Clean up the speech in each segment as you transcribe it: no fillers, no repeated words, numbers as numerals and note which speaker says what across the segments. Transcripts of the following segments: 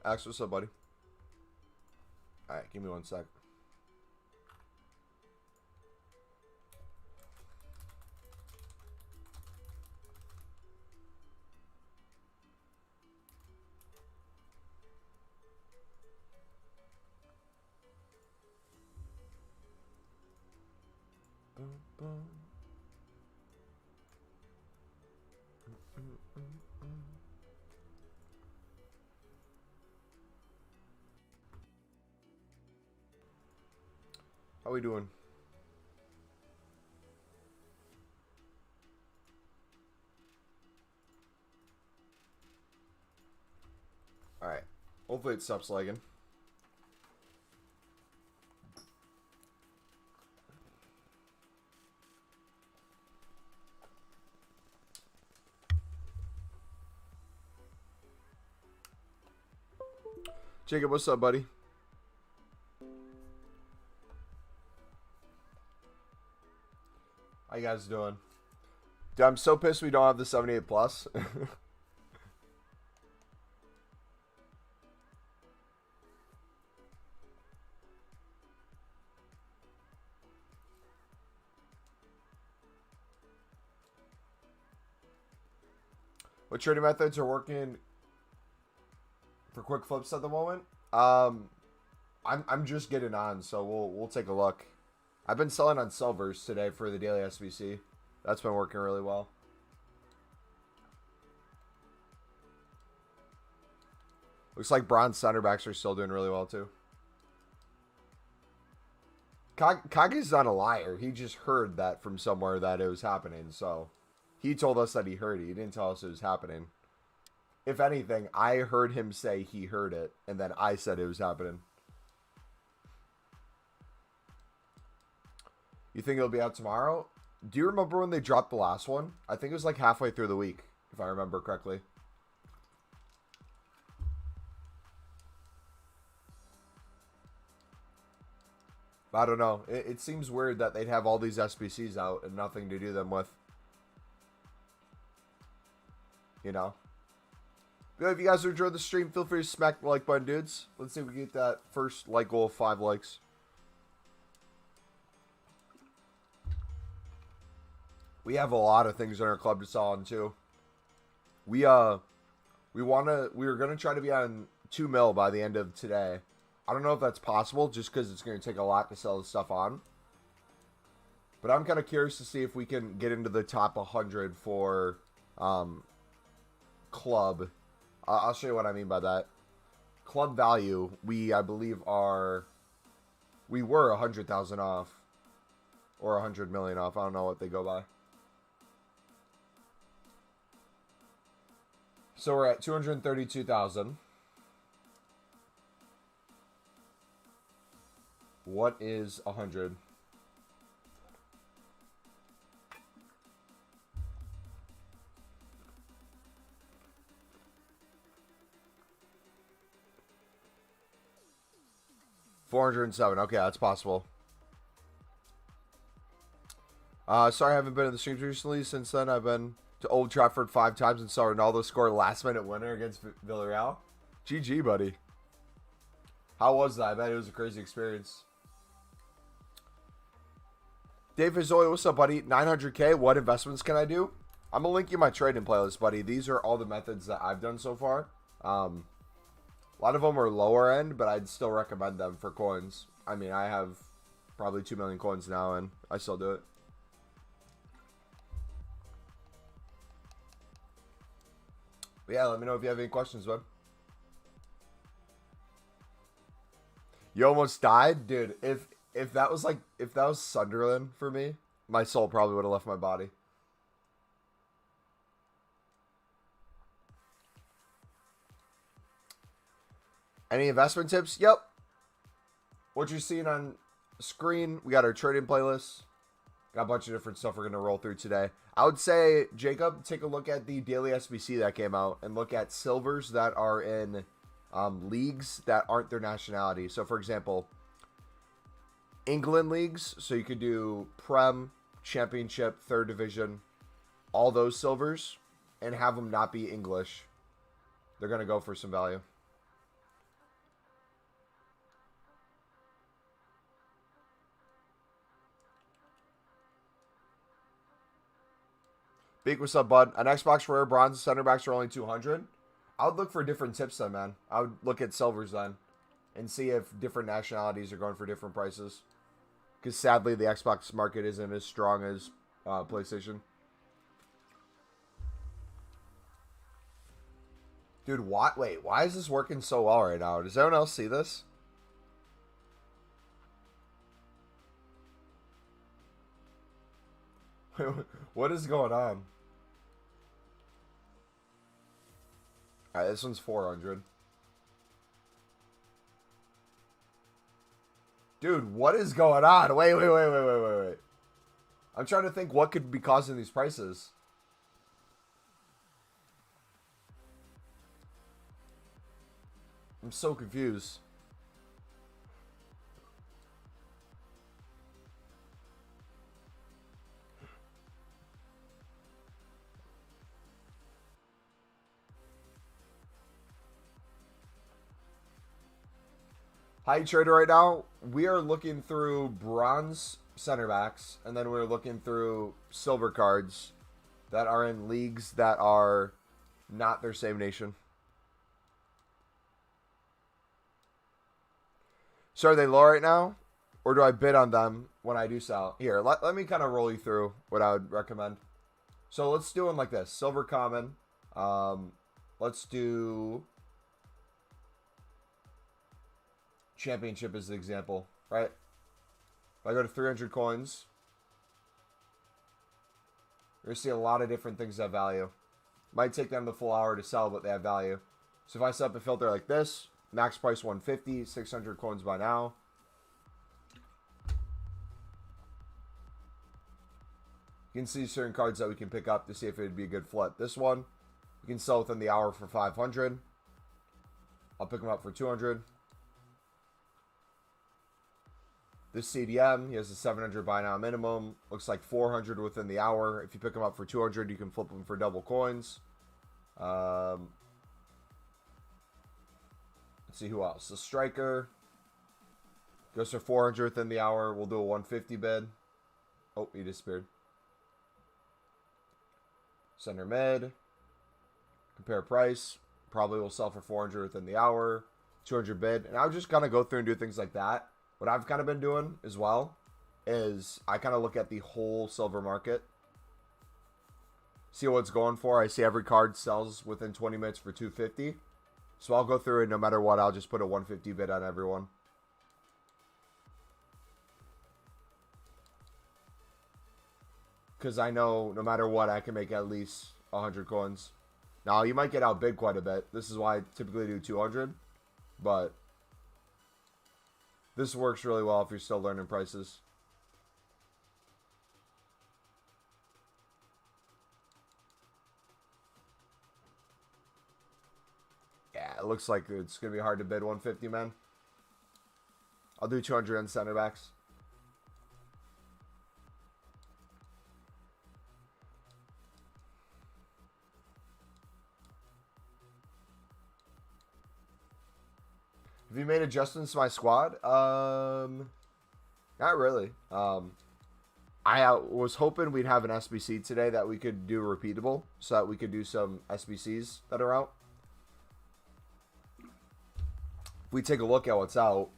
Speaker 1: Ax, what's up, buddy? Alright, give me 1 sec. How we doing? Alright. Hopefully it stops lagging. Jacob, what's up, buddy? How you guys doing? Dude, I'm so pissed we don't have the 78 plus. What trading methods are working for quick flips at the moment? I'm just getting on, so we'll take a look. I've been selling on silvers today for the daily SBC. That's been working really well. Looks like bronze center backs are still doing really well too. Kage's not a liar. He just heard that from somewhere that it was happening, so he told us that he heard it. He didn't tell us it was happening. If anything, I heard him say he heard it, and then I said it was happening. You think it'll be out tomorrow? Do you remember when they dropped the last one? I think it was like halfway through the week, if I remember correctly. I don't know. It seems weird that they'd have all these SBCs out and nothing to do them with. You know? But if you guys enjoyed the stream, feel free to smack the like button, dudes. Let's see if we can get that first like goal of 5 likes. We have a lot of things in our club to sell on too. We were gonna try to be on 2 mil by the end of today. I don't know if that's possible, just because it's going to take a lot to sell the stuff on. But I'm kind of curious to see if we can get into the top 100 for club. I'll show you what I mean by that. Club value, I believe we were 100,000 off. Or 100 million off. I don't know what they go by. So we're at 232,000. What is 100? $407. Okay, that's possible. Sorry I haven't been in the streams recently. Since then, I've been to Old Trafford 5 times and saw Ronaldo score a last-minute winner against Villarreal. GG, buddy. How was that? I bet it was a crazy experience. Dave Zoe, what's up, buddy? 900K, what investments can I do? I'm going to link you my trading playlist, buddy. These are all the methods that I've done so far. A lot of them are lower end, but I'd still recommend them for coins. I mean, I have probably 2 million coins now, and I still do it. But yeah, let me know if you have any questions, bud. You almost died? Dude, if that was Sunderland for me, my soul probably would have left my body. Any investment tips? Yep. What you're seeing on screen, we got our trading playlist. Got a bunch of different stuff we're going to roll through today. I would say, Jacob, take a look at the daily SBC that came out and look at silvers that are in leagues that aren't their nationality. So, for example, England leagues. So you could do Prem, Championship, Third Division, all those silvers. and have them not be English, they're going to go for some value. Beak, what's up, bud? An Xbox Rare Bronze center backs are only 200. I would look for different tips then, man. I would look at silvers then and see if different nationalities are going for different prices. Because sadly, the Xbox market isn't as strong as PlayStation. Dude, what? Wait, why is this working so well right now? Does anyone else see this? What is going on? Alright, this one's 400. Dude, what is going on? Wait. I'm trying to think what could be causing these prices. I'm so confused. High trader right now, we are looking through bronze center backs, and then we're looking through silver cards that are in leagues that are not their same nation. So are they low right now? Or do I bid on them when I do sell? Here, let me kind of roll you through what I would recommend. So let's do them like this. Silver common. Let's do championship as an example, right? If I go to 300 coins, you're going to see a lot of different things that have value. Might take them the full hour to sell, but they have value. So if I set up a filter like this, max price 150, 600 coins by now. You can see certain cards that we can pick up to see if it would be a good flip. This one, you can sell within the hour for 500. I'll pick them up for 200. This CDM, he has a 700 buy now minimum. Looks like 400 within the hour. If you pick them up for 200, you can flip them for double coins. Let's see who else. The striker goes for 400 within the hour. We'll do a 150 bid. Oh, he disappeared. Center mid. Compare price. Probably will sell for 400 within the hour. 200 bid. And I would just kind of go through and do things like that. What I've kind of been doing as well is I kind of look at the whole silver market. See what it's going for. I see every card sells within 20 minutes for 250. So I'll go through and no matter what, I'll just put a 150 bid on everyone. Because I know no matter what, I can make at least 100 coins. Now, you might get outbid quite a bit. This is why I typically do 200. But this works really well if you're still learning prices. Yeah, it looks like it's going to be hard to bid 150, man. I'll do 200 on center backs. Have you made adjustments to my squad? Not really. I was hoping we'd have an SBC today that we could do repeatable, so that we could do some SBCs that are out. If we take a look at what's out,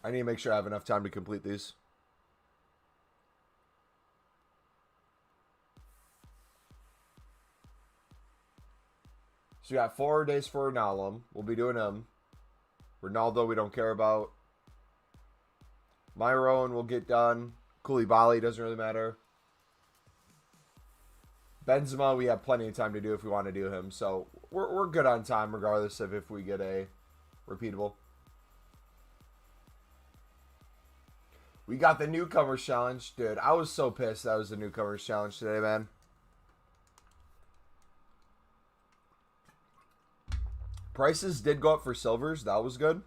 Speaker 1: I need to make sure I have enough time to complete these. So we got 4 days for Ronaldo. We'll be doing him. Ronaldo, we don't care about. Myron will get done. Koulibaly doesn't really matter. Benzema, we have plenty of time to do if we want to do him. So we're good on time regardless of if we get a repeatable. We got the newcomers challenge. Dude, I was so pissed that was the newcomers challenge today, man. Prices did go up for silvers. That was good.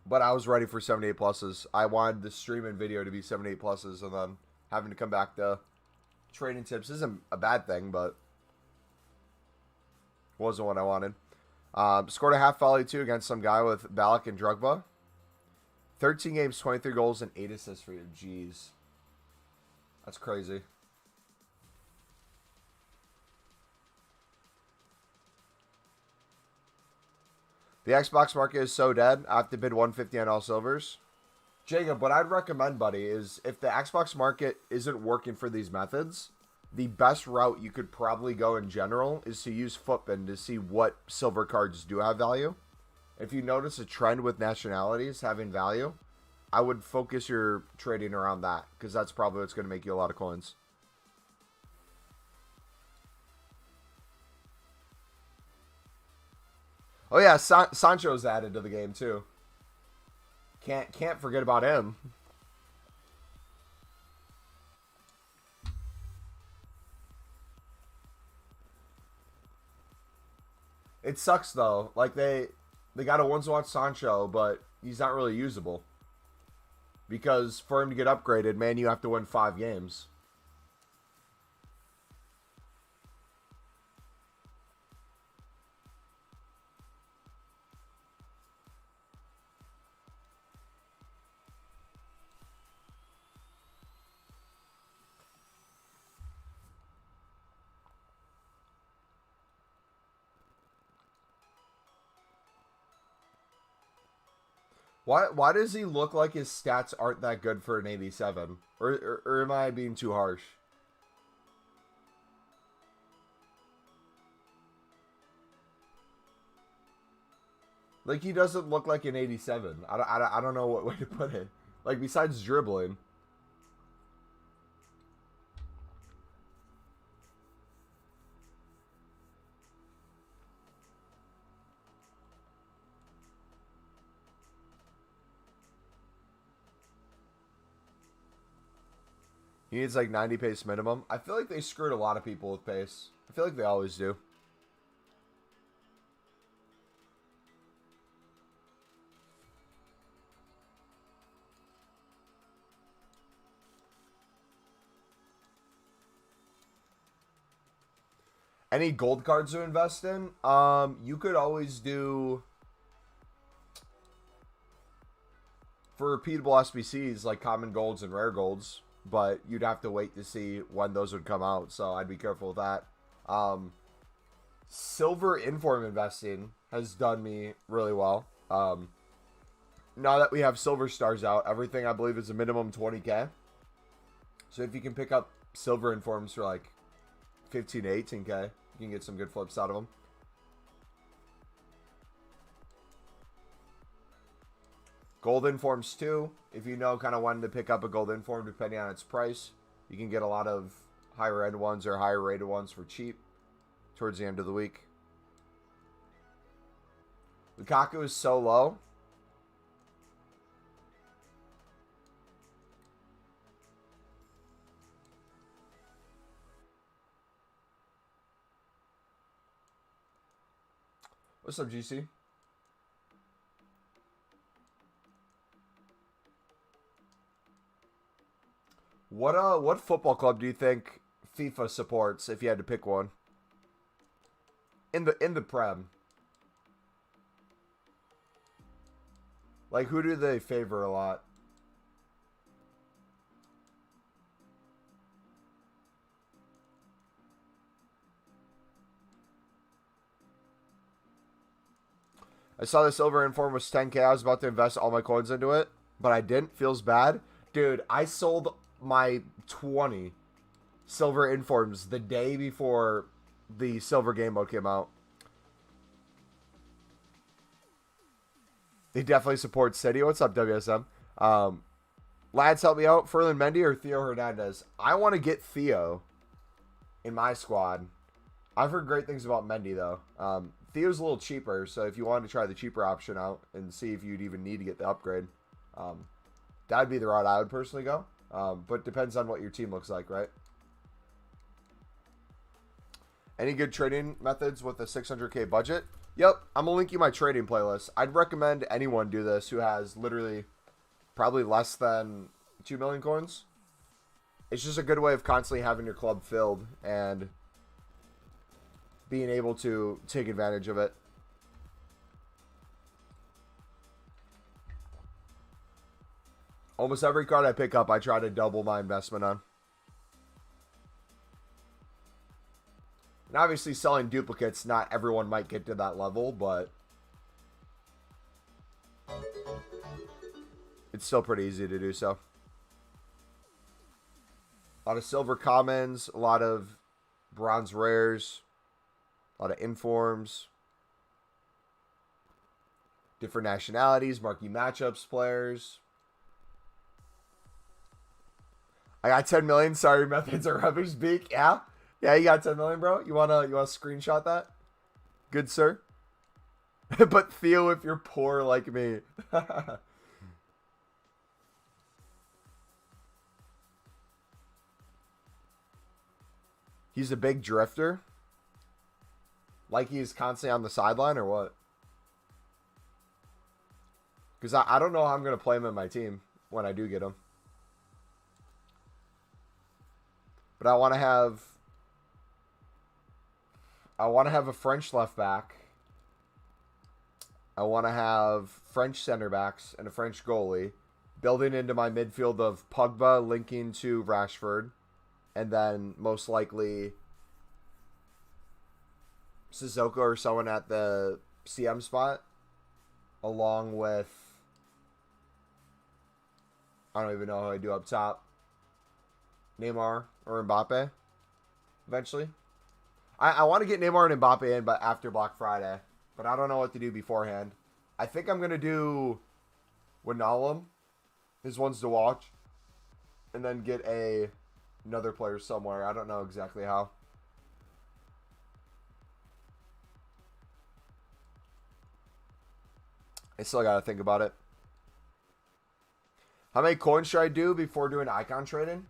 Speaker 1: But I was ready for 78 pluses. I wanted the stream and video to be 78 pluses, and then having to come back to trading tips isn't a bad thing, but Wasn't what I wanted. Scored a half volley, too, against some guy with Ballack and Drugba. 13 games, 23 goals, and 8 assists for you. Jeez. That's crazy. The Xbox market is so dead. I have to bid 150 on all silvers. Jacob, what I'd recommend, buddy, is if the Xbox market isn't working for these methods, the best route you could probably go in general is to use Footbin to see what silver cards do have value. If you notice a trend with nationalities having value, I would focus your trading around that, because that's probably what's going to make you a lot of coins. Oh yeah, Sancho's added to the game too. Can't forget about him. It sucks though. Like they got a once watch Sancho, but he's not really usable. Because for him to get upgraded, man, you have to win 5 games. Why does he look like his stats aren't that good for an 87? Or am I being too harsh? Like, he doesn't look like an 87. I don't know what way to put it. Like, besides dribbling. He needs like 90 pace minimum. I feel like they screwed a lot of people with pace. I feel like they always do. Any gold cards to invest in? You could always do for repeatable SBCs like common golds and rare golds, but you'd have to wait to see when those would come out, so I'd be careful with that. Silver inform investing has done me really well. Now that we have silver stars out, everything I believe is a minimum 20k. So if you can pick up silver informs for like 15 to 18k, you can get some good flips out of them. Gold informs too. If you know kind of when to pick up a gold inform depending on its price, you can get a lot of higher end ones or higher rated ones for cheap towards the end of the week. Lukaku is so low. What's up, GC? What football club do you think FIFA supports if you had to pick one? In the Prem. Like, who do they favor a lot? I saw the silver inform was 10k. I was about to invest all my coins into it, but I didn't. Feels bad. Dude, I sold my 20 silver informs the day before the silver game mode came out. They definitely support City. What's up, WSM? Lads, help me out. Ferland Mendy or Theo Hernandez? I want to get Theo in my squad. I've heard great things about Mendy, though. Theo's a little cheaper, so if you wanted to try the cheaper option out and see if you'd even need to get the upgrade, that'd be the route I would personally go. But depends on what your team looks like, right? Any good trading methods with a 600k budget? Yep, I'm going to link you my trading playlist. I'd recommend anyone do this who has literally probably less than 2 million coins. It's just a good way of constantly having your club filled and being able to take advantage of it. Almost every card I pick up, I try to double my investment on. And obviously selling duplicates, not everyone might get to that level, but it's still pretty easy to do so. A lot of silver commons, a lot of bronze rares, a lot of informs, different nationalities, marquee matchups players. I got 10 million. Sorry, methods are rubbish. Beak. Yeah. Yeah, you got 10 million, bro. You wanna screenshot that? Good, sir. But Theo, if you're poor like me. He's a big drifter. Like he's constantly on the sideline or what? Because I don't know how I'm going to play him in my team when I do get him. But I want to have a French left back. I want to have French center backs and a French goalie. Building into my midfield of Pogba linking to Rashford. And then most likely Sissoko or someone at the CM spot. Along with, I don't even know who I do up top. Neymar or Mbappe. Eventually. I want to get Neymar and Mbappe in but after Black Friday. But I don't know what to do beforehand. I think I'm going to do Wijnaldum. His one's to watch. And then get another player somewhere. I don't know exactly how. I still got to think about it. How many coins should I do before doing icon trading?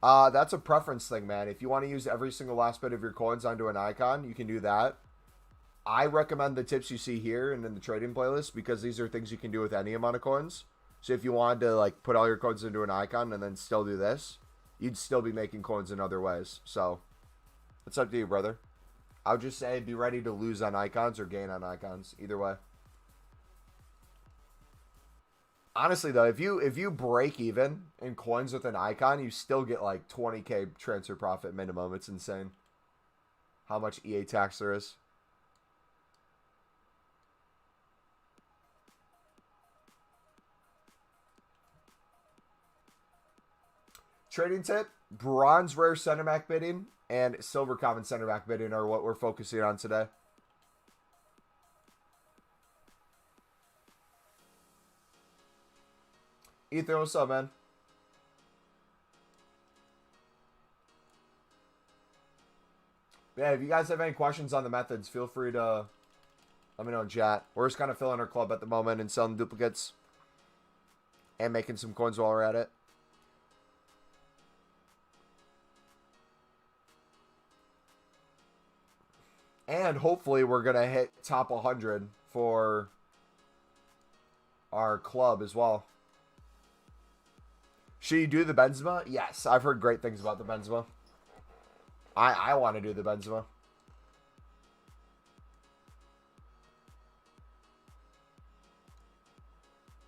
Speaker 1: That's a preference thing, man. If you want to use every single last bit of your coins onto an icon, you can do that. I recommend the tips you see here and in the trading playlist because these are things you can do with any amount of coins. So if you wanted to like put all your coins into an icon and then still do this, you'd still be making coins in other ways. So it's up to you, brother. I would just say be ready to lose on icons or gain on icons. Either way. Honestly, though, if you break even in coins with an icon, you still get like 20K transfer profit minimum. It's insane how much EA tax there is. Trading tip, bronze rare center back bidding and silver common center back bidding are what we're focusing on today. Ethan, what's up, man? Yeah, if you guys have any questions on the methods, feel free to let me know in chat. We're just kind of filling our club at the moment and selling duplicates and making some coins while we're at it. And hopefully we're going to hit top 100 for our club as well. Should you do the Benzema? Yes, I've heard great things about the Benzema. I want to do the Benzema.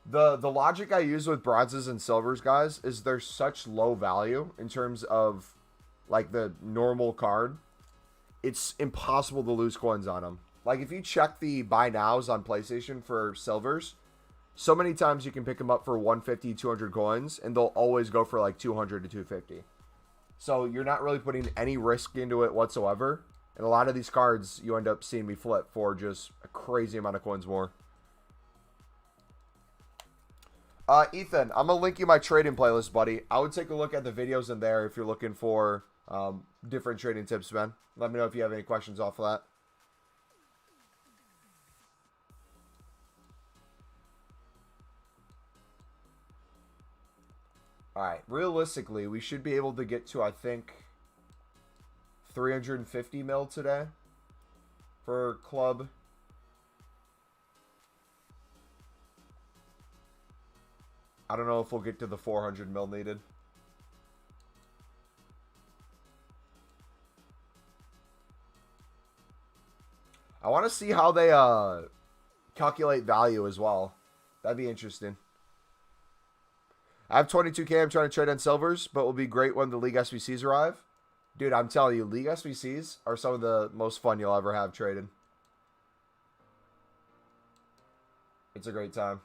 Speaker 1: The logic I use with bronzes and silvers, guys, is they're such low value in terms of like the normal card. It's impossible to lose coins on them. Like if you check the buy nows on PlayStation for silvers, so many times you can pick them up for 150, 200 coins, and they'll always go for like 200 to 250. So you're not really putting any risk into it whatsoever. And a lot of these cards, you end up seeing me flip for just a crazy amount of coins more. Ethan, I'm going to link you my trading playlist, buddy. I would take a look at the videos in there if you're looking for different trading tips, man. Let me know if you have any questions off of that. Alright, realistically, we should be able to get to, I think, 350 mil today for club. I don't know if we'll get to the 400 mil needed. I want to see how they calculate value as well. That'd be interesting. I have 22K. I'm trying to trade on silvers, but will be great when the League SBCs arrive. Dude, I'm telling you, League SBCs are some of the most fun you'll ever have trading. It's a great time.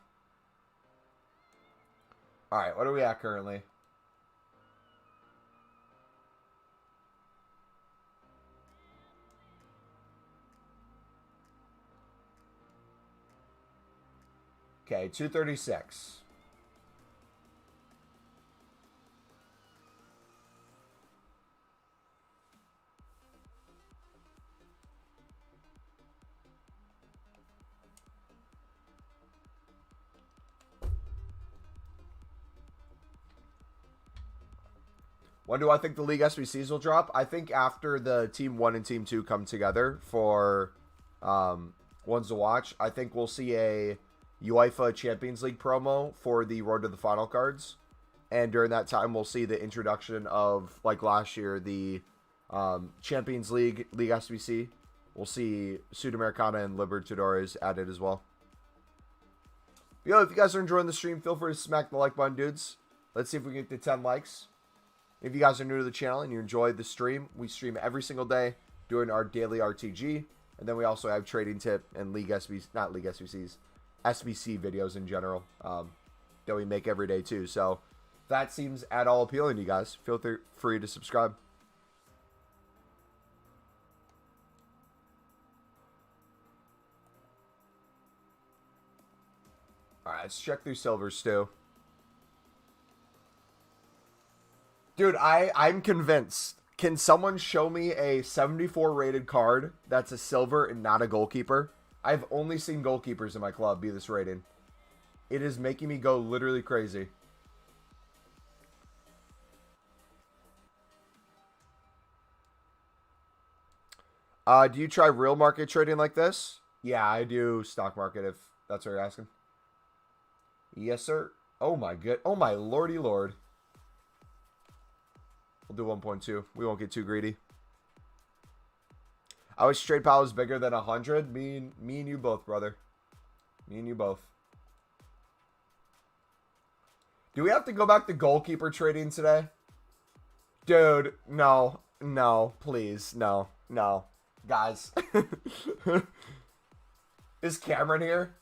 Speaker 1: All right, what are we at currently? Okay, 236. When do I think the League SBCs will drop? I think after the Team 1 and Team 2 come together for ones to watch. I think we'll see a UEFA Champions League promo for the Road to the Final cards. And during that time, we'll see the introduction of, like last year, the Champions League SBC. We'll see Sudamericana and Libertadores added as well. Yo, if you guys are enjoying the stream, feel free to smack the like button, dudes. Let's see if we can get to 10 likes. If you guys are new to the channel and you enjoy the stream, we stream every single day doing our daily RTG. And then we also have trading tip and not League SBCs, SBC videos in general that we make every day too. So if that seems at all appealing to you guys, feel free to subscribe. All right, let's check through silvers too. Dude, I'm convinced. Can someone show me a 74 rated card that's a silver and not a goalkeeper? I've only seen goalkeepers in my club be this rating. It is making me go literally crazy. Do you try real market trading like this? Yeah, I do stock market if that's what you're asking. Yes, sir. Oh my good. Oh my lordy lord. We'll do 1.2. We won't get too greedy. I wish trade pile was bigger than 100. Me and you both, brother. Me and you both. Do we have to go back to goalkeeper trading today? Dude, no. No, please. No. No. Guys. Is Cameron here?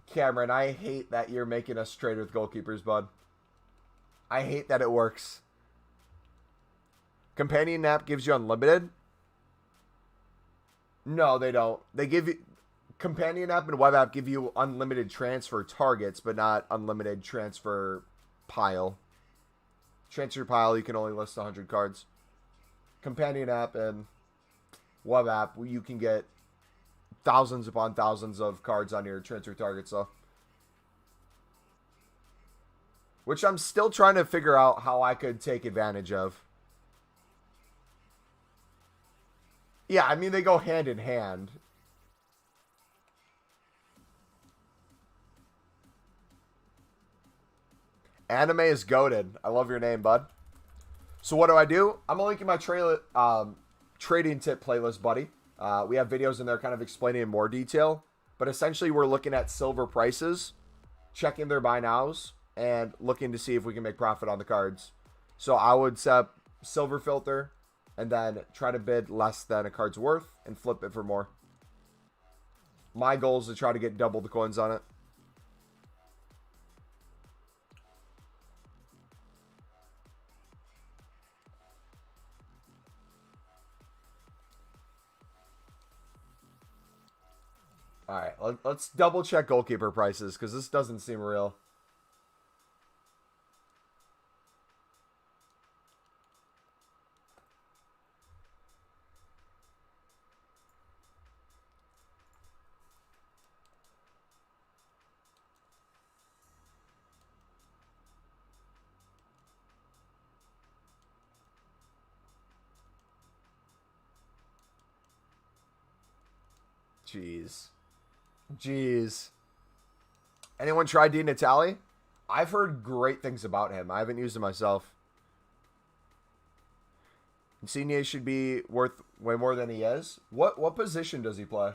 Speaker 1: Cameron, I hate that you're making us trade with goalkeepers, bud. I hate that it works. Companion app gives you unlimited? No, they don't. They give you... Companion app and web app give you unlimited transfer targets, but not unlimited transfer pile. Transfer pile, you can only list 100 cards. Companion app and web app, you can get thousands upon thousands of cards on your transfer targets, though. Which I'm still trying to figure out how I could take advantage of. Yeah, I mean, they go hand in hand. Anime is goated. I love your name, bud. So what do? I'm gonna link in my trading tip playlist, buddy. We have videos in there kind of explaining in more detail. But essentially, we're looking at silver prices, checking their buy nows, and looking to see if we can make profit on the cards. So I would set up silver filter and then try to bid less than a card's worth and flip it for more. My goal is to try to get double the coins on it. All right, let's double check goalkeeper prices because this doesn't seem real. Jeez. Anyone tried Di Natale? I've heard great things about him. I haven't used him myself. Insigne should be worth way more than he is. What position does he play?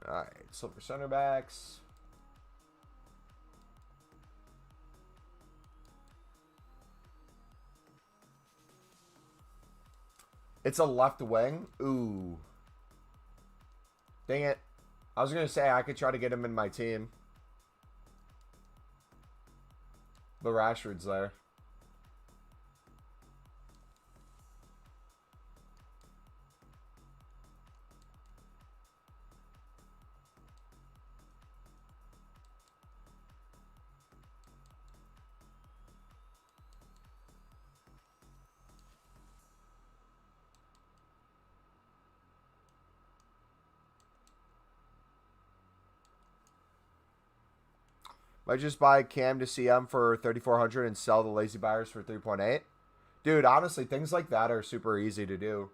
Speaker 1: All right, silver center backs. It's a left wing. Ooh. Dang it. I was going to say I could try to get him in my team. But Rashford's there. Might just buy Cam to CM for 3,400 and sell the lazy buyers for 3.8. Dude, honestly, things like that are super easy to do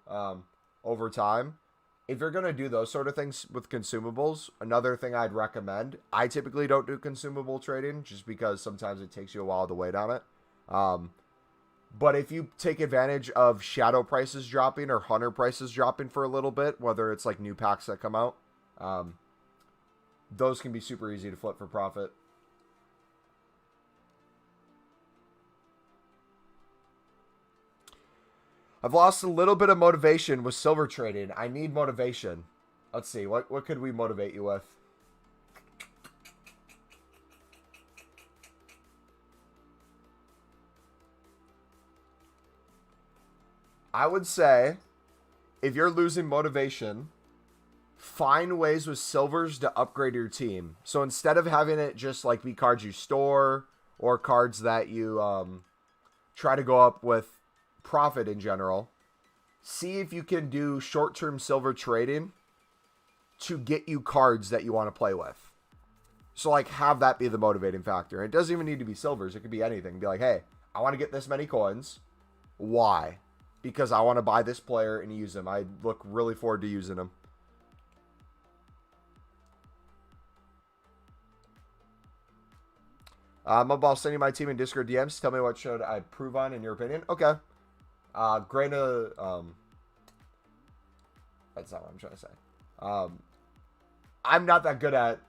Speaker 1: over time. If you're going to do those sort of things with consumables, another thing I'd recommend, I typically don't do consumable trading just because sometimes it takes you a while to wait on it. But if you take advantage of shadow prices dropping or hunter prices dropping for a little bit, whether it's like new packs that come out, those can be super easy to flip for profit. I've lost a little bit of motivation with silver trading. I need motivation. Let's see. What could we motivate you with? I would say if you're losing motivation, find ways with silvers to upgrade your team. So instead of having it just like be cards you store or cards that you try to go up with profit in general, see if you can do short-term silver trading to get you cards that you want to play with. So like have that be the motivating factor. It doesn't even need to be silvers. It could be anything. Be like, hey, I want to get this many coins. Why? Because I want to buy this player and use him. I look really forward to using him. I'll send you my team in Discord DMs. Tell me what should I improve on in your opinion. Okay. Graina, that's not what I'm trying to say. I'm not that good at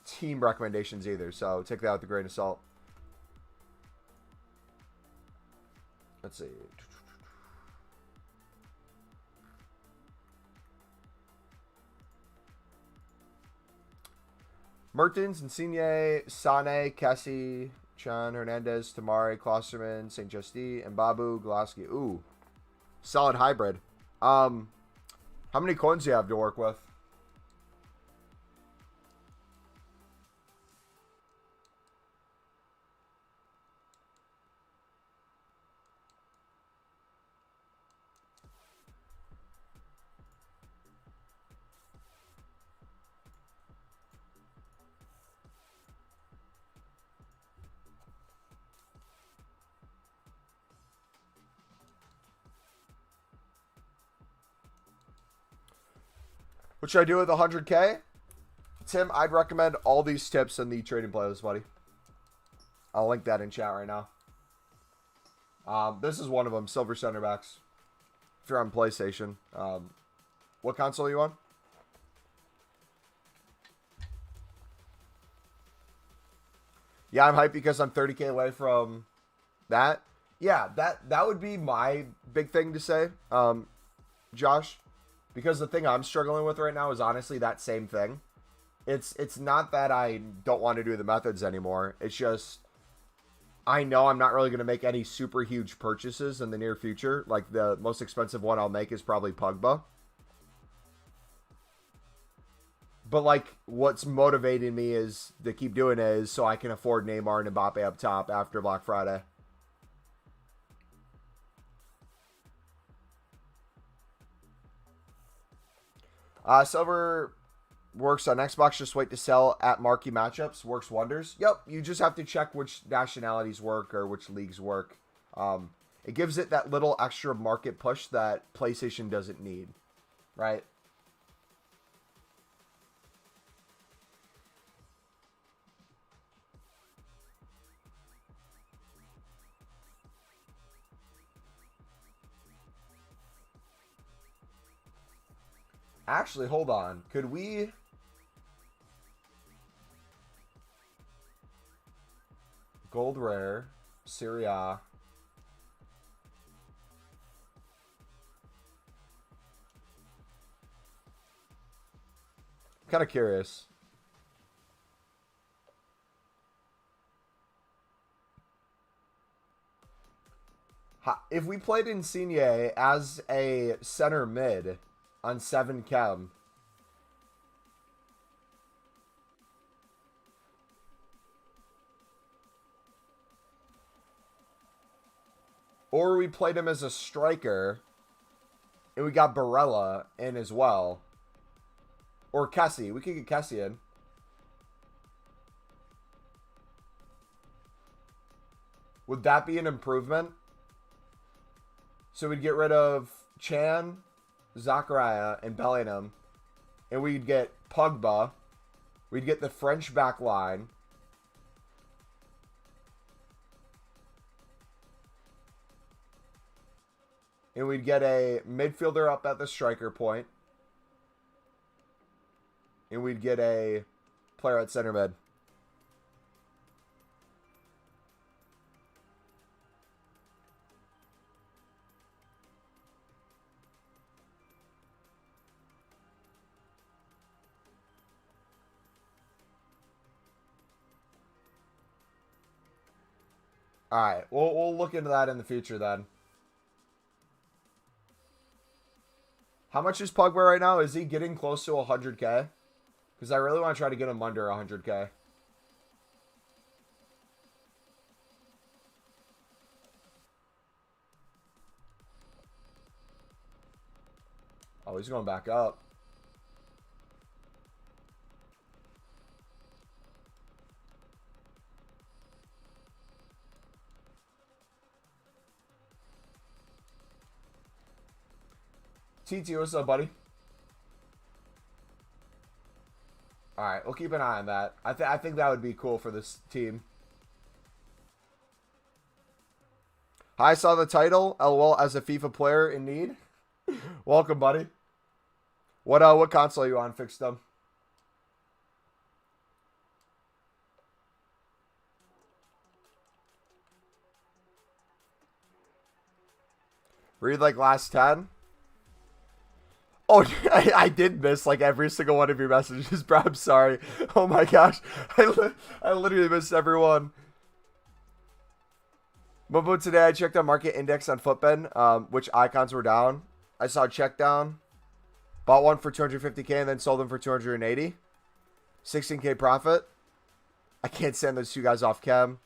Speaker 1: team recommendations either, so take that with a grain of salt. Let's see. Mertens, Insigne, Sane, Kessie, Chan, Hernandez, Tamari, Klosterman, St. Justy, Mbabu, Glasgow. Ooh. Solid hybrid. How many coins do you have to work with? What should I do with 100K? Tim, I'd recommend all these tips in the trading playlist, buddy. I'll link that in chat right now. This is one of them, silver center backs. If you're on PlayStation. What console are you on? Yeah, I'm hyped because I'm 30K away from that. Yeah, that would be my big thing to say, Josh. Because the thing I'm struggling with right now is honestly that same thing. It's not that I don't want to do the methods anymore. It's just I know I'm not really going to make any super huge purchases in the near future. Like the most expensive one I'll make is probably Pogba. But like what's motivating me is to keep doing it is so I can afford Neymar and Mbappe up top after Black Friday. Silver Works on Xbox. Just wait to sell at marquee matchups. Works wonders. Yep. You just have to check which nationalities work or which leagues work. It gives it that little extra market push that PlayStation doesn't need, right? Actually, hold on. Could we... Gold rare, Serie A. Kind of curious. If we played Insigne as a center mid on 7 chem, or we played him as a striker and we got Barella in as well, or Kessie, we could get Kessie in. Would that be an improvement? So we'd get rid of Chan, Zachariah, and Bellingham, and we'd get Pogba. We'd get the French back line. And we'd get a midfielder up at the striker point. And we'd get a player at center mid. All right, we'll look into that in the future then. How much is Pogba right now? Is he getting close to 100K? Because I really want to try to get him under 100K. Oh, he's going back up. TT, what's up, buddy? Alright, we'll keep an eye on that. I think that would be cool for this team. I saw the title. LOL, as a FIFA player in need. Welcome, buddy. What console are you on, Fixed them? Read like last 10. Oh, I did miss like every single one of your messages, bro. I'm sorry. Oh my gosh. I literally missed everyone. Mumbo, today I checked on market index on Footbin, which icons were down. I saw check down. Bought one for 250K and then sold them for 280. 16K profit. I can't send those two guys off chem.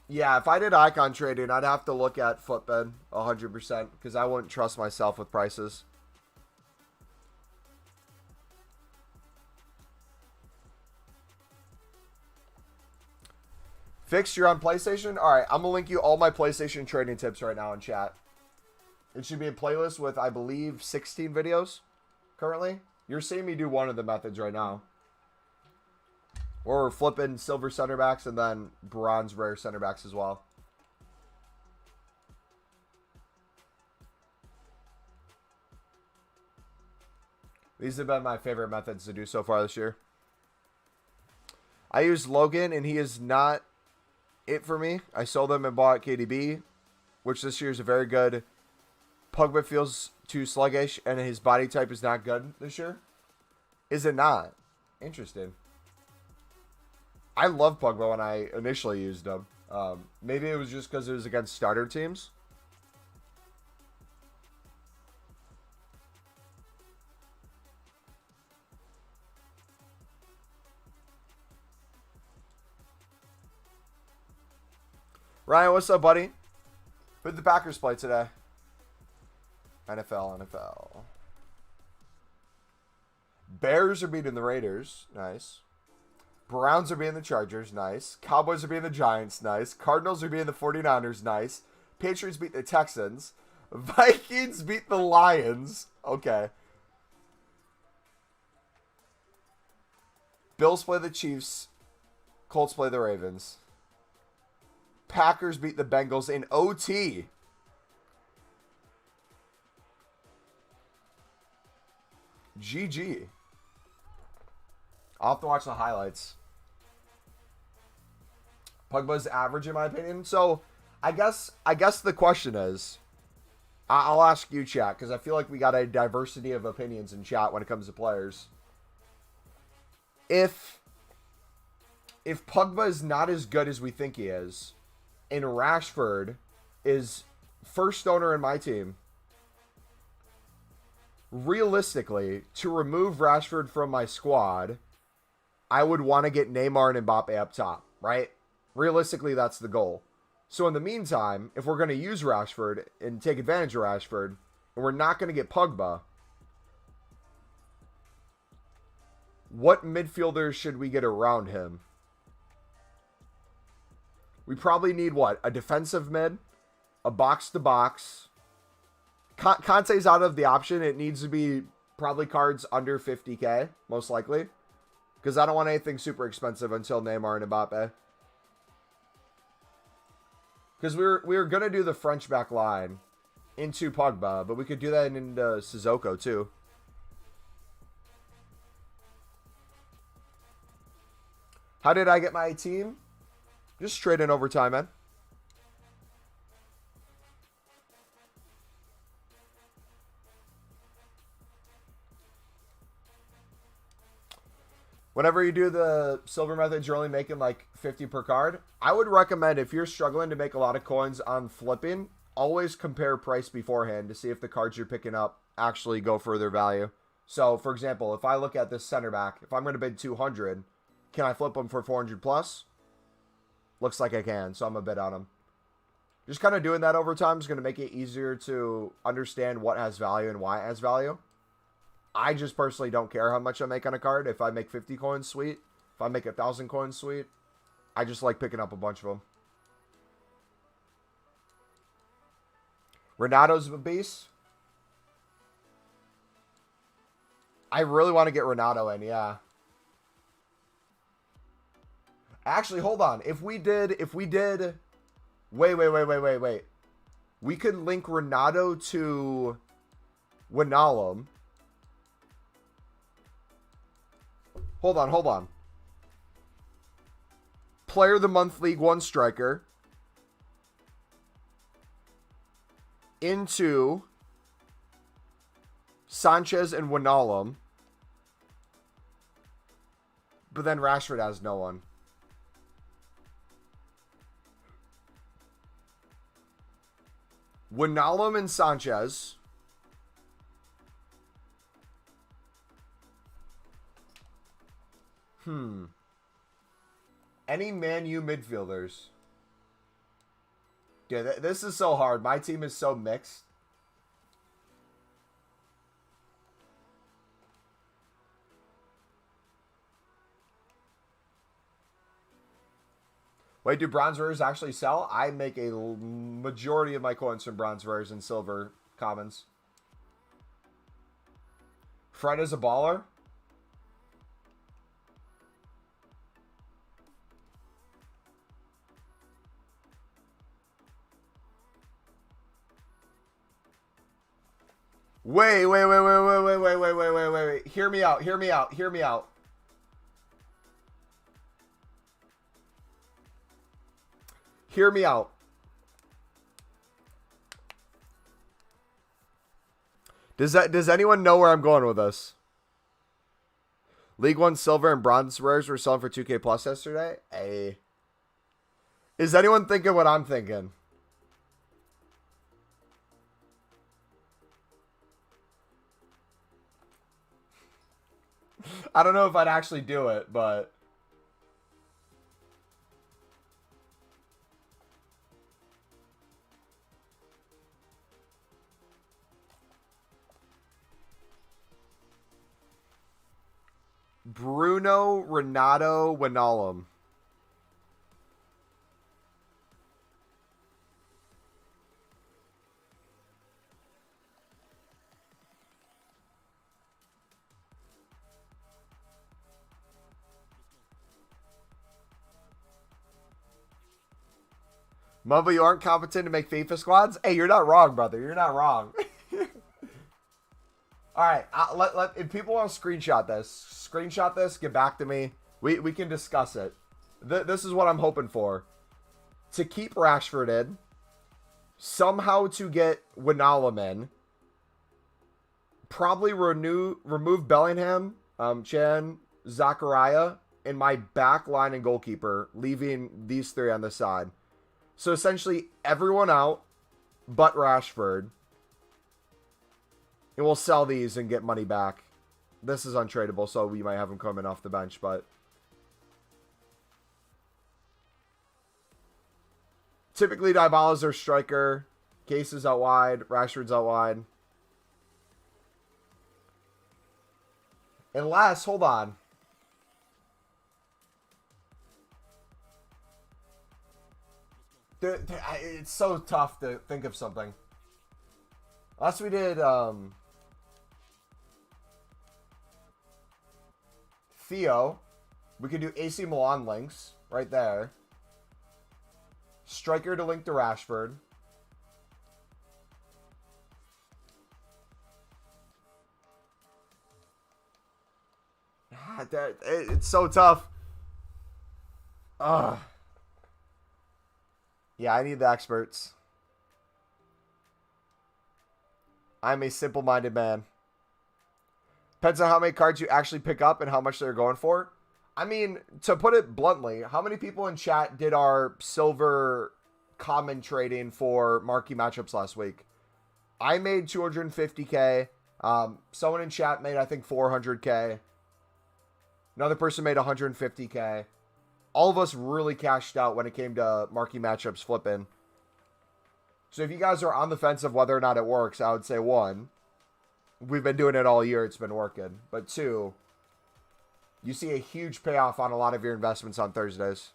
Speaker 1: Yeah, if I did icon trading, I'd have to look at Footbin 100% because I wouldn't trust myself with prices. Fixed, you're on PlayStation? All right, I'm going to link you all my PlayStation trading tips right now in chat. It should be a playlist with, I believe, 16 videos currently. You're seeing me do one of the methods right now. Or we're flipping silver center backs and then bronze rare center backs as well. These have been my favorite methods to do so far this year. I used Logan and he is not it for me. I sold him and bought KDB, which this year is a very good. Pogba feels too sluggish and his body type is not good this year. Is it not? Interesting. I love Pogba when I initially used him. Maybe it was just because it was against starter teams. Ryan, what's up, buddy? Who did the Packers play today? NFL. Bears are beating the Raiders. Nice. Browns are beating the Chargers. Nice. Cowboys are beating the Giants. Nice. Cardinals are beating the 49ers. Nice. Patriots beat the Texans. Vikings beat the Lions. Okay. Bills play the Chiefs. Colts play the Ravens. Packers beat the Bengals in OT. GG. I'll have to watch the highlights. Pogba's average in my opinion. So I guess the question is, I'll ask you, chat, because I feel like we got a diversity of opinions in chat when it comes to players. If Pogba is not as good as we think he is, and Rashford is first owner in my team, realistically, to remove Rashford from my squad, I would want to get Neymar and Mbappe up top, right? Realistically, that's the goal. So in the meantime, if we're going to use Rashford and take advantage of Rashford, and we're not going to get Pogba, what midfielders should we get around him? We probably need what? A defensive mid? A box-to-box? Kante's out of the option. It needs to be probably cards under 50k, most likely. Because I don't want anything super expensive until Neymar and Mbappe. Because we were going to do the French back line into Pogba, but we could do that into Sissoko too. How did I get my team? Just straight in overtime, man. Whenever you do the silver methods, you're only making like 50 per card. I would recommend, if you're struggling to make a lot of coins on flipping, always compare price beforehand to see if the cards you're picking up actually go for their value. So, for example, if I look at this center back, if I'm going to bid 200, can I flip them for 400 plus? Looks like I can, so I'm going to bid on them. Just kind of doing that over time is going to make it easier to understand what has value and why it has value. I just personally don't care how much I make on a card. If I make 50 coins, sweet. If I make 1,000 coins, sweet. I just like picking up a bunch of them. Renato's a beast. I really want to get Renato in, yeah. Actually, hold on. If we did... Wait. We could link Renato to Wijnaldum. Hold on. Player of the Month League 1 striker into Sanchez and Wijnaldum. But then Rashford has no one. Wijnaldum and Sanchez. Any Man U midfielders? Yeah, this is so hard. My team is so mixed. Wait, do bronze rares actually sell? I make a majority of my coins from bronze rares and silver commons. Fred is a baller? Wait. Hear me out. Does anyone know where I'm going with this? League 1 silver and bronze rares were selling for 2K plus yesterday? Hey. Is anyone thinking what I'm thinking? I don't know if I'd actually do it, but... Bruno Renato Wijnaldum. Mumbo, you aren't competent to make FIFA squads? Hey, you're not wrong, brother. You're not wrong. All right, if people want to screenshot this, get back to me. We can discuss it. This is what I'm hoping for. To keep Rashford in. Somehow to get Wijnaldum in. Probably remove Bellingham, Chan, Zachariah, and my back line and goalkeeper, leaving these three on the side. So essentially everyone out but Rashford. And we'll sell these and get money back. This is untradeable, so we might have him coming off the bench, but typically Dybala's their striker. Case is out wide. Rashford's out wide. Unless, hold on. It's so tough to think of something. Unless we did Theo. We could do AC Milan links right there. Striker to link to Rashford. It's so tough. Ugh. Yeah, I need the experts. I'm a simple-minded man. Depends on how many cards you actually pick up and how much they're going for. I mean, to put it bluntly, how many people in chat did our silver common trading for marquee matchups last week? I made 250K. Someone in chat made, I think, 400K. Another person made 150K. All of us really cashed out when it came to marquee matchups flipping. So if you guys are on the fence of whether or not it works, I would say 1, we've been doing it all year. It's been working. But 2, you see a huge payoff on a lot of your investments on Thursdays.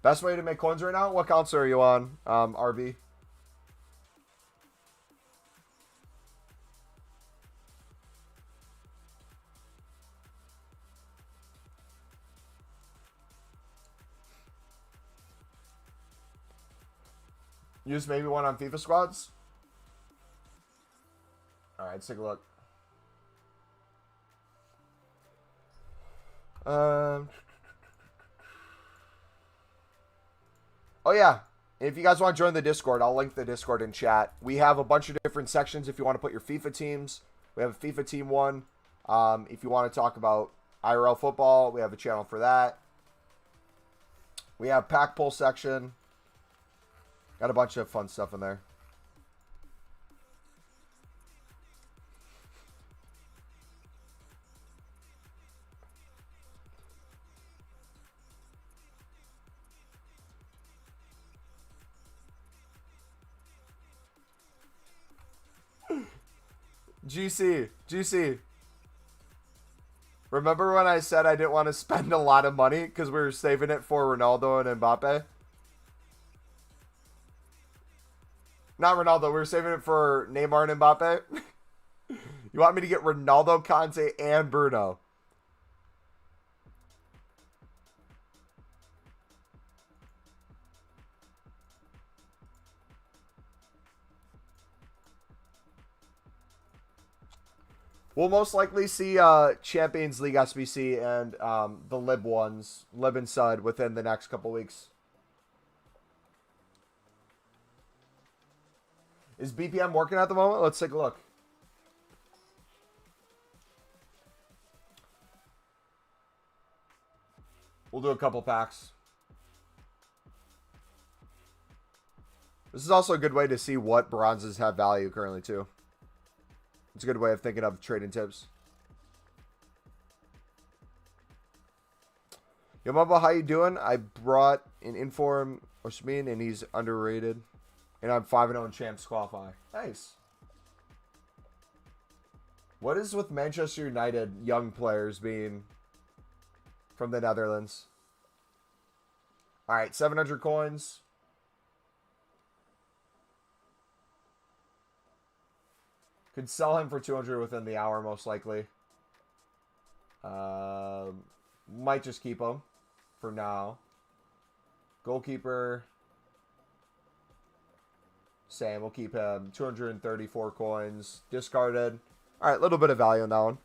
Speaker 1: Best way to make coins right now? What console are you on, RB? Use maybe one on FIFA squads? Alright, let's take a look. Oh, yeah. If you guys want to join the Discord, I'll link the Discord in chat. We have a bunch of different sections if you want to put your FIFA teams. We have a FIFA team one. If you want to talk about IRL football, we have a channel for that. We have pack pull section. Got a bunch of fun stuff in there. GC. Remember when I said I didn't want to spend a lot of money because we were saving it for Ronaldo and Mbappe? Not Ronaldo. We were saving it for Neymar and Mbappe. You want me to get Ronaldo, Conte, and Bruno? We'll most likely see Champions League SBC and the Lib ones, Lib and Sud, within the next couple weeks. Is BPM working at the moment? Let's take a look. We'll do a couple packs. This is also a good way to see what bronzes have value currently, too. It's a good way of thinking of trading tips. Yo, Mumbo, how you doing? I brought an Inform Osmin, and he's underrated. And I'm 5-0 in Champs Qualify. Nice. What is with Manchester United young players being from the Netherlands? All right, 700 coins. Could sell him for 200 within the hour, most likely. Might just keep him for now. Goalkeeper. Sam, we'll keep him. 234 coins. Discarded. All right, a little bit of value on that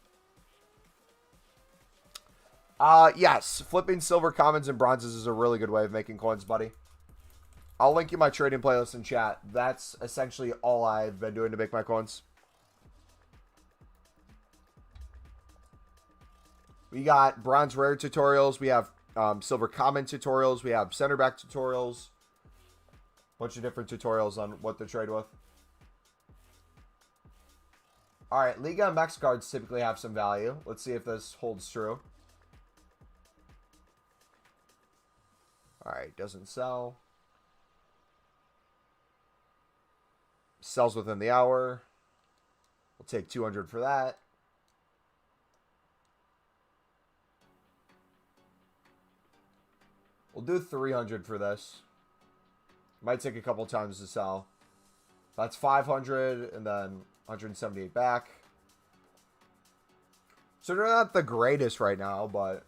Speaker 1: one. Yes, flipping silver, commons, and bronzes is a really good way of making coins, buddy. I'll link you my trading playlist in chat. That's essentially all I've been doing to make my coins. We got bronze rare tutorials. We have silver common tutorials. We have center back tutorials. Bunch of different tutorials on what to trade with. All right, Liga and Max cards typically have some value. Let's see if this holds true. All right, doesn't sell. Sells within the hour. We'll take 200 for that. We'll do 300 for this. Might take a couple times to sell. That's 500 and then 178 back. So they're not the greatest right now, but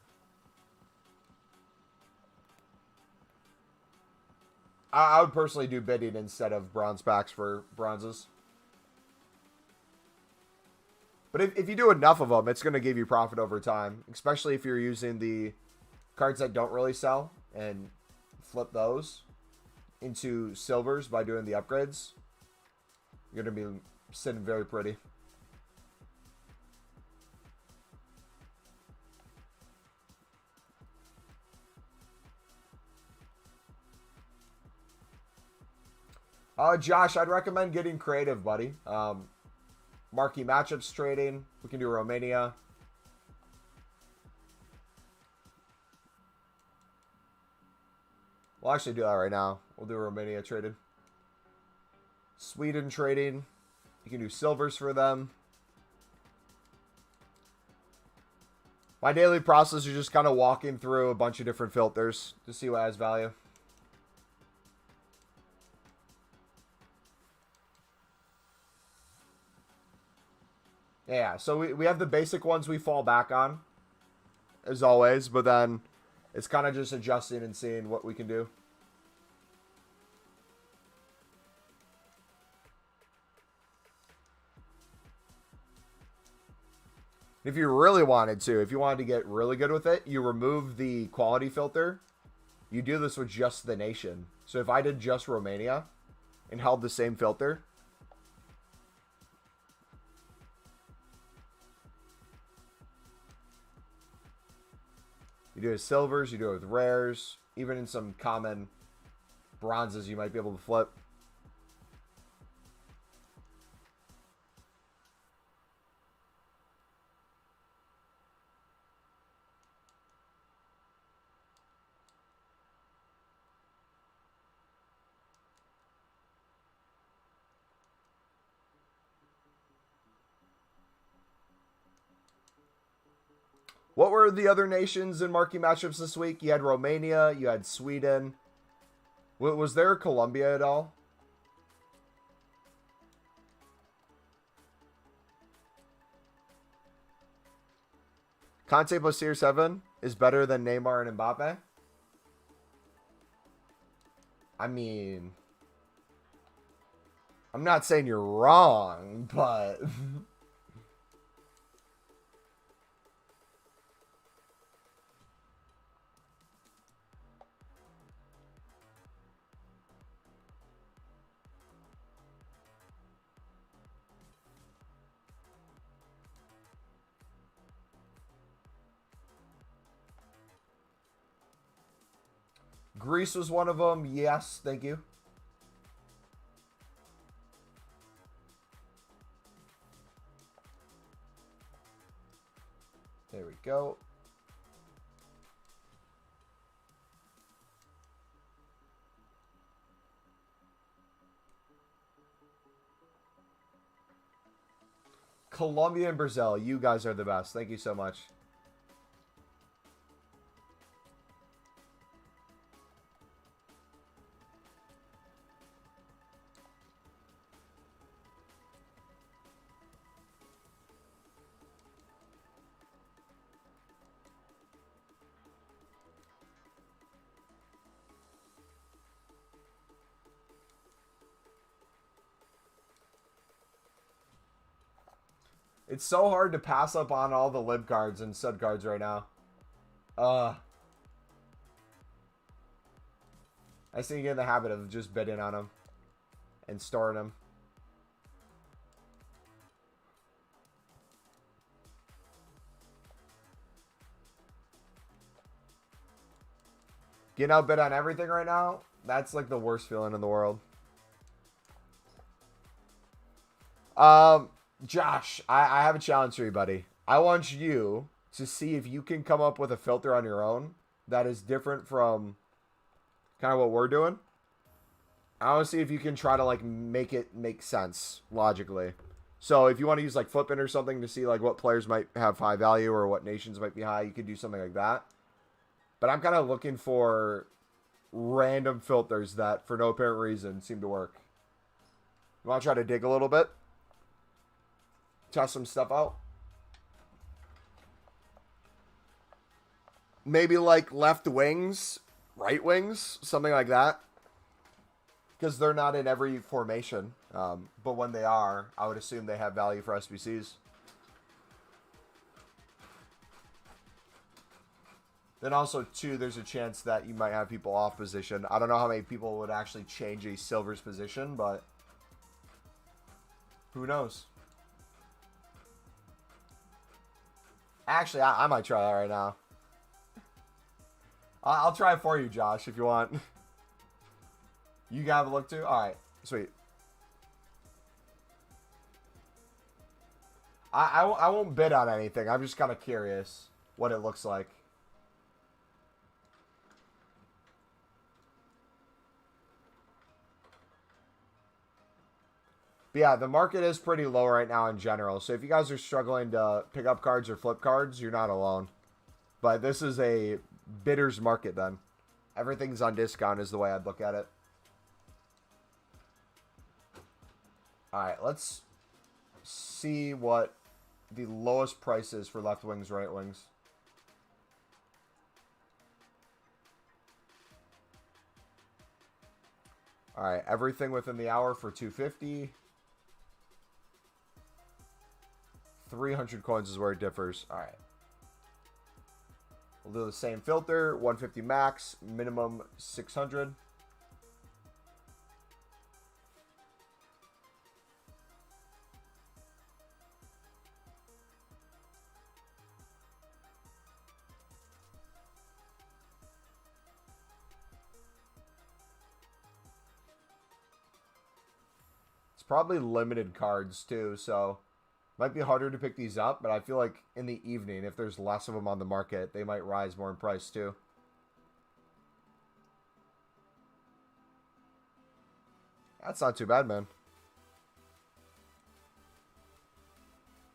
Speaker 1: I would personally do bidding instead of bronze packs for bronzes. But if you do enough of them, it's going to give you profit over time, especially if you're using the cards that don't really sell and flip those into silvers by doing the upgrades. You're going to be sitting very pretty. Josh, I'd recommend getting creative, buddy. Marquee matchups trading. We can do Romania. We'll actually do that right now. We'll do Romania trading. Sweden trading. You can do silvers for them. My daily process is just kind of walking through a bunch of different filters to see what has value. Yeah, so we have the basic ones we fall back on, as always, but then it's kind of just adjusting and seeing what we can do. If you really wanted to, if you wanted to get really good with it, you remove the quality filter. You do this with just the nation. So if I did just Romania and held the same filter, you do it with silvers, you do it with rares, even in some common bronzes you might be able to flip. What were the other nations in marquee matchups this week? You had Romania, you had Sweden. Was there Colombia at all? Conte plus CR7 is better than Neymar and Mbappe? I mean, I'm not saying you're wrong, but Greece was one of them. Yes, thank you. There we go. Colombia and Brazil, you guys are the best. Thank you so much. It's so hard to pass up on all the lib cards and stud cards right now. I just need to get in the habit of just bidding on them and storing them. Getting outbid on everything right now, that's like the worst feeling in the world. Josh, I have a challenge for you, buddy. I want you to see if you can come up with a filter on your own that is different from kind of what we're doing. I want to see if you can try to like make it make sense logically. So if you want to use like flipping or something to see like what players might have high value or what nations might be high, you could do something like that. But I'm kind of looking for random filters that for no apparent reason seem to work. You want to try to dig a little bit? Test some stuff out. Maybe like left wings, right wings, something like that. Because they're not in every formation. But when they are, I would assume they have value for SBCs. Then also, too, there's a chance that you might have people off position. I don't know how many people would actually change a silver's position, but who knows? Actually, I might try that right now. I'll try it for you, Josh, if you want. You got to have a look, too? All right. Sweet. I won't bid on anything. I'm just kind of curious what it looks like. But yeah, the market is pretty low right now in general. So if you guys are struggling to pick up cards or flip cards, you're not alone. But this is a bidder's market then. Everything's on discount is the way I'd look at it. Alright, let's see what the lowest price is for left wings, right wings. Alright, everything within the hour for 250. 300 coins is where it differs. All right. We'll do the same filter. 150 max. Minimum 600. It's probably limited cards too, so might be harder to pick these up, but I feel like in the evening, if there's less of them on the market, they might rise more in price too. That's not too bad, man.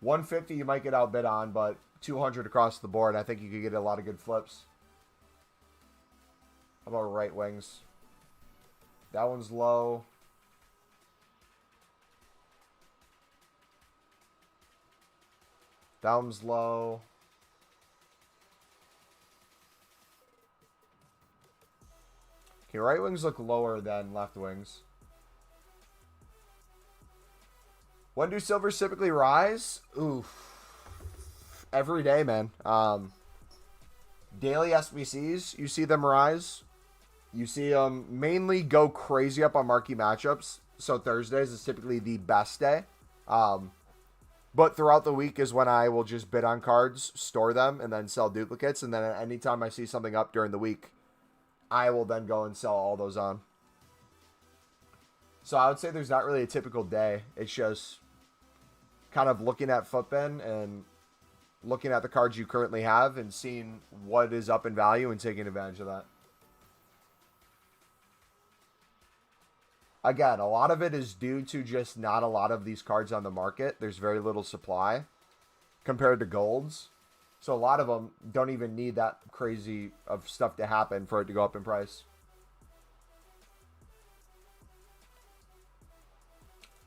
Speaker 1: 150 you might get outbid on, but 200 across the board, I think you could get a lot of good flips. How about right wings? That one's low. That one's low. Okay, right wings look lower than left wings. When do silvers typically rise? Oof. Every day, man. Daily SBCs, you see them rise. You see them mainly go crazy up on marquee matchups. So Thursdays is typically the best day. But throughout the week is when I will just bid on cards, store them, and then sell duplicates. And then anytime I see something up during the week, I will then go and sell all those on. So I would say there's not really a typical day. It's just kind of looking at Footbin and looking at the cards you currently have and seeing what is up in value and taking advantage of that. Again, a lot of it is due to just not a lot of these cards on the market. There's very little supply compared to golds. So a lot of them don't even need that crazy of stuff to happen for it to go up in price.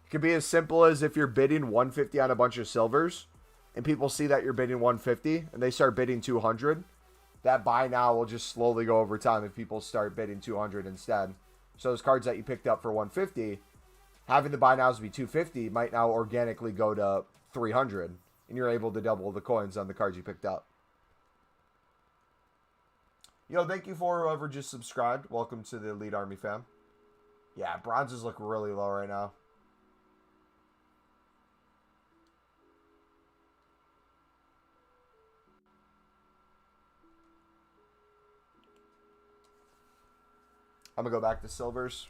Speaker 1: It could be as simple as if you're bidding 150 on a bunch of silvers and people see that you're bidding 150 and they start bidding 200. That buy now will just slowly go over time if people start bidding 200 instead. So those cards that you picked up for 150, having the buy nows be 250 might now organically go to 300. And you're able to double the coins on the cards you picked up. Yo, thank you for whoever just subscribed. Welcome to the Elite Army fam. Yeah, bronzes look really low right now. I'm going to go back to silvers.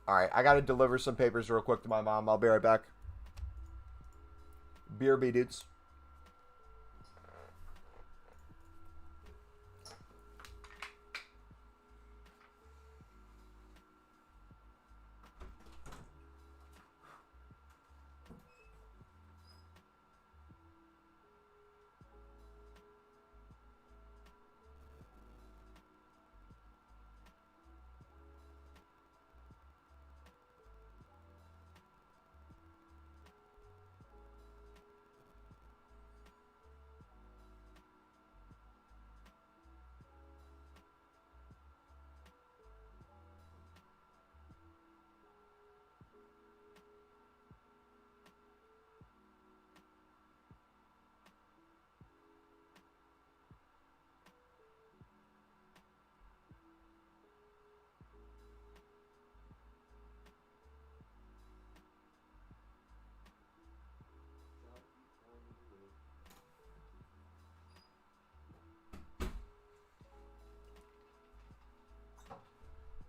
Speaker 1: All right, I got to deliver some papers real quick to my mom. I'll be right back. BRB, dudes.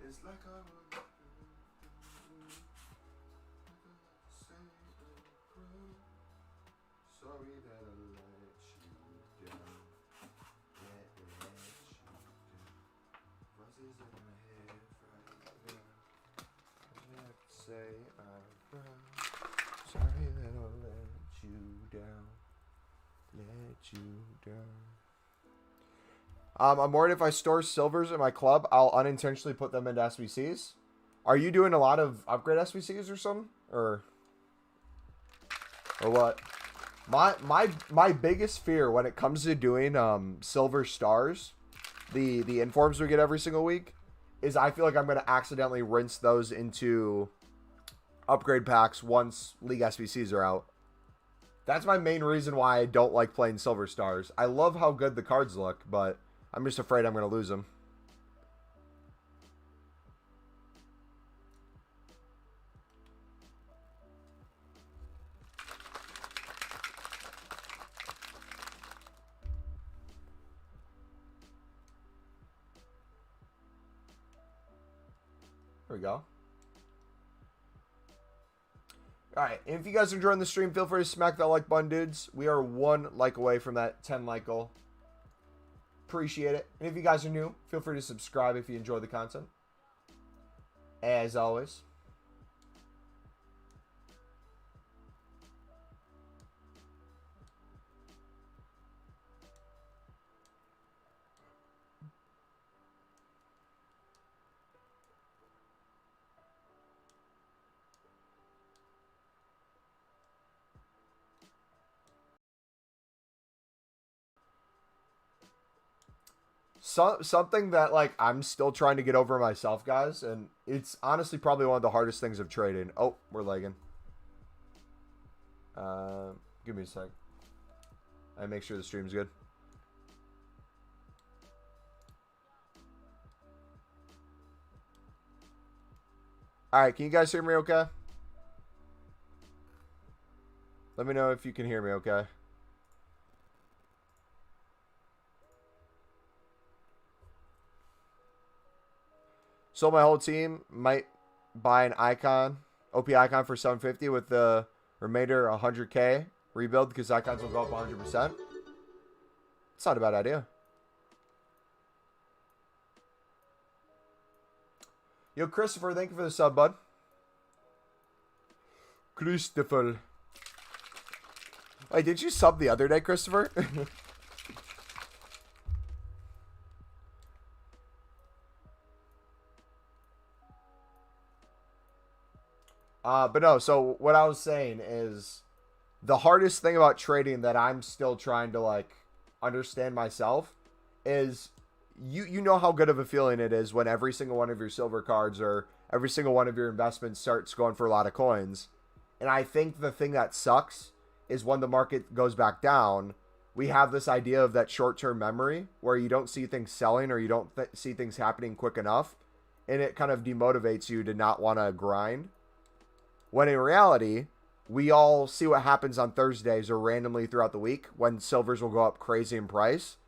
Speaker 1: It's like I would sorry that I let you down. Let you down. Voices in my head right now. I have to say I'm wrong. Sorry that I let you down. Let you down. I'm worried if I store silvers in my club, I'll unintentionally put them into SBCs. Are you doing a lot of upgrade SBCs or something? Or what? My biggest fear when it comes to doing silver stars, the informs we get every single week, is I feel like I'm gonna accidentally rinse those into upgrade packs once League SBCs are out. That's my main reason why I don't like playing silver stars. I love how good the cards look, but I'm just afraid I'm going to lose them. There we go. Alright, if you guys are enjoying the stream, feel free to smack that like button, dudes. We are 1 like away from that 10 like goal. Appreciate it. And if you guys are new, feel free to subscribe if you enjoy the content. As always. Something that, like, I'm still trying to get over myself, guys, and it's honestly probably one of the hardest things of trading. Oh, we're lagging. Give me a sec. I make sure the stream's good. Alright, can you guys hear me okay? Let me know if you can hear me okay. So my whole team might buy an icon, OP icon for 750 with the remainder 100k Rebuild because icons will go up 100%. It's not a bad idea. Yo, Christopher, thank you for the sub, bud. Christopher. Wait, did you sub the other day, Christopher? But no, so what I was saying is the hardest thing about trading that I'm still trying to like understand myself is you know how good of a feeling it is when every single one of your silver cards or every single one of your investments starts going for a lot of coins. And I think the thing that sucks is when the market goes back down, we have this idea of that short-term memory where you don't see things selling or you don't see things happening quick enough. And it kind of demotivates you to not want to grind. When in reality, we all see what happens on Thursdays or randomly throughout the week when silvers will go up crazy in price.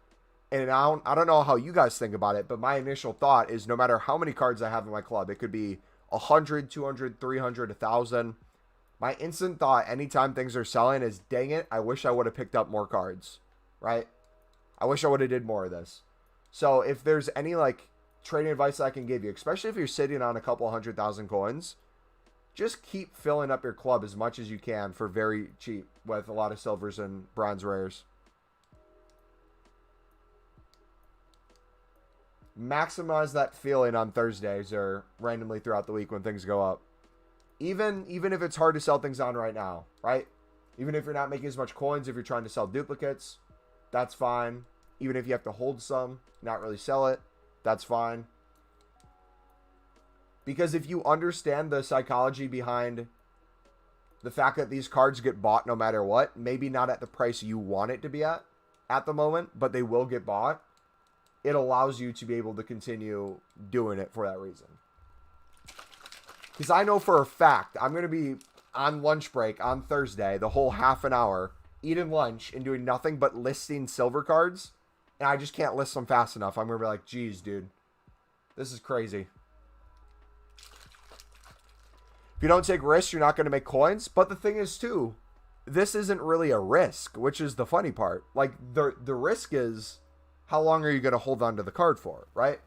Speaker 1: And I don't know how you guys think about it, but my initial thought is no matter how many cards I have in my club, it could be 100, 200, 300, 1,000. My instant thought anytime things are selling is, dang it, I wish I would have picked up more cards, right? I wish I would have did more of this. So if there's any like trading advice I can give you, especially if you're sitting on a couple 100,000 coins, just keep filling up your club as much as you can for very cheap with a lot of silvers and bronze rares. Maximize that feeling on Thursdays or randomly throughout the week when things go up. Even if it's hard to sell things on right now, right? Even if you're not making as much coins, if you're trying to sell duplicates, that's fine. Even if you have to hold some, not really sell it, that's fine. Because if you understand the psychology behind the fact that these cards get bought no matter what, maybe not at the price you want it to be at the moment, but they will get bought, it allows you to be able to continue doing it for that reason. Because I know for a fact I'm going to be on lunch break on Thursday, the whole half an hour, eating lunch and doing nothing but listing silver cards. And I just can't list them fast enough. I'm going to be like, geez, dude, this is crazy. If you don't take risks, you're not going to make coins. But the thing is, too, this isn't really a risk, which is the funny part. Like, the risk is how long are you going to hold on to the card for, right?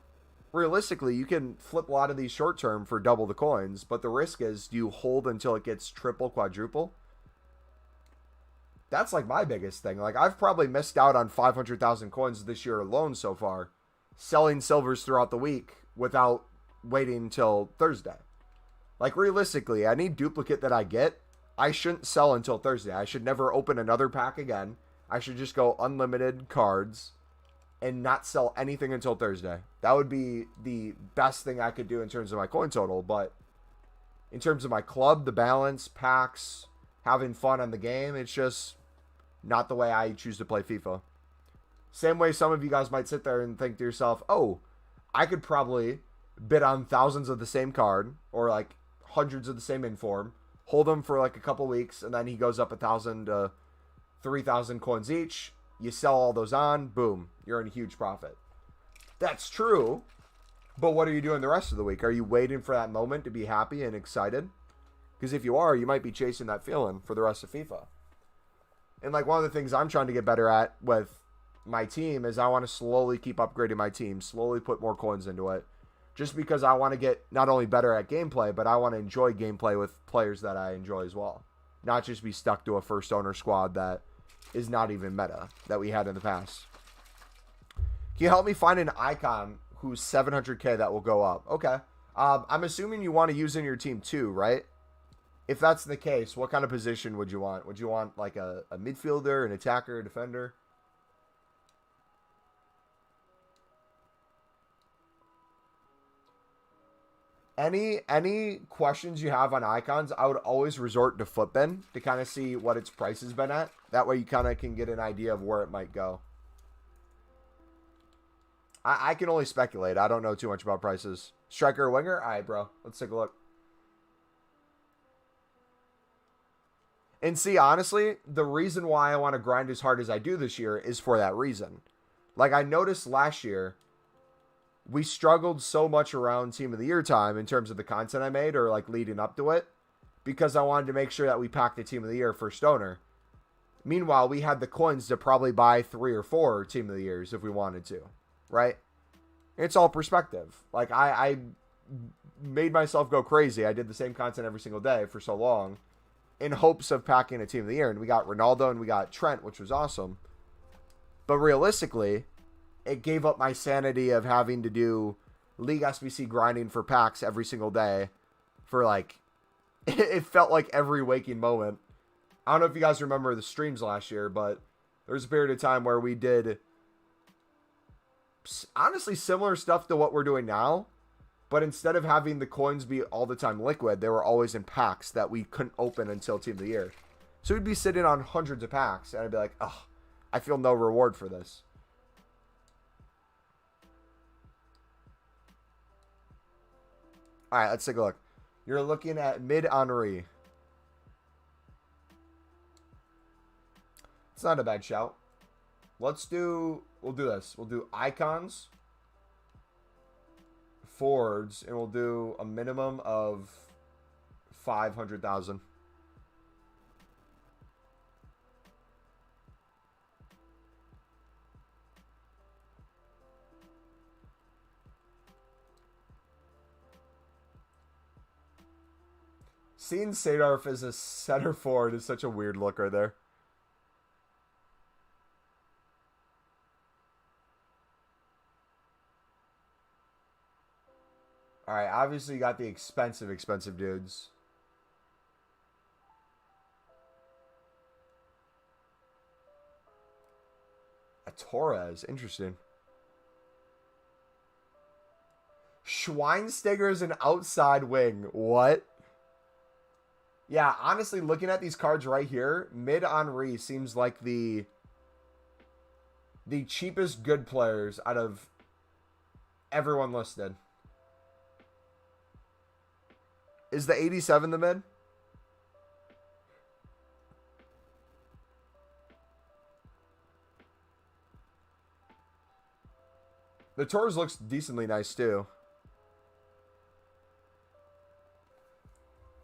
Speaker 1: Realistically, you can flip a lot of these short term for double the coins, but the risk is, do you hold until it gets triple, quadruple? That's like my biggest thing. Like, I've probably missed out on 500,000 coins this year alone so far, selling silvers throughout the week without waiting until Thursday. Like, realistically, any duplicate that I get, I shouldn't sell until Thursday. I should never open another pack again. I should just go unlimited cards and not sell anything until Thursday. That would be the best thing I could do in terms of my coin total. But in terms of my club, the balance, packs, having fun on the game, it's just not the way I choose to play FIFA. Same way some of you guys might sit there and think to yourself, oh, I could probably bid on thousands of the same card or like hundreds of the same inform, hold them for like a couple weeks, and then he goes up 1,000 to 3,000 coins each. You sell all those on, boom, you're in a huge profit. That's true, but what are you doing the rest of the week? Are you waiting for that moment to be happy and excited? Because if you are, you might be chasing that feeling for the rest of FIFA. And like one of the things I'm trying to get better at with my team is I want to slowly keep upgrading my team, slowly put more coins into it. Just because I want to get not only better at gameplay, but I want to enjoy gameplay with players that I enjoy as well. Not just be stuck to a first owner squad that is not even meta that we had in the past. Can you help me find an icon who's 700k that will go up? Okay. I'm assuming you want to use in your team too, right? If that's the case, what kind of position would you want? Would you want like a midfielder, an attacker, a defender? Any questions you have on icons, I would always resort to Footbin to kind of see what its price has been at. That way you kind of can get an idea of where it might go. I can only speculate. I don't know too much about prices. Striker or winger? All right, bro. Let's take a look. And see, honestly, the reason why I want to grind as hard as I do this year is for that reason. Like, I noticed last year, we struggled so much around Team of the Year time in terms of the content I made or like leading up to it because I wanted to make sure that we packed the Team of the Year first owner. Meanwhile, we had the coins to probably buy 3 or 4 Team of the Years if we wanted to, right? It's all perspective. Like, I made myself go crazy. I did the same content every single day for so long in hopes of packing a Team of the Year. And we got Ronaldo and we got Trent, which was awesome. But realistically, it gave up my sanity of having to do League SBC grinding for packs every single day for like, it felt like every waking moment. I don't know if you guys remember the streams last year, but there was a period of time where we did honestly similar stuff to what we're doing now. But instead of having the coins be all the time liquid, they were always in packs that we couldn't open until Team of the Year. So we'd be sitting on hundreds of packs, and I'd be like, oh, I feel no reward for this. All right, let's take a look. You're looking at mid-Henri. It's not a bad shout. We'll do this. We'll do icons, forwards, and we'll do a minimum of 500,000. Seeing Seedorf as a center forward is such a weird look right there. All right, obviously you got the expensive dudes. A Torres, interesting. Schweinsteiger is an outside wing. What? Yeah, honestly, looking at these cards right here, mid-Henri seems like the cheapest good players out of everyone listed. Is the 87 the mid? The Torres looks decently nice too.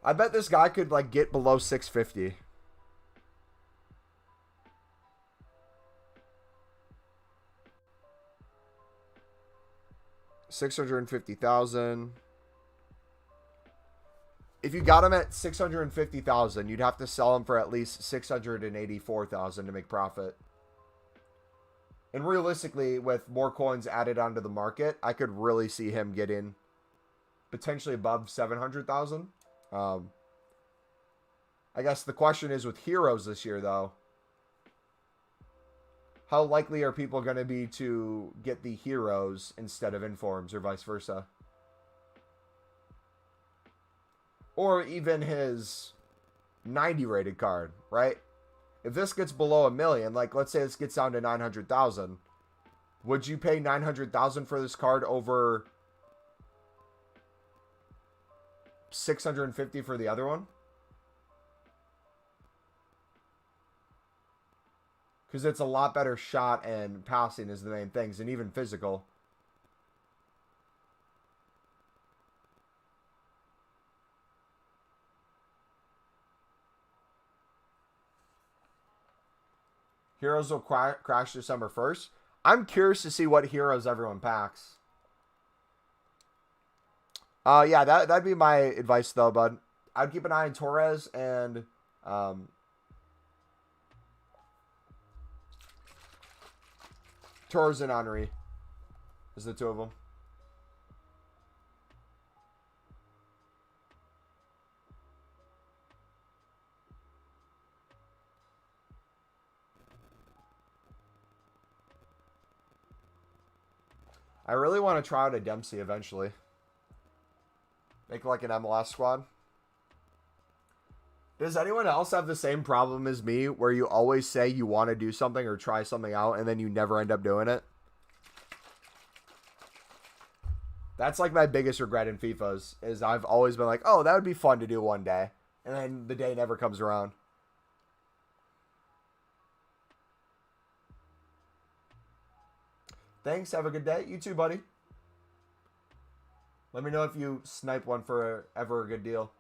Speaker 1: I bet this guy could like get below 650. $650,000. If you got him at 650,000, you'd have to sell him for at least 684,000 to make profit. And realistically, with more coins added onto the market, I could really see him getting potentially above 700,000. I guess the question is with heroes this year, though, how likely are people going to be to get the heroes instead of informs or vice versa? Or even his 90 rated card, right? If this gets below 1 million, like let's say this gets down to 900,000, would you pay 900,000 for this card over 650 for the other one? Because it's a lot better shot and passing is the main things, and even physical. Heroes will crash December 1st. I'm curious to see what heroes everyone packs. Yeah, that'd be my advice though, bud. I'd keep an eye on Torres and Torres and Henri is the two of them. I really want to try out a Dempsey eventually. Make like an MLS squad. Does anyone else have the same problem as me where you always say you want to do something or try something out and then you never end up doing it? That's like my biggest regret in FIFAs is I've always been like, oh, that would be fun to do one day. And then the day never comes around. Thanks. Have a good day. You too, buddy. Let me know if you snipe one for ever a good deal.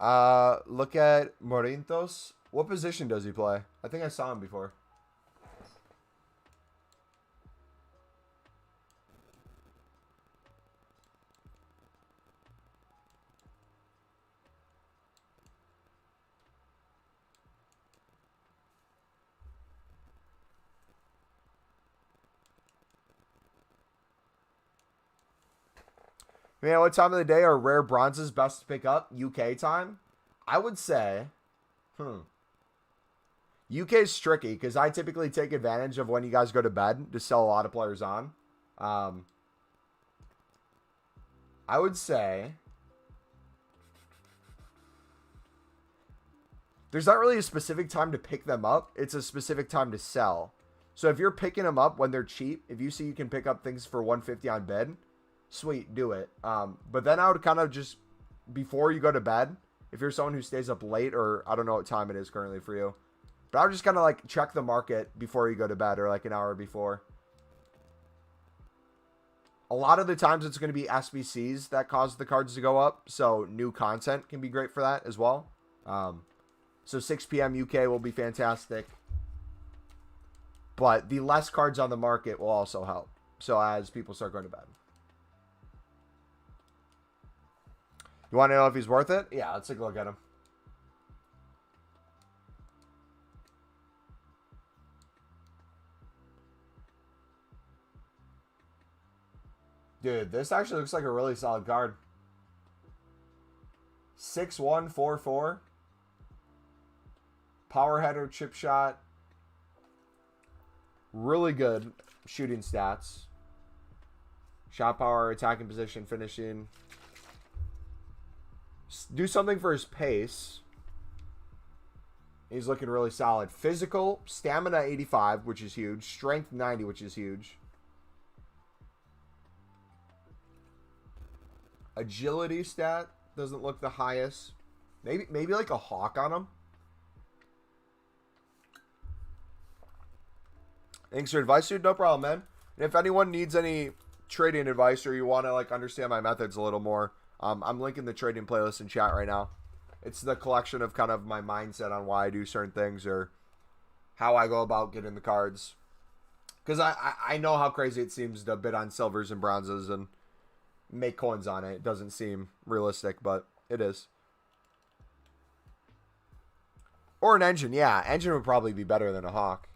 Speaker 1: Look at Morintos. What position does he play? I think I saw him before. Man, what time of the day are rare bronzes best to pick up? UK time? I would say, UK is tricky because I typically take advantage of when you guys go to bed to sell a lot of players on. I would say there's not really a specific time to pick them up. It's a specific time to sell. So if you're picking them up when they're cheap, if you see you can pick up things for 150 on bid, sweet, do it. But then I would kind of just, before you go to bed, if you're someone who stays up late, or I don't know what time it is currently for you, but I would just kind of like check the market before you go to bed, or like an hour before. A lot of the times it's going to be SBCs that cause the cards to go up, so new content can be great for that as well. So 6 p.m. UK will be fantastic. But the less cards on the market will also help. So as people start going to bed. You want to know if he's worth it? Yeah, let's take a look at him. Dude, this actually looks like a really solid card. 6-1-4-4. Power header, chip shot. Really good shooting stats. Shot power, attacking position, finishing. Do something for his pace. He's looking really solid. Physical, stamina 85, which is huge. Strength 90, which is huge. Agility stat doesn't look the highest. Maybe like a hawk on him. Thanks for advice, dude. No problem, man. And if anyone needs any trading advice or you want to like understand my methods a little more, I'm linking the trading playlist in chat right now. It's the collection of kind of my mindset on why I do certain things or how I go about getting the cards. Because I know how crazy it seems to bid on silvers and bronzes and make coins on it. It doesn't seem realistic, but it is. Or an engine, yeah. Engine would probably be better than a hawk.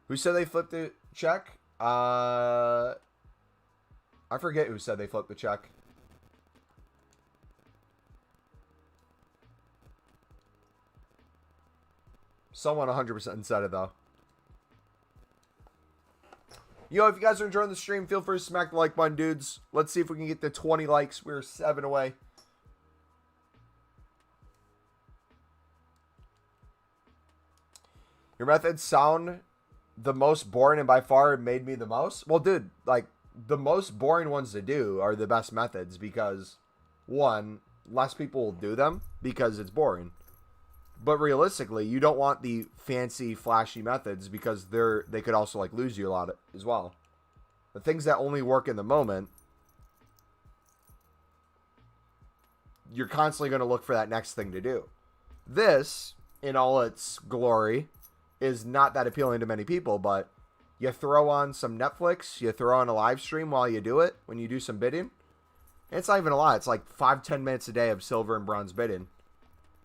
Speaker 1: Who said they flipped the check? I forget who said they flipped the check. Someone 100% said it, though. Yo, if you guys are enjoying the stream, feel free to smack the like button, dudes. Let's see if we can get to 20 likes. We're 7 away. Your methods sound the most boring and by far made me the most. Well, dude, like, the most boring ones to do are the best methods because, one, less people will do them because it's boring. But realistically, you don't want the fancy, flashy methods because they could also like lose you a lot as well. The things that only work in the moment, you're constantly going to look for that next thing to do. This, in all its glory, is not that appealing to many people, but you throw on some Netflix, you throw on a live stream while you do it, when you do some bidding. And it's not even a lot. It's like 5-10 minutes a day of silver and bronze bidding.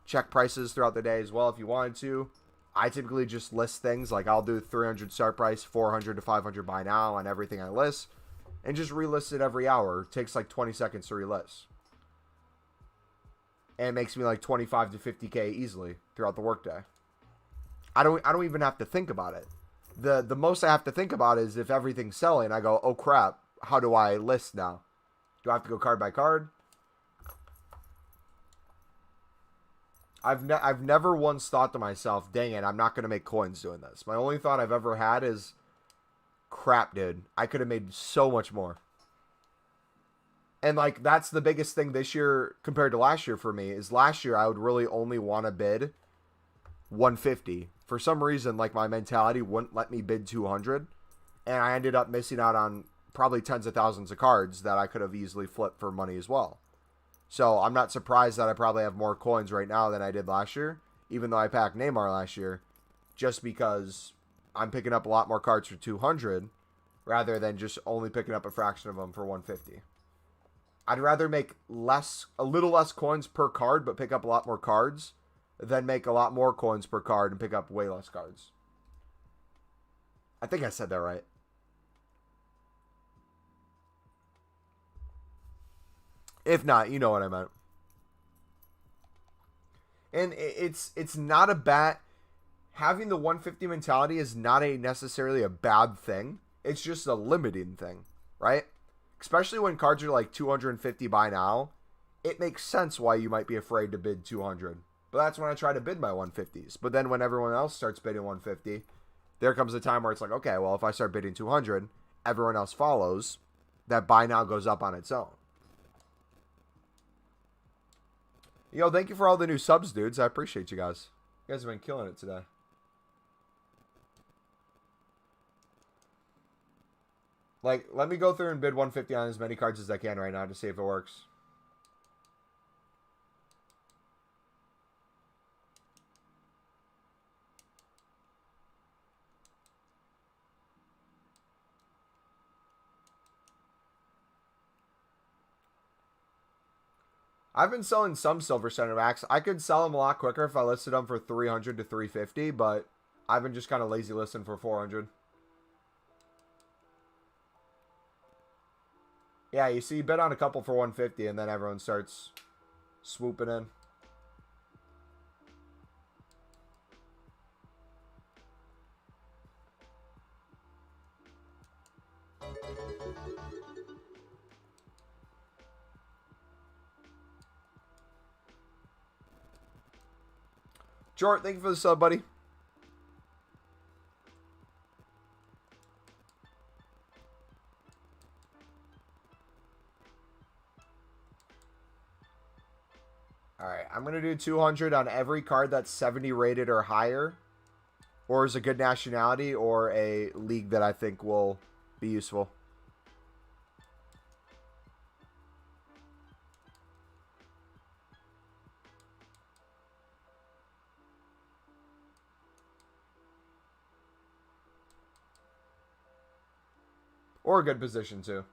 Speaker 1: Check prices throughout the day as well if you wanted to. I typically just list things like I'll do 300 start price, 400 to 500 buy now on everything I list, and just relist it every hour. It takes like 20 seconds to relist. And it makes me like 25 to 50K easily throughout the workday. I don't even have to think about it. The most I have to think about is if everything's selling, I go, oh crap, how do I list now? Do I have to go card by card? I've never once thought to myself, dang it, I'm not going to make coins doing this. My only thought I've ever had is, crap, dude, I could have made so much more. And, like, that's the biggest thing this year compared to last year for me, is last year I would really only want to bid 150. For some reason, like, my mentality wouldn't let me bid 200. And I ended up missing out on probably tens of thousands of cards that I could have easily flipped for money as well. So I'm not surprised that I probably have more coins right now than I did last year, even though I packed Neymar last year, just because I'm picking up a lot more cards for 200 rather than just only picking up a fraction of them for 150. I'd rather make a little less coins per card, but pick up a lot more cards, than make a lot more coins per card and pick up way less cards. I think I said that right. If not, you know what I meant. And it's not a bad... Having the 150 mentality is not necessarily a bad thing. It's just a limiting thing, right? Especially when cards are like 250 by now. It makes sense why you might be afraid to bid 200. But that's when I try to bid my 150s. But then when everyone else starts bidding 150, there comes a time where it's like, okay, well, if I start bidding 200, everyone else follows. That buy now goes up on its own. Yo, thank you for all the new subs, dudes. I appreciate you guys. You guys have been killing it today. Like, let me go through and bid 150 on as many cards as I can right now to see if it works. I've been selling some silver center backs. I could sell them a lot quicker if I listed them for 300 to 350, but I've been just kind of lazy listing for 400. Yeah, you see, you bid on a couple for 150, and then everyone starts swooping in. Jort, thank you for the sub, buddy. Alright, I'm going to do 200 on every card that's 70 rated or higher, or is a good nationality, or a league that I think will be useful. Or a good position, too.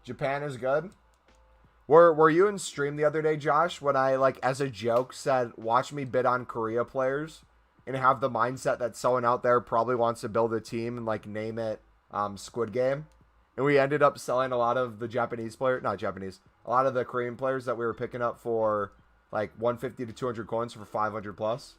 Speaker 1: Japan is good. Were you in stream the other day, Josh, when I, like, as a joke said, watch me bid on Korea players and have the mindset that someone out there probably wants to build a team and, like, name it Squid Game? And we ended up selling a lot of the Japanese players, not Japanese, a lot of the Korean players that we were picking up for, like, 150 to 200 coins for 500 plus.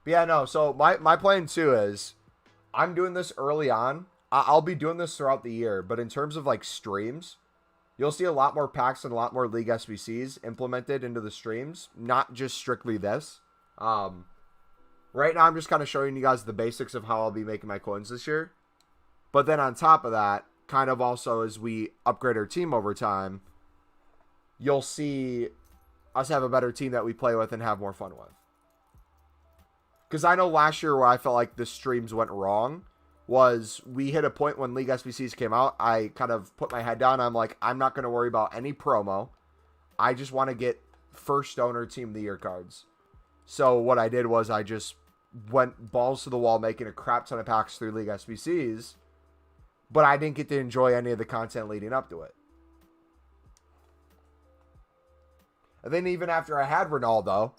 Speaker 1: But yeah, no, so my plan too is I'm doing this early on. I'll be doing this throughout the year, but in terms of like streams, you'll see a lot more packs and a lot more League SBCs implemented into the streams, not just strictly this. Right now I'm just kind of showing you guys the basics of how I'll be making my coins this year. But then on top of that, kind of also as we upgrade our team over time, you'll see us have a better team that we play with and have more fun with. Because I know last year where I felt like the streams went wrong was we hit a point when League SBCs came out. I kind of put my head down. I'm like, I'm not going to worry about any promo. I just want to get first owner team of the year cards. So what I did was I just went balls to the wall making a crap ton of packs through League SBCs. But I didn't get to enjoy any of the content leading up to it. And then even after I had Ronaldo,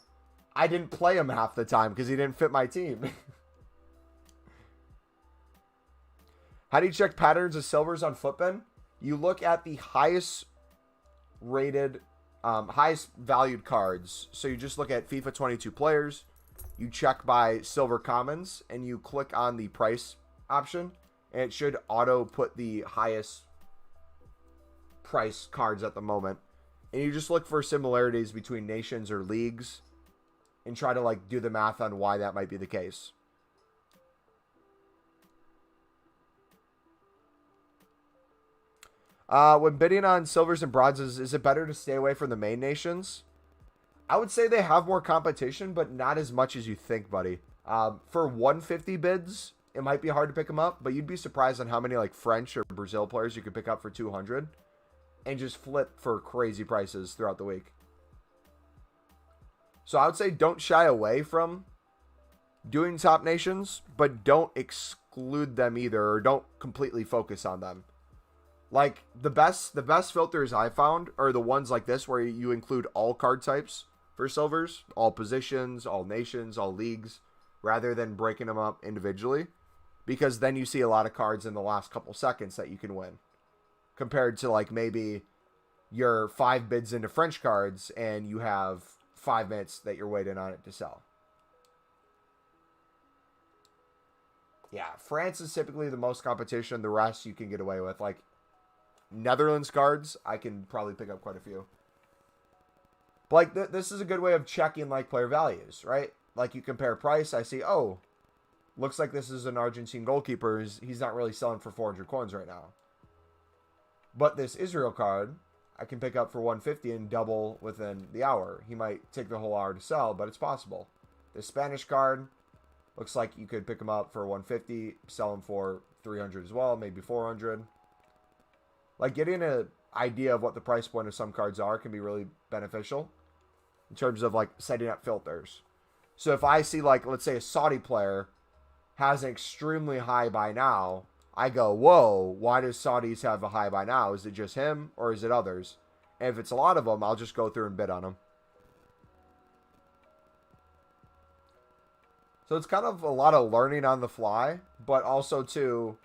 Speaker 1: I didn't play him half the time because he didn't fit my team. How do you check patterns of silvers on Flipin? You look at the highest rated, highest valued cards. So you just look at FIFA 22 players. you check by silver commons and you click on the price option, and it should auto put the highest price cards at the moment. And you just look for similarities between nations or leagues and try to like do the math on why that might be the case. When bidding on silvers and bronzes, is it better to stay away from the main nations? I would say they have more competition, but not as much as you think, buddy. For 150 bids, it might be hard to pick them up, but you'd be surprised on how many like French or Brazil players you could pick up for 200 and just flip for crazy prices throughout the week. So I would say don't shy away from doing top nations, but don't exclude them either, or don't completely focus on them. Like the best filters I found are the ones like this where you include all card types for silvers, all positions, all nations, all leagues, rather than breaking them up individually, because then you see a lot of cards in the last couple seconds that you can win, compared to like maybe you're 5 bids into French cards and you have 5 minutes that you're waiting on it to sell. Yeah, France is typically the most competition. The rest you can get away with. Like Netherlands cards, I can probably pick up quite a few. But like this is a good way of checking like player values, right? Like you compare price, I see, oh, looks like this is an Argentine goalkeeper. He's not really selling for 400 coins right now. But this Israel card, I can pick up for 150 and double within the hour. He might take the whole hour to sell, but it's possible. This Spanish card, looks like you could pick him up for 150, sell him for 300 as well, maybe 400. Like getting an idea of what the price point of some cards are can be really beneficial in terms of like setting up filters. So if I see like, let's say a Saudi player has an extremely high buy now, I go, whoa, why does Saudis have a high buy now? Is it just him or is it others? And if it's a lot of them, I'll just go through and bid on them. So it's kind of a lot of learning on the fly, but also too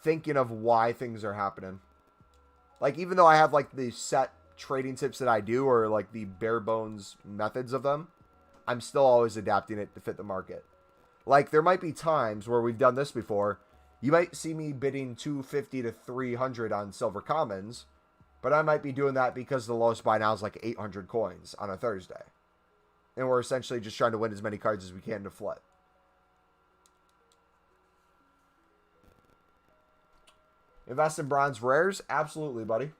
Speaker 1: thinking of why things are happening. Like even though I have like the set trading tips that I do, or like the bare bones methods of them, I'm still always adapting it to fit the market. Like there might be times where we've done this before. You might see me bidding 250 to 300 on silver commons, but I might be doing that because the lowest buy now is like 800 coins on a Thursday. And we're essentially just trying to win as many cards as we can to flip. Invest in bronze rares? Absolutely, buddy.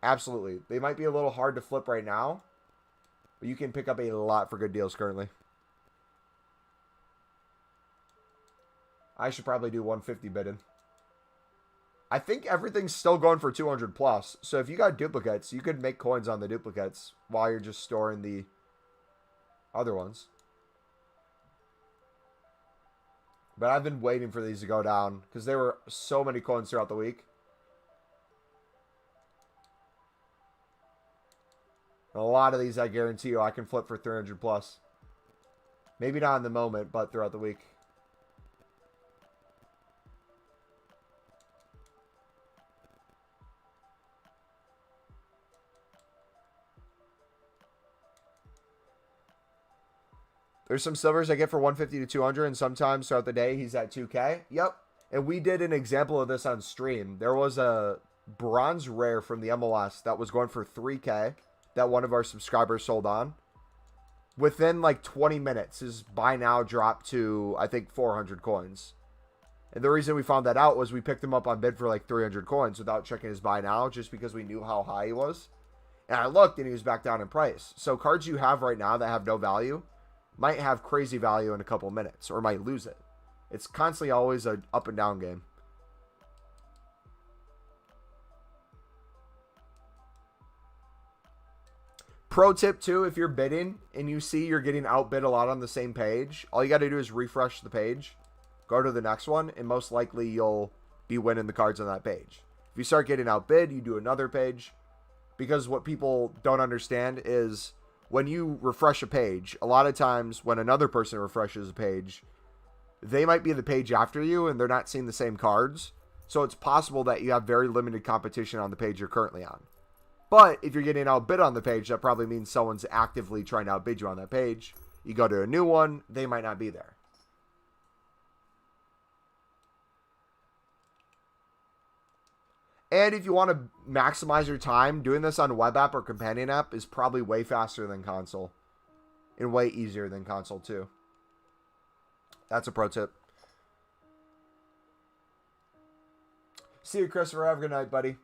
Speaker 1: Absolutely. They might be a little hard to flip right now, but you can pick up a lot for good deals currently. I should probably do 150 bidding. I think everything's still going for 200 plus. So if you got duplicates, you could make coins on the duplicates while you're just storing the other ones. But I've been waiting for these to go down because there were so many coins throughout the week. And a lot of these, I guarantee you, I can flip for 300 plus. Maybe not in the moment, but throughout the week. There's some silvers I get for 150 to 200, and sometimes throughout the day he's at 2K. Yep. And we did an example of this on stream. There was a bronze rare from the MLS that was going for 3K that one of our subscribers sold on. Within like 20 minutes, his buy now dropped to, I think, 400 coins. And the reason we found that out was we picked him up on bid for like 300 coins without checking his buy now, just because we knew how high he was. And I looked and he was back down in price. So cards you have right now that have no value might have crazy value in a couple minutes, or might lose it. It's constantly always an up and down game. Pro tip too, if you're bidding and you see you're getting outbid a lot on the same page, all you got to do is refresh the page, go to the next one, and most likely you'll be winning the cards on that page. If you start getting outbid, you do another page, because what people don't understand is when you refresh a page, a lot of times when another person refreshes a page, they might be the page after you and they're not seeing the same cards. So it's possible that you have very limited competition on the page you're currently on. But if you're getting outbid on the page, that probably means someone's actively trying to outbid you on that page. You go to a new one, they might not be there. And if you want to maximize your time, doing this on web app or companion app is probably way faster than console. And way easier than console too. That's a pro tip. See you, Christopher. Have a good night, buddy.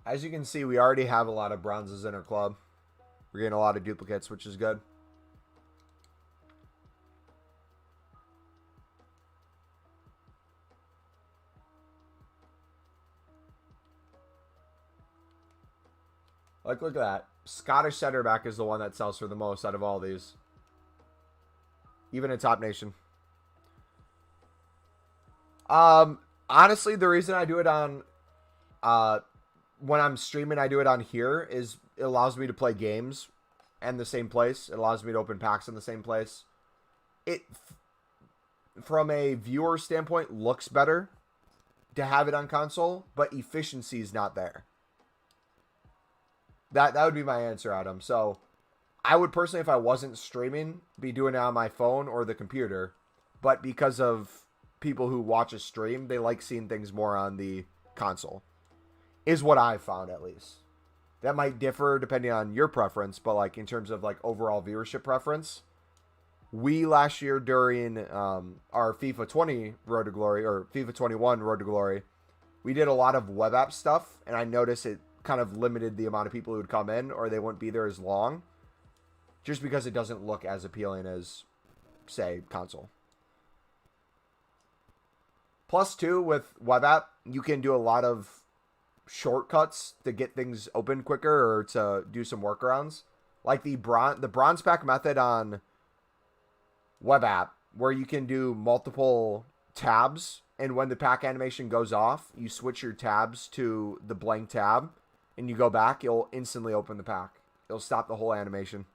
Speaker 1: As you can see, we already have a lot of bronzes in our club. We're getting a lot of duplicates, which is good. Like, look at that. Scottish center back is the one that sells for the most out of all these. Even in Top Nation. Honestly, the reason I do it on... when I'm streaming, I do it on here, is it allows me to play games in the same place. It allows me to open packs in the same place. It, from a viewer standpoint, looks better to have it on console, but efficiency is not there. That would be my answer, Adam. So, I would personally, if I wasn't streaming, be doing it on my phone or the computer. But because of people who watch a stream, they like seeing things more on the console. Is what I've found, at least. That might differ depending on your preference, but like in terms of like overall viewership preference, we last year during our FIFA 20 Road to Glory, or FIFA 21 Road to Glory, we did a lot of web app stuff, and I noticed it kind of limited the amount of people who would come in, or they wouldn't be there as long, just because it doesn't look as appealing as, say, console. Plus, too, with web app, you can do a lot of shortcuts to get things open quicker or to do some workarounds. Like the bronze pack method on web app, where you can do multiple tabs, and when the pack animation goes off, you switch your tabs to the blank tab, and you go back, you'll instantly open the pack. It'll stop the whole animation.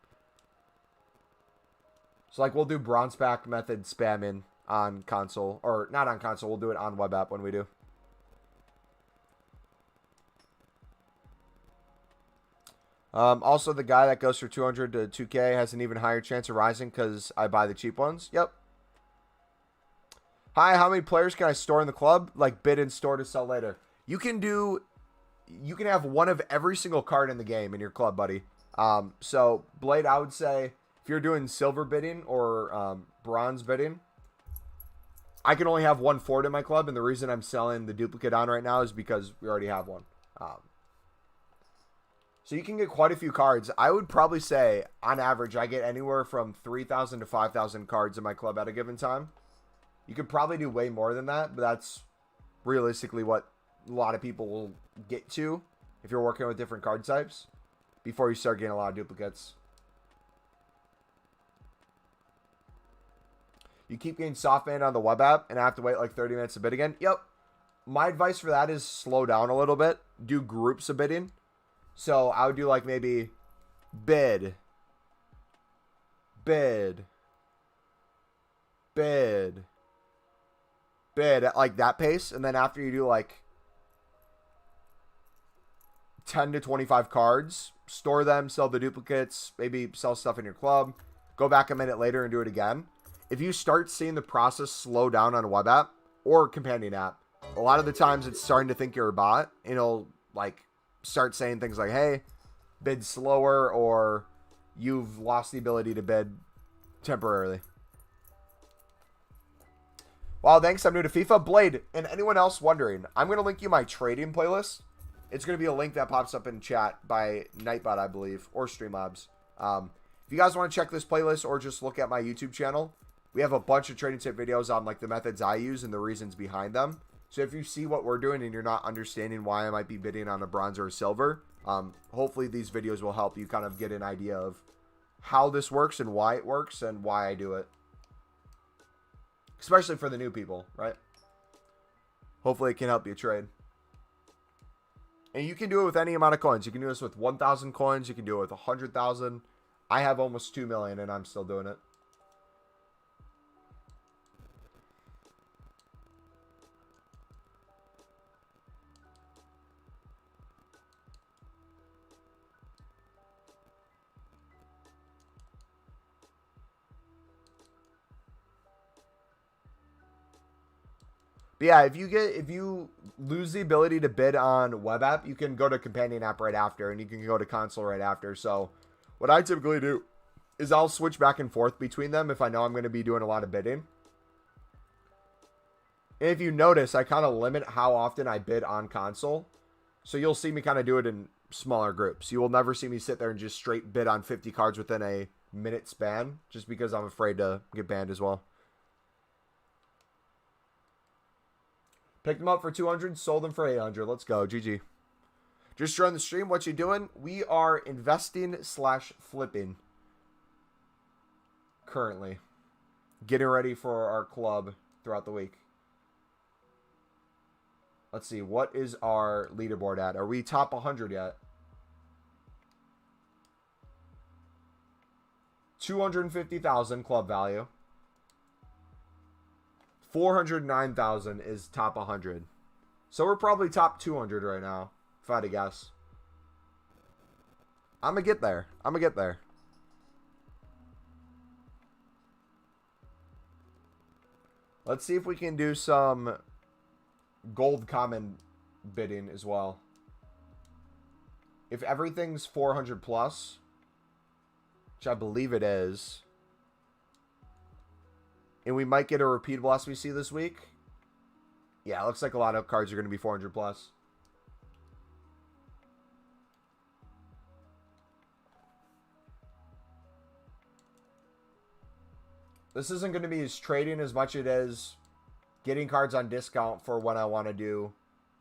Speaker 1: So like we'll do bronze pack method spamming on console, or not on console, we'll do it on web app when we do. Also, the guy that goes for 200 to 2K has an even higher chance of rising because I buy the cheap ones. Yep. Hi, how many players can I store in the club? Like bid and store to sell later. You can have one of every single card in the game in your club, buddy. So Blade, I would say if you're doing silver bidding or bronze bidding, I can only have one Ford in my club, and the reason I'm selling the duplicate on right now is because we already have one. So you can get quite a few cards. I would probably say, on average, I get anywhere from 3,000 to 5,000 cards in my club at a given time. You could probably do way more than that, but that's realistically what a lot of people will get to if you're working with different card types before you start getting a lot of duplicates. You keep getting soft banned on the web app and I have to wait like 30 minutes to bid again. Yep. My advice for that is slow down a little bit. Do groups of bidding. So I would do like maybe bid, bid, bid, bid at like that pace. And then after you do like 10 to 25 cards, store them, sell the duplicates, maybe sell stuff in your club, go back a minute later and do it again. If you start seeing the process slow down on a web app or companion app, a lot of the times it's starting to think you're a bot, and it'll like start saying things like, hey, bid slower, or you've lost the ability to bid temporarily. Wow, thanks. I'm new to FIFA. Blade, and anyone else wondering, I'm going to link you my trading playlist. It's going to be a link that pops up in chat by Nightbot, I believe, or Streamlabs. If you guys want to check this playlist or just look at my YouTube channel, we have a bunch of trading tip videos on like the methods I use and the reasons behind them. So if you see what we're doing and you're not understanding why I might be bidding on a bronze or a silver, hopefully these videos will help you kind of get an idea of how this works and why it works and why I do it. Especially for the new people, right? Hopefully it can help you trade. And you can do it with any amount of coins. You can do this with 1,000 coins. You can do it with 100,000. I have almost 2 million and I'm still doing it. But yeah, if you lose the ability to bid on web app, you can go to companion app right after, and you can go to console right after. So what I typically do is I'll switch back and forth between them if I know I'm going to be doing a lot of bidding. And if you notice, I kind of limit how often I bid on console. So you'll see me kind of do it in smaller groups. You will never see me sit there and just straight bid on 50 cards within a minute span, just because I'm afraid to get banned as well. Picked them up for 200, sold them for 800. Let's go. GG. Just joined the stream. What you doing? We are investing / flipping currently. Getting ready for our club throughout the week. Let's see. What is our leaderboard at? Are we top 100 yet? 250,000 club value. 409,000 is top 100. So we're probably top 200 right now, if I had to guess. I'm going to get there. I'm going to get there. Let's see if we can do some gold common bidding as well. If everything's 400 plus, which I believe it is, and we might get a repeatable SBC this week. Yeah, it looks like a lot of cards are going to be 400 plus. This isn't going to be as trading as much as it is getting cards on discount for when I want to do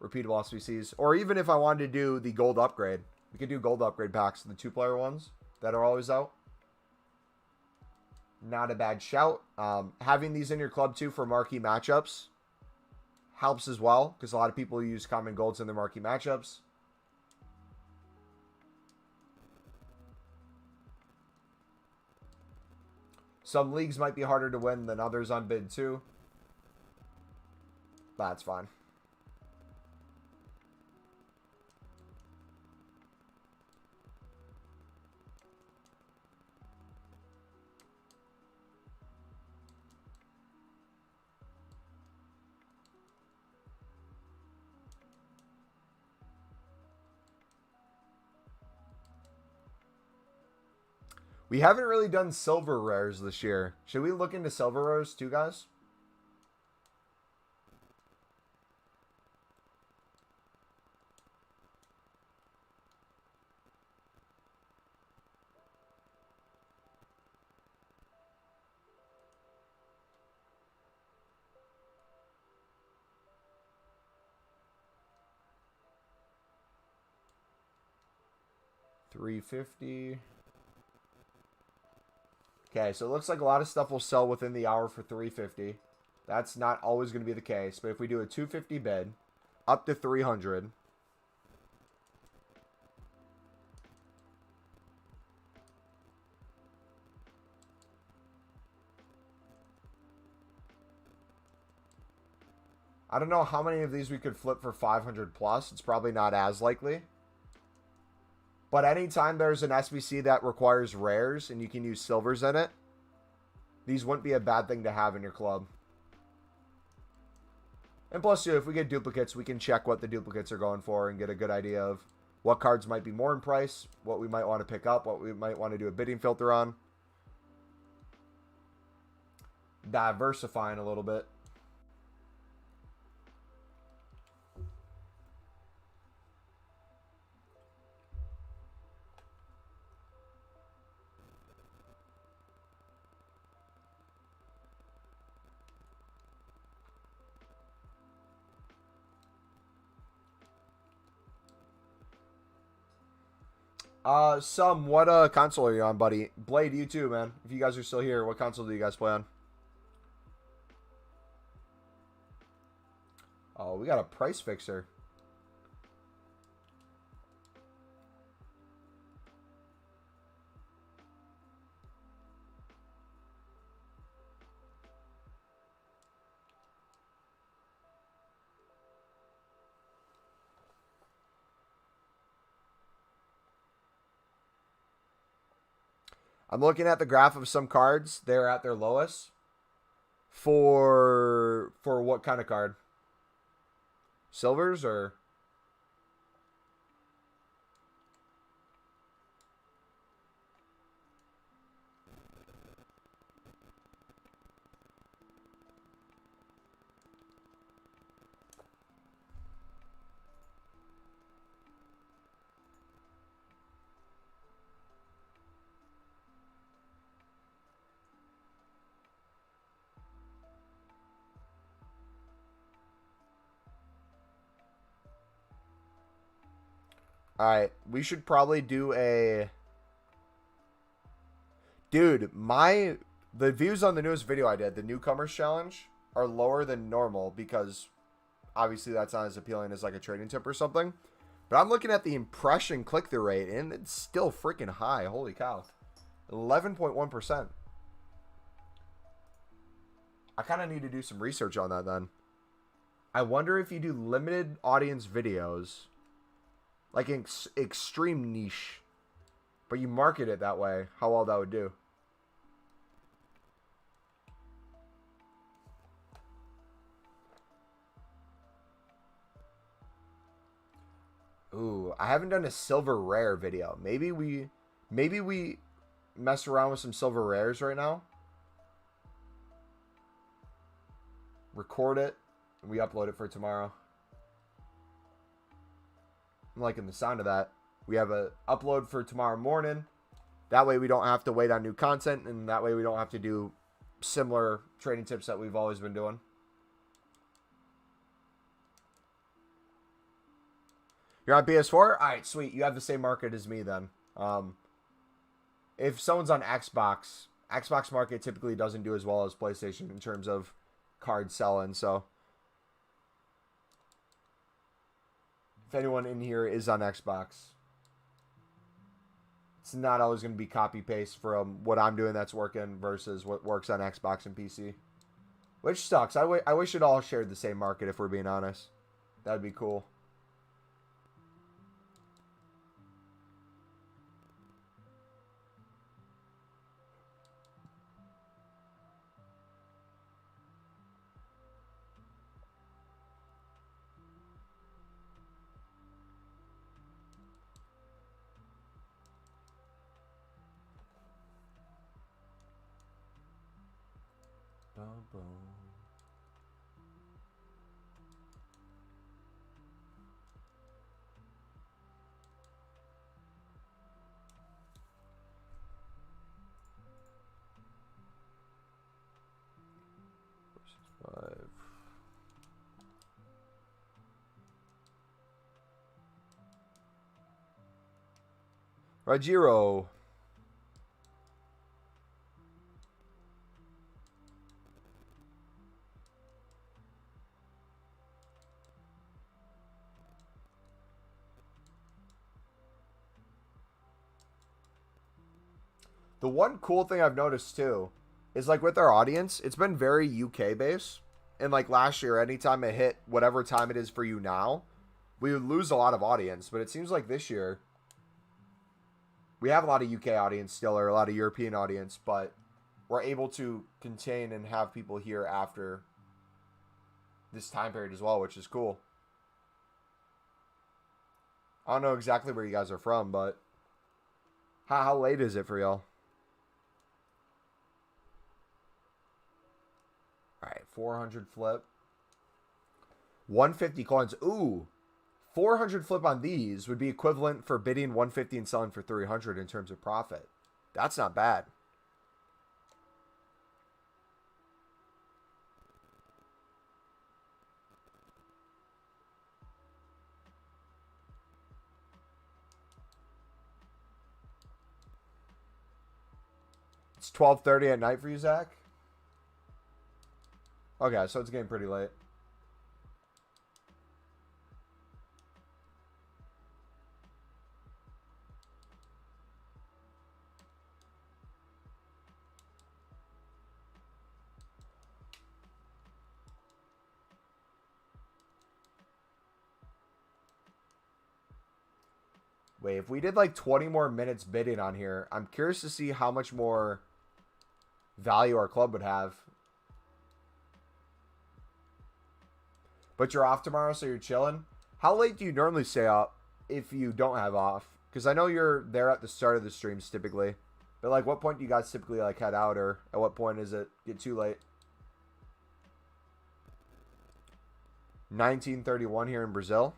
Speaker 1: repeatable SBCs. Or even if I wanted to do the gold upgrade. We could do gold upgrade packs, the 2-player ones that are always out. Not a bad shout. Having these in your club too for marquee matchups helps as well, because a lot of people use common golds in their marquee matchups. Some leagues might be harder to win than others on bid too. That's fine. We haven't really done silver rares this year. Should we look into silver rares too, guys? $350. Okay, so it looks like a lot of stuff will sell within the hour for $350. That's not always going to be the case, but if we do a $250 bid, up to $300. I don't know how many of these we could flip for 500 plus. It's probably not as likely. But anytime there's an SBC that requires rares and you can use silvers in it, these wouldn't be a bad thing to have in your club. And plus, too, if we get duplicates, we can check what the duplicates are going for and get a good idea of what cards might be more in price, what we might want to pick up, what we might want to do a bidding filter on. Diversifying a little bit. What console are you on, buddy? Blade, you too, man. If you guys are still here, what console do you guys play on? Oh, we got a price fixer. I'm looking at the graph of some cards. They're at their lowest. For what kind of card? Silvers or? Alright, we should probably do a... Dude, the views on the newest video I did, the Newcomers Challenge, are lower than normal because obviously that's not as appealing as like a trading tip or something. But I'm looking at the impression click-through rate, and it's still freaking high. Holy cow. 11.1%. I kind of need to do some research on that then. I wonder if you do limited audience videos... Like an extreme niche. But you market it that way. How well that would do. Ooh, I haven't done a silver rare video. Maybe we mess around with some silver rares right now. Record it. And we upload it for tomorrow. I'm liking the sound of that. We have a upload for tomorrow morning. That way we don't have to wait on new content, and that way we don't have to do similar trading tips that we've always been doing. You're on PS4? Alright, sweet. You have the same market as me then. If someone's on Xbox market typically doesn't do as well as PlayStation in terms of card selling, so... If anyone in here is on Xbox, it's not always going to be copy-paste from what I'm doing that's working versus what works on Xbox and PC. Which sucks. I wish it all shared the same market, if we're being honest. That would be cool. Rajiro. The one cool thing I've noticed too is like with our audience, it's been very UK based. And like last year, anytime it hit whatever time it is for you now, we would lose a lot of audience. But it seems like this year, we have a lot of UK audience still, or a lot of European audience, but we're able to contain and have people here after this time period as well, which is cool. I don't know exactly where you guys are from, but how late is it for y'all? Alright, 400 flip. 150 coins. Ooh. 400 flip on these would be equivalent for bidding 150 and selling for 300 in terms of profit. That's not bad. It's 12:30 at night for you, Zach? Okay, so it's getting pretty late. Wait, if we did like 20 more minutes bidding on here, I'm curious to see how much more value our club would have. But you're off tomorrow, so you're chilling. How late do you normally stay up if you don't have off? Because I know you're there at the start of the streams typically. But like, what point do you guys typically like head out, or at what point is it get too late? 1931 here in Brazil.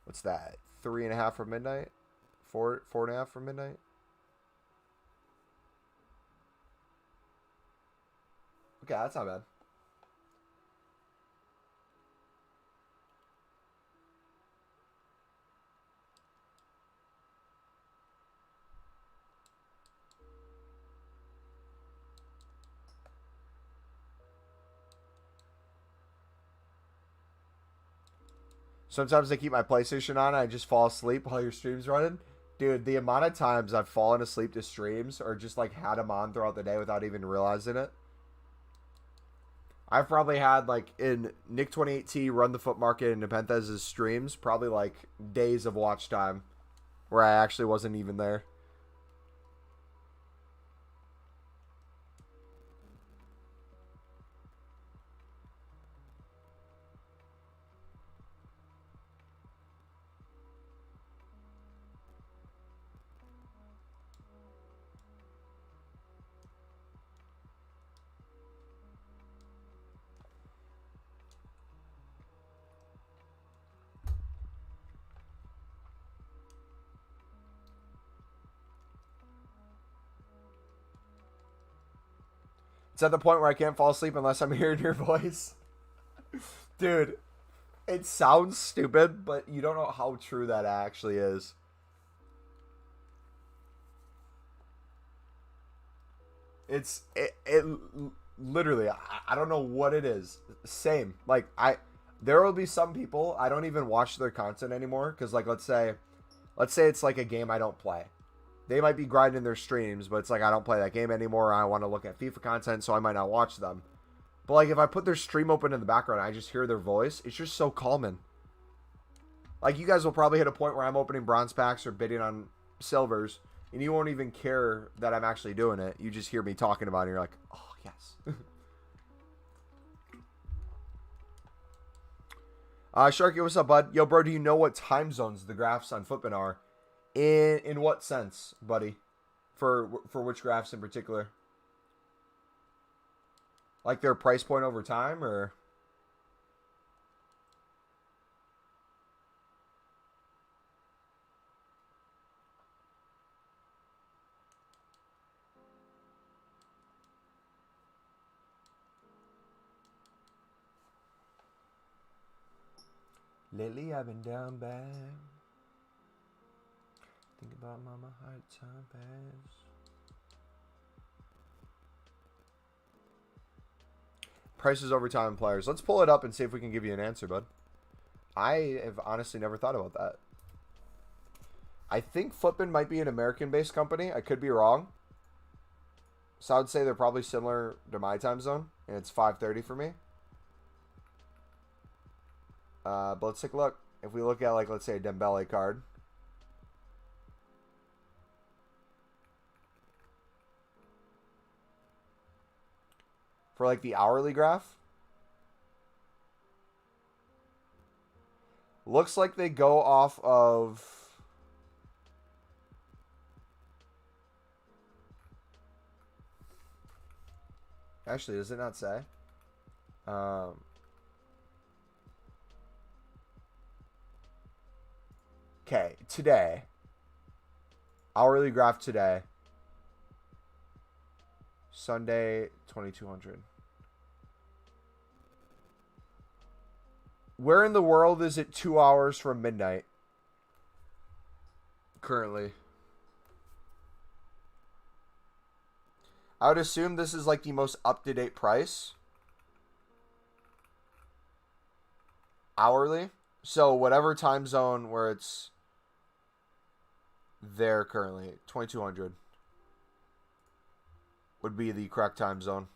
Speaker 1: What's that? 3.5 from midnight? 4.5 from midnight? Okay, that's not bad. Sometimes I keep my PlayStation on and I just fall asleep while your stream's running. Dude, the amount of times I've fallen asleep to streams or just like had them on throughout the day without even realizing it. I've probably had like in Nick28T, Run the Foot Market, and Nepenthes' streams, probably like days of watch time where I actually wasn't even there. It's at the point where I can't fall asleep unless I'm hearing your voice. Dude, it sounds stupid, but you don't know how true that actually is. It literally, I don't know what it is. Same. Like, there will be some people, I don't even watch their content anymore. Because, like, let's say it's like a game I don't play. They might be grinding their streams, but it's like I don't play that game anymore. I want to look at FIFA content, so I might not watch them. But like if I put their stream open in the background, I just hear their voice. It's just so calming. Like you guys will probably hit a point where I'm opening bronze packs or bidding on silvers, and you won't even care that I'm actually doing it. You just hear me talking about it, and you're like, oh yes. Sharky, what's up, bud? Yo, bro, do you know what time zones the graphs on Footbin are? In what sense, buddy? For which graphs in particular? Like their price point over time, or? Lately I've been down bad. Think about mama, hard time pass. Prices over time players. Let's pull it up and see if we can give you an answer, bud. I have honestly never thought about that. I think Footbin might be an American-based company. I could be wrong. So I would say they're probably similar to my time zone, and it's 5:30 for me. But let's take a look. If we look at, like, let's say a Dembele card. For like the hourly graph, looks like they go off of actually, does it not say? Okay, today, hourly graph today, Sunday 2200. Where in the world is it 2 hours from midnight? Currently. I would assume this is like the most up-to-date price. Hourly. So whatever time zone where it's there currently, 2200 would be the correct time zone.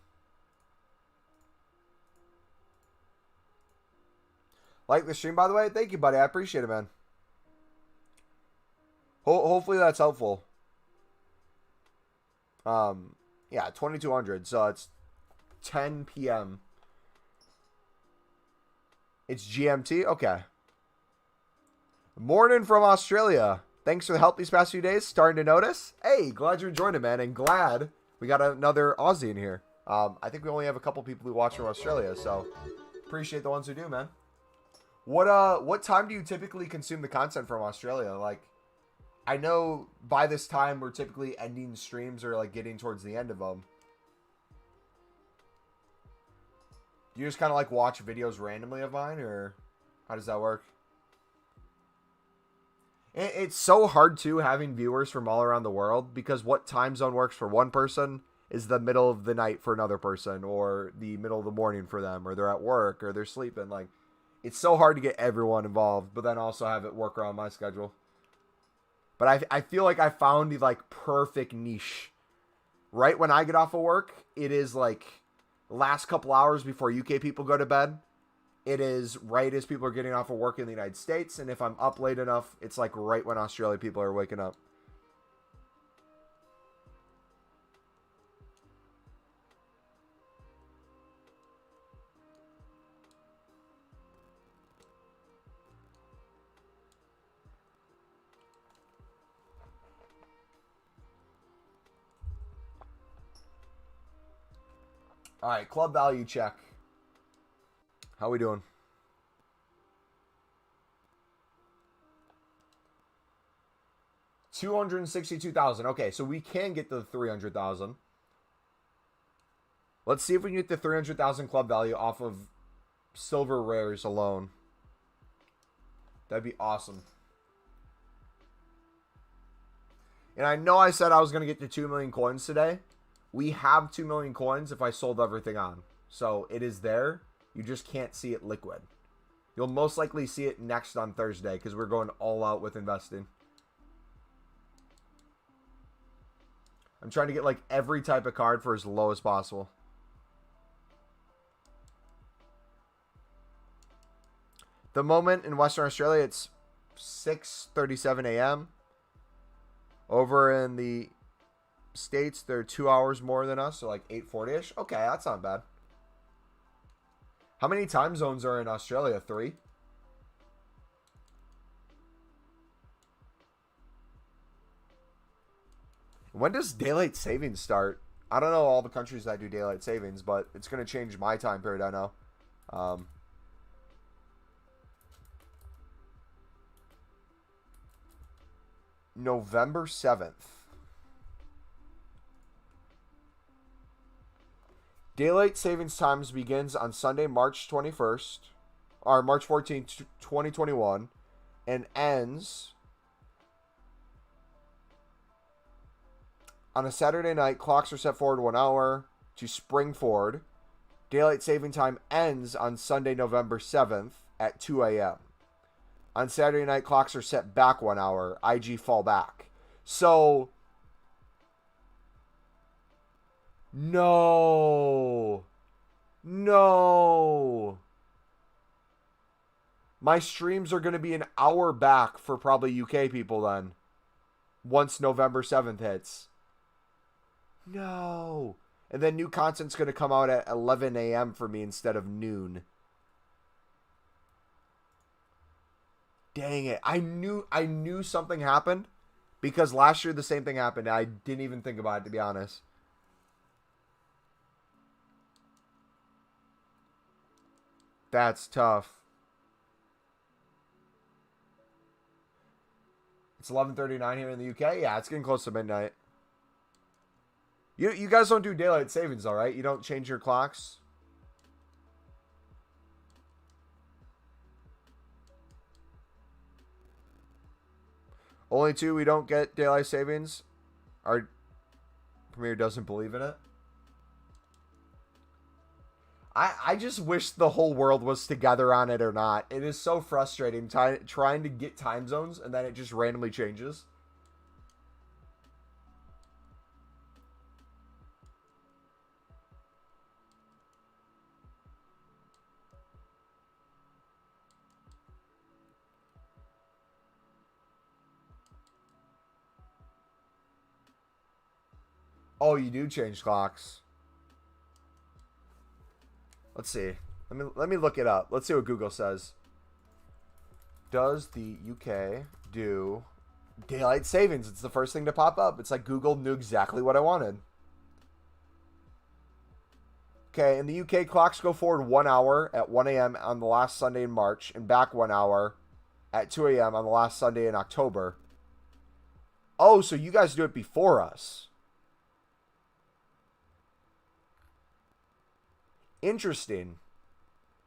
Speaker 1: Like the stream, by the way? Thank you, buddy. I appreciate it, man. Hopefully that's helpful. Yeah, 2200. So it's 10 p.m. It's GMT? Okay. Morning from Australia. Thanks for the help these past few days. Starting to notice. Hey, glad you enjoyed it, man. And glad we got another Aussie in here. I think we only have a couple people who watch from Australia, so appreciate the ones who do, man. What time do you typically consume the content from Australia? Like, I know by this time we're typically ending streams or like getting towards the end of them. You just kind of like watch videos randomly of mine, or how does that work? It's so hard too having viewers from all around the world, because what time zone works for one person is the middle of the night for another person, or the middle of the morning for them, or they're at work, or they're sleeping. Like, it's so hard to get everyone involved, but then also have it work around my schedule. But I feel like I found the like perfect niche. Right when I get off of work, it is like last couple hours before UK people go to bed. It is right as people are getting off of work in the United States. And if I'm up late enough, it's like right when Australia people are waking up. All right, club value check. How we doing? $262,000. Okay, so we can get to the 300,000. Let's see if we can get the 300,000 club value off of silver rares alone. That'd be awesome. And I know I said I was going to get to 2 million coins today. We have 2 million coins if I sold everything on. So it is there. You just can't see it liquid. You'll most likely see it next on Thursday because we're going all out with investing. I'm trying to get like every type of card for as low as possible. The moment in Western Australia, it's 6:37 a.m. Over in the States, they're 2 hours more than us, so like 8:40-ish. Okay, that's not bad. How many time zones are in Australia? 3? When does daylight savings start? I don't know all the countries that do daylight savings, but it's going to change my time period, I know. November 7th. Daylight savings times begins on Sunday, March 21st, or March 14th, 2021, and ends on a Saturday night. Clocks are set forward 1 hour to spring forward. Daylight saving time ends on Sunday, November 7th at 2 a.m. On Saturday night, clocks are set back 1 hour. IG fall back. So, no. My streams are going to be an hour back for probably UK people then. Once November 7th hits. No. And then new content's going to come out at 11 a.m. for me instead of noon. Dang it. I knew something happened because last year the same thing happened. I didn't even think about it, to be honest. That's tough. It's 11:39 here in the UK. Yeah, it's getting close to midnight. You guys don't do daylight savings, all right? You don't change your clocks? Only 2 we don't get daylight savings. Our Premier doesn't believe in it. I just wish the whole world was together on it or not. It is so frustrating trying to get time zones and then it just randomly changes. Oh, you do change clocks. Let's see. Let me look it up. Let's see what Google says. Does the UK do daylight savings? It's the first thing to pop up. It's like Google knew exactly what I wanted. Okay, in the UK, clocks go forward 1 hour at 1 a.m. on the last Sunday in March and back 1 hour at 2 a.m. on the last Sunday in October. Oh, so you guys do it before us. Interesting.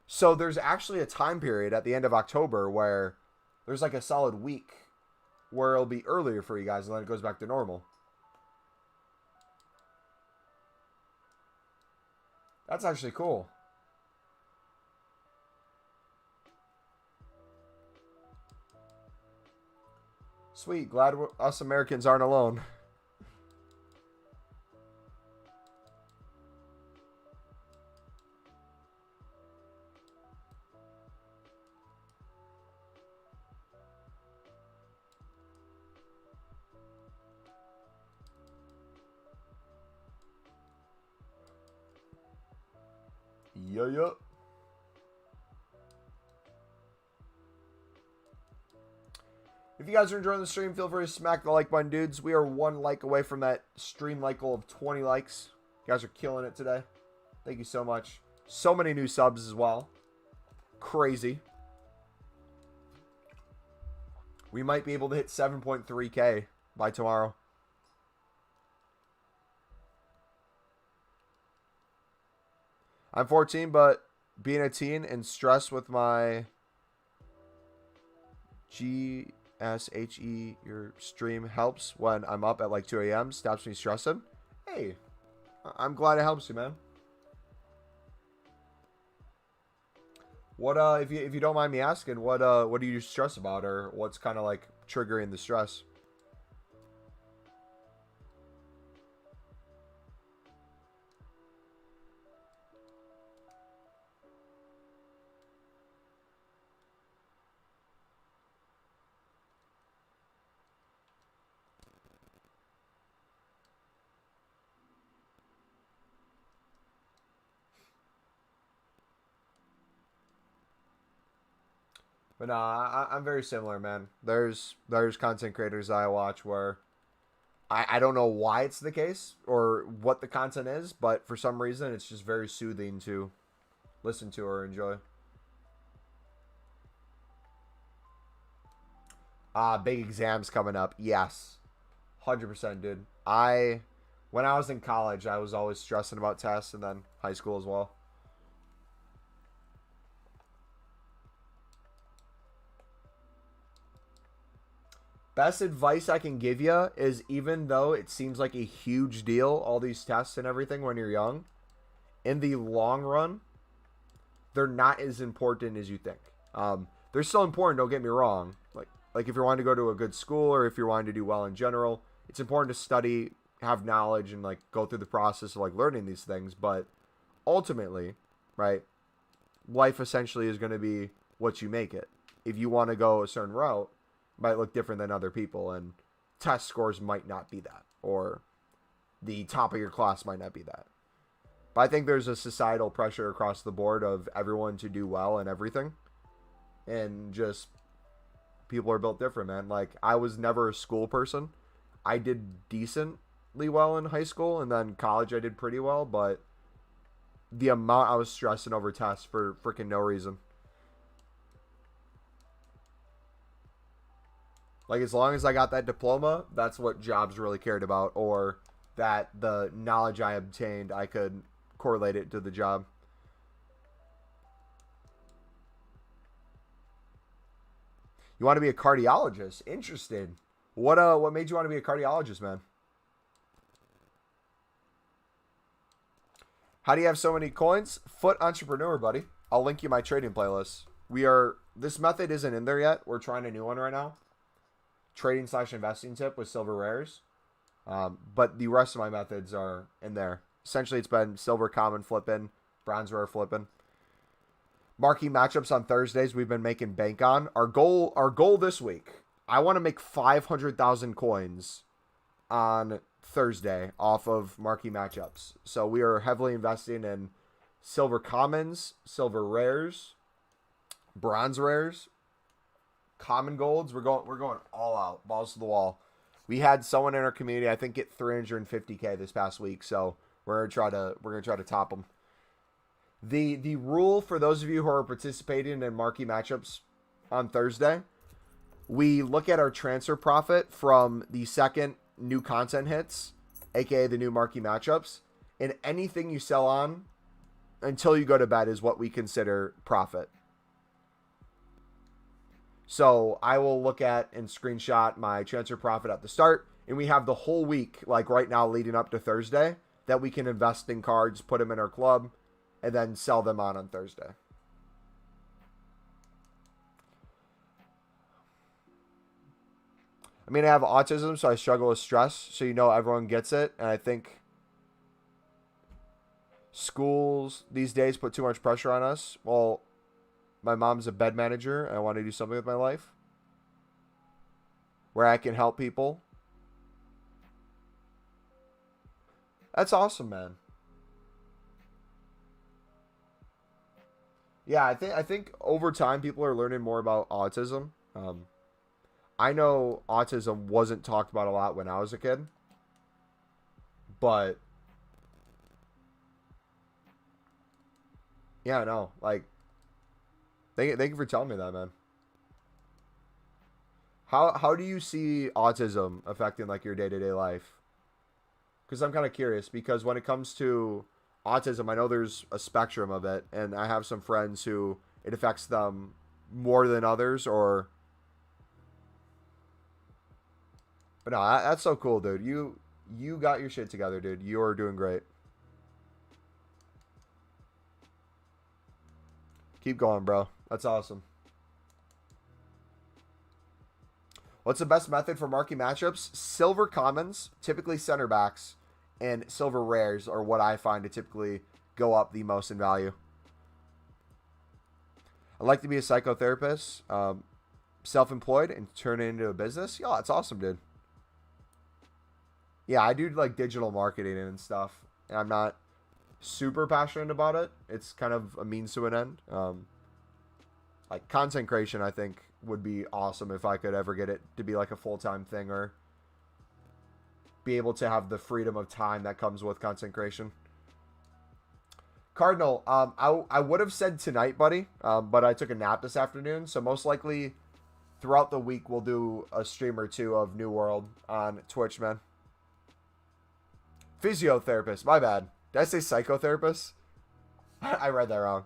Speaker 1: So there's actually a time period at the end of October where there's like a solid week where it'll be earlier for you guys and then it goes back to normal. That's actually cool. Sweet. Glad us Americans aren't alone. Yeah. If you guys are enjoying the stream, feel free to smack the like button, dudes. We are 1 like away from that stream like goal of 20 likes. You guys are killing it today. Thank you so much. So many new subs as well. Crazy. We might be able to hit 7.3K by tomorrow. I'm 14, but being a teen and stressed with my GSHE, your stream helps when I'm up at like 2 a.m. Stops me stressing. Hey, I'm glad it helps you, man. What if you don't mind me asking, what do you stress about, or what's kind of like triggering the stress? But nah, I'm very similar, man. There's content creators I watch where I don't know why it's the case or what the content is, but for some reason it's just very soothing to listen to or enjoy. Big exams coming up. Yes. 100%, dude. When I was in college, I was always stressing about tests, and then high school as well. Best advice I can give you is, even though it seems like a huge deal, all these tests and everything when you're young, in the long run, they're not as important as you think. They're still important, don't get me wrong. Like if you're wanting to go to a good school or if you're wanting to do well in general, it's important to study, have knowledge, and like go through the process of like learning these things. But ultimately, right, life essentially is going to be what you make it. If you want to go a certain route, it might look different than other people, and test scores might not be that, or the top of your class might not be that. But I think there's a societal pressure across the board of everyone to do well in everything, and just people are built different, man. Like, I was never a school person. I did decently well in high school, and then college I did pretty well, but the amount I was stressing over tests for freaking no reason. Like, as long as I got that diploma, that's what jobs really cared about, or that the knowledge I obtained, I could correlate it to the job. You want to be a cardiologist? Interesting. What made you want to be a cardiologist, man? How do you have so many coins? Foot entrepreneur, buddy. I'll link you my trading playlist. This method isn't in there yet. We're trying a new one right now. Trading/investing tip with silver rares. But the rest of my methods are in there. Essentially, it's been silver common flipping, bronze rare flipping. Marquee matchups on Thursdays we've been making bank on. Our goal this week, I want to make 500,000 coins on Thursday off of marquee matchups. So we are heavily investing in silver commons, silver rares, bronze rares, common golds. We're going all out, balls to the wall. We had someone in our community, I think, get 350K this past week, so we're gonna try to top them. The rule for those of you who are participating in marquee matchups on Thursday, we look at our transfer profit from the second new content hits, aka the new marquee matchups, and anything you sell on until you go to bed is what we consider profit. So I will look at and screenshot my transfer profit at the start, and we have the whole week, like right now leading up to Thursday, that we can invest in cards, put them in our club, and then sell them on Thursday. I mean, I have autism, so I struggle with stress, so you know everyone gets it, and I think schools these days put too much pressure on us. Well, my mom's a bed manager, and I want to do something with my life where I can help people. That's awesome, man. Yeah, I think over time people are learning more about autism. I know autism wasn't talked about a lot when I was a kid, but yeah, no, like thank you for telling me that, man. How do you see autism affecting like your day-to-day life? Because I'm kind of curious, because when it comes to autism, I know there's a spectrum of it, and I have some friends who it affects them more than others, or but no, that's so cool, dude. You got your shit together, dude. You're doing great. Keep going, bro. That's awesome. What's the best method for marquee matchups? Silver commons, typically center backs, and silver rares are what I find to typically go up the most in value. I'd like to be a psychotherapist, self-employed, and turn it into a business. Yeah, that's awesome, dude. Yeah, I do like digital marketing and stuff, and I'm not super passionate about it. It's kind of a means to an end. Like content creation, I think would be awesome if I could ever get it to be like a full-time thing, or be able to have the freedom of time that comes with content creation. Cardinal, I would have said tonight, buddy, but I took a nap this afternoon, so most likely throughout the week we'll do a stream or two of New World on Twitch, man. Physiotherapist, my bad. Did I say psychotherapist? I read that wrong.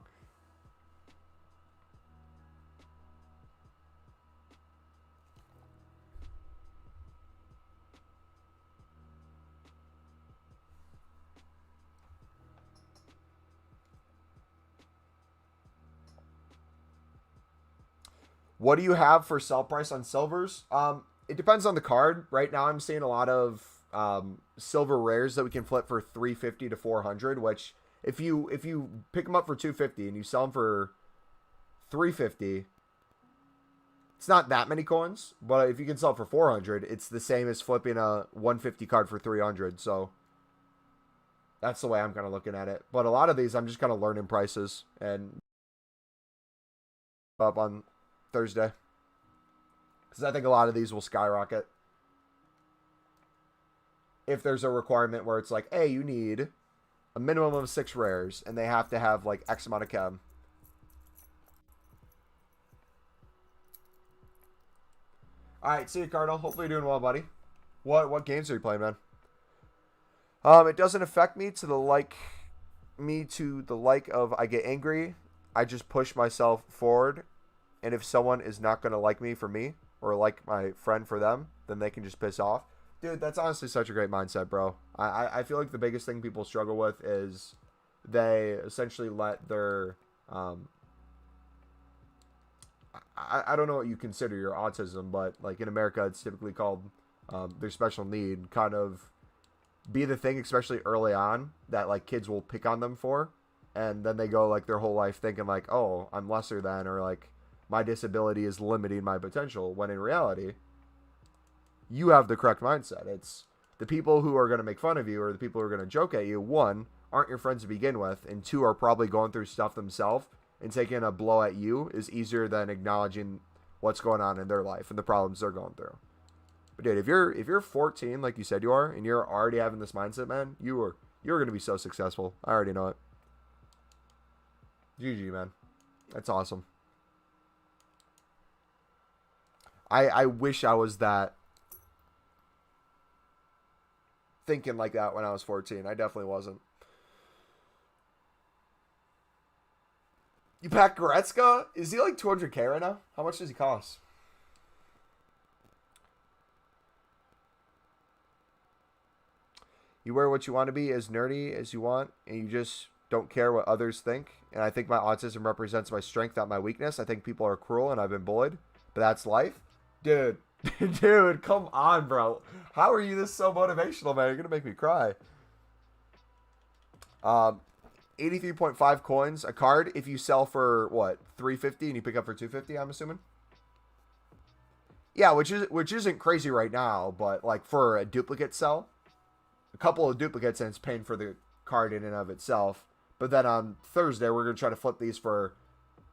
Speaker 1: What do you have for sell price on silvers? It depends on the card. Right now I'm seeing a lot of silver rares that we can flip for 350 to 400, which if you pick them up for 250 and you sell them for 350, it's not that many coins, but if you can sell it for 400, it's the same as flipping a 150 card for 300. So that's the way I'm kind of looking at it. But a lot of these I'm just kind of learning prices and up on Thursday, because I think a lot of these will skyrocket. If there's a requirement where it's like, hey, you need a minimum of 6 rares, and they have to have like X amount of chem. All right, see you, Cardinal. Hopefully you're doing well, buddy. What games are you playing, man? It doesn't affect me to the like of I get angry. I just push myself forward, and if someone is not gonna like me for me, or like my friend for them, then they can just piss off. Dude, that's honestly such a great mindset, bro. I feel like the biggest thing people struggle with is they essentially let their I don't know what you consider your autism, but like in America it's typically called their special need, kind of be the thing, especially early on, that like kids will pick on them for, and then they go like their whole life thinking like, oh, I'm lesser than, or like my disability is limiting my potential, when in reality you have the correct mindset. It's the people who are going to make fun of you or the people who are going to joke at you, one, aren't your friends to begin with, and two, are probably going through stuff themselves, and taking a blow at you is easier than acknowledging what's going on in their life and the problems they're going through. But dude, if you're 14, like you said you are, and you're already having this mindset, man, you're going to be so successful. I already know it. GG, man. That's awesome. I wish I was that thinking like that when I was 14. I definitely wasn't. You pack Goretzka? Is he like 200K right now? How much does he cost? You wear what you want to be, as nerdy as you want, and you just don't care what others think. And I think my autism represents my strength, not my weakness. I think people are cruel and I've been bullied, but that's life. Dude, dude, come on, bro. How are you this so motivational, man? You're going to make me cry. 83.5 coins a card if you sell for, what, 350 and you pick up for 250, I'm assuming? Yeah, which isn't crazy right now, but like for a duplicate sell, a couple of duplicates and it's paying for the card in and of itself. But then on Thursday, we're going to try to flip these for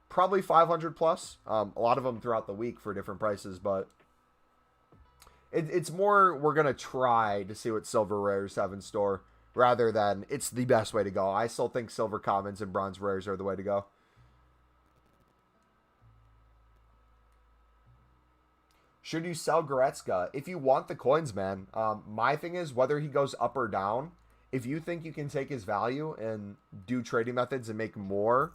Speaker 1: probably 500 plus. A lot of them throughout the week for different prices, but it's more we're going to try to see what silver rares have in store rather than it's the best way to go. I still think silver commons and bronze rares are the way to go. Should you sell Goretzka? If you want the coins, man, my thing is whether he goes up or down, if you think you can take his value and do trading methods and make more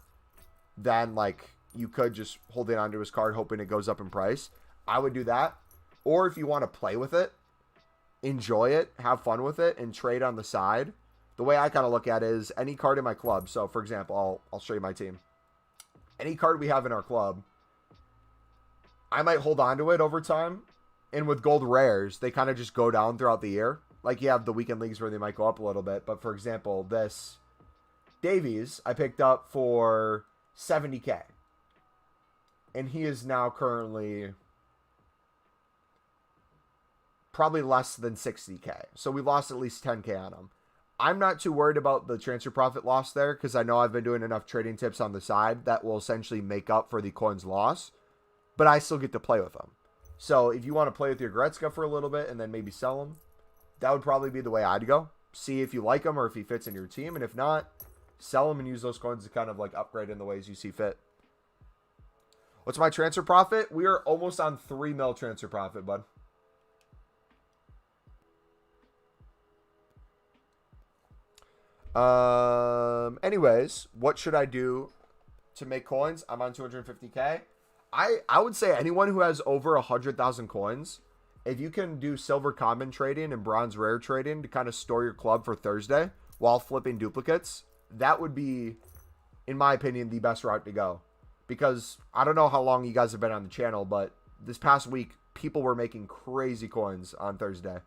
Speaker 1: than like you could just holding onto his card hoping it goes up in price, I would do that. Or if you want to play with it, enjoy it, have fun with it, and trade on the side, the way I kind of look at it is any card in my club. So, for example, I'll show you my team. Any card we have in our club, I might hold on to it over time. And with gold rares, they kind of just go down throughout the year. Like you have the weekend leagues where they might go up a little bit. But for example, this Davies I picked up for 70K. And he is now currently probably less than 60K. So we lost at least 10K on him. I'm not too worried about the transfer profit loss there because I know I've been doing enough trading tips on the side that will essentially make up for the coins loss. But I still get to play with them. So if you want to play with your Goretzka for a little bit and then maybe sell him, that would probably be the way I'd go. See if you like him or if he fits in your team. And if not, sell him and use those coins to kind of like upgrade in the ways you see fit. What's my transfer profit? We are almost on 3 mil transfer profit, bud. Anyways, what should I do to make coins? I'm on 250K. I would say anyone who has over 100,000 coins, if you can do silver common trading and bronze rare trading to kind of store your club for Thursday while flipping duplicates, that would be, in my opinion, the best route to go. Because I don't know how long you guys have been on the channel, but this past week, people were making crazy coins on Thursday.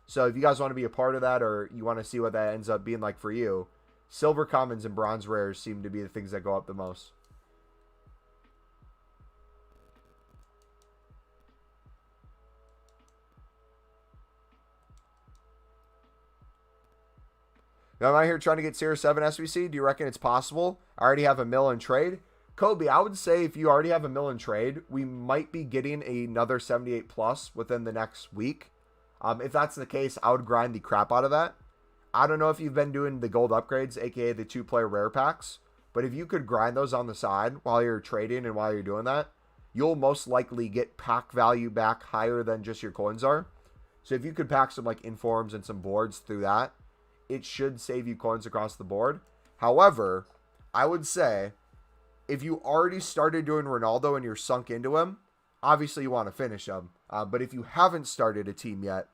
Speaker 1: So if you guys want to be a part of that or you want to see what that ends up being like for you, silver commons and bronze rares seem to be the things that go up the most. Now, am I here trying to get Tier 7 SBC? Do you reckon it's possible? I already have a mil in trade. Kobe, I would say if you already have a mil in trade, we might be getting another 78 plus within the next week. If that's the case, I would grind the crap out of that. I don't know if you've been doing the gold upgrades, aka the 2-player rare packs, but if you could grind those on the side while you're trading and while you're doing that, you'll most likely get pack value back higher than just your coins are. So if you could pack some like informs and some boards through that, it should save you coins across the board. However, I would say if you already started doing Ronaldo and you're sunk into him, obviously you want to finish him. But if you haven't started a team yet,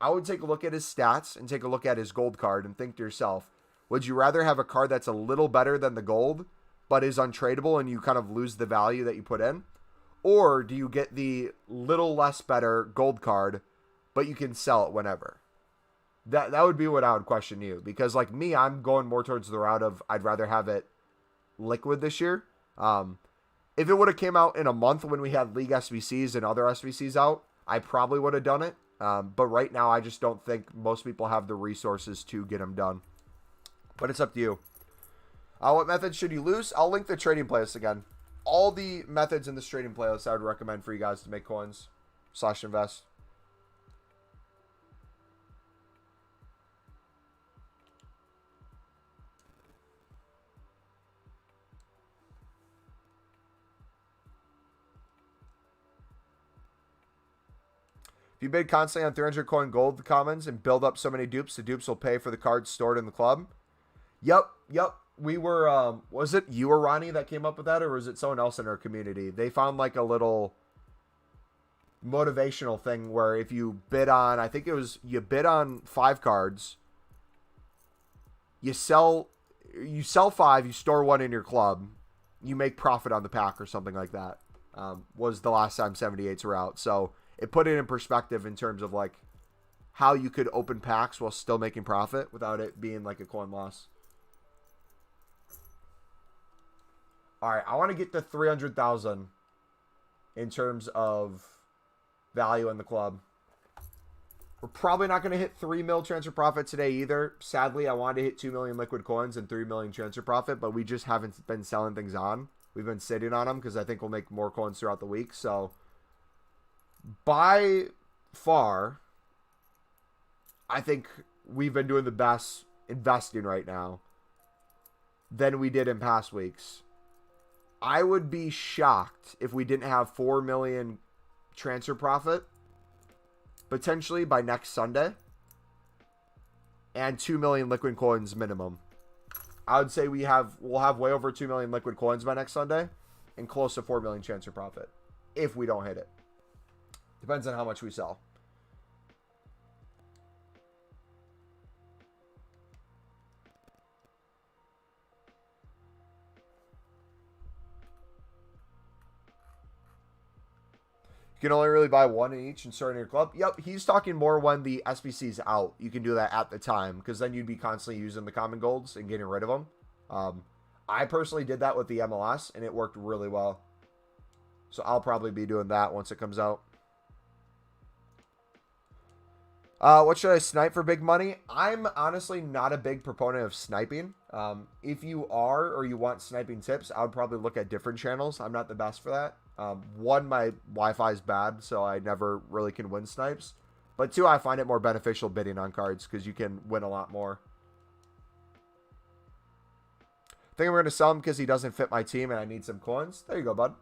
Speaker 1: I would take a look at his stats and take a look at his gold card and think to yourself, would you rather have a card that's a little better than the gold, but is untradeable and you kind of lose the value that you put in? Or do you get the little less better gold card, but you can sell it whenever? That would be what I would question you. Because like me, I'm going more towards the route of I'd rather have it liquid this year. If it would have came out in a month when we had League SBCs and other SBCs out, I probably would have done it. But right now, I just don't think most people have the resources to get them done. But it's up to you. What methods should you lose? I'll link the trading playlist again. All the methods in this trading playlist I would recommend for you guys to make coins / invest. If you bid constantly on 300 coin gold commons and build up so many dupes, the dupes will pay for the cards stored in the club. Yep. We were, was it you or Ronnie that came up with that, or was it someone else in our community? They found like a little motivational thing where if you bid on, I think it was, you bid on 5 cards, you sell 5, you store 1 in your club, you make profit on the pack or something like that. Was the last time 78s were out. So it put it in perspective in terms of like how you could open packs while still making profit without it being like a coin loss. All right, I want to get to 300,000 in terms of value in the club. We're probably not going to hit 3 mil transfer profit today either. Sadly, I wanted to hit 2 million liquid coins and 3 million transfer profit, but we just haven't been selling things on. We've been sitting on them because I think we'll make more coins throughout the week. So by far, I think we've been doing the best investing right now than we did in past weeks. I would be shocked if we didn't have 4 million transfer profit potentially by next Sunday and 2 million liquid coins minimum. I would say we'll have way over 2 million liquid coins by next Sunday and close to 4 million transfer profit if we don't hit it. Depends on how much we sell. You can only really buy 1 in each and start in your club. Yep, he's talking more when the SBC's out. You can do that at the time because then you'd be constantly using the common golds and getting rid of them. I personally did that with the MLS and it worked really well. So I'll probably be doing that once it comes out. What should I snipe for big money? I'm honestly not a big proponent of sniping. If you are or you want sniping tips, I would probably look at different channels. I'm not the best for that. 1, my Wi-Fi is bad, so I never really can win snipes. But 2, I find it more beneficial bidding on cards because you can win a lot more. I think I'm going to sell him because he doesn't fit my team and I need some coins. There you go, bud.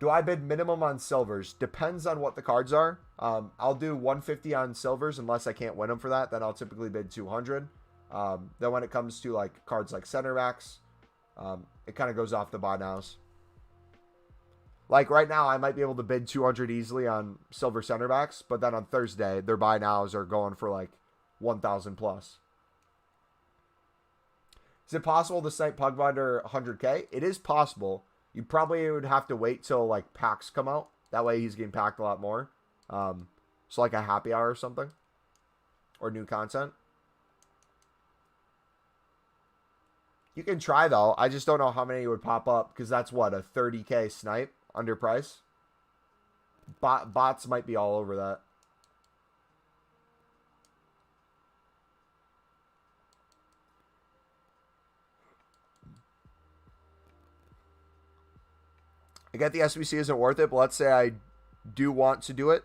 Speaker 1: Do I bid minimum on silvers? Depends on what the cards are. I'll do 150 on silvers unless I can't win them for that. Then I'll typically bid 200. Then when it comes to like cards like center backs, it kind of goes off the buy nows. Like right now, I might be able to bid 200 easily on silver center backs, but then on Thursday, their buy nows are going for like 1,000 plus. Is it possible to snipe Pugba under 100K? It is possible. You probably would have to wait till like packs come out. That way he's getting packed a lot more. So like a happy hour or something. Or new content. You can try though. I just don't know how many would pop up. Because that's what, a 30K snipe under price? Bots might be all over that. I get the SBC isn't worth it, but let's say I do want to do it.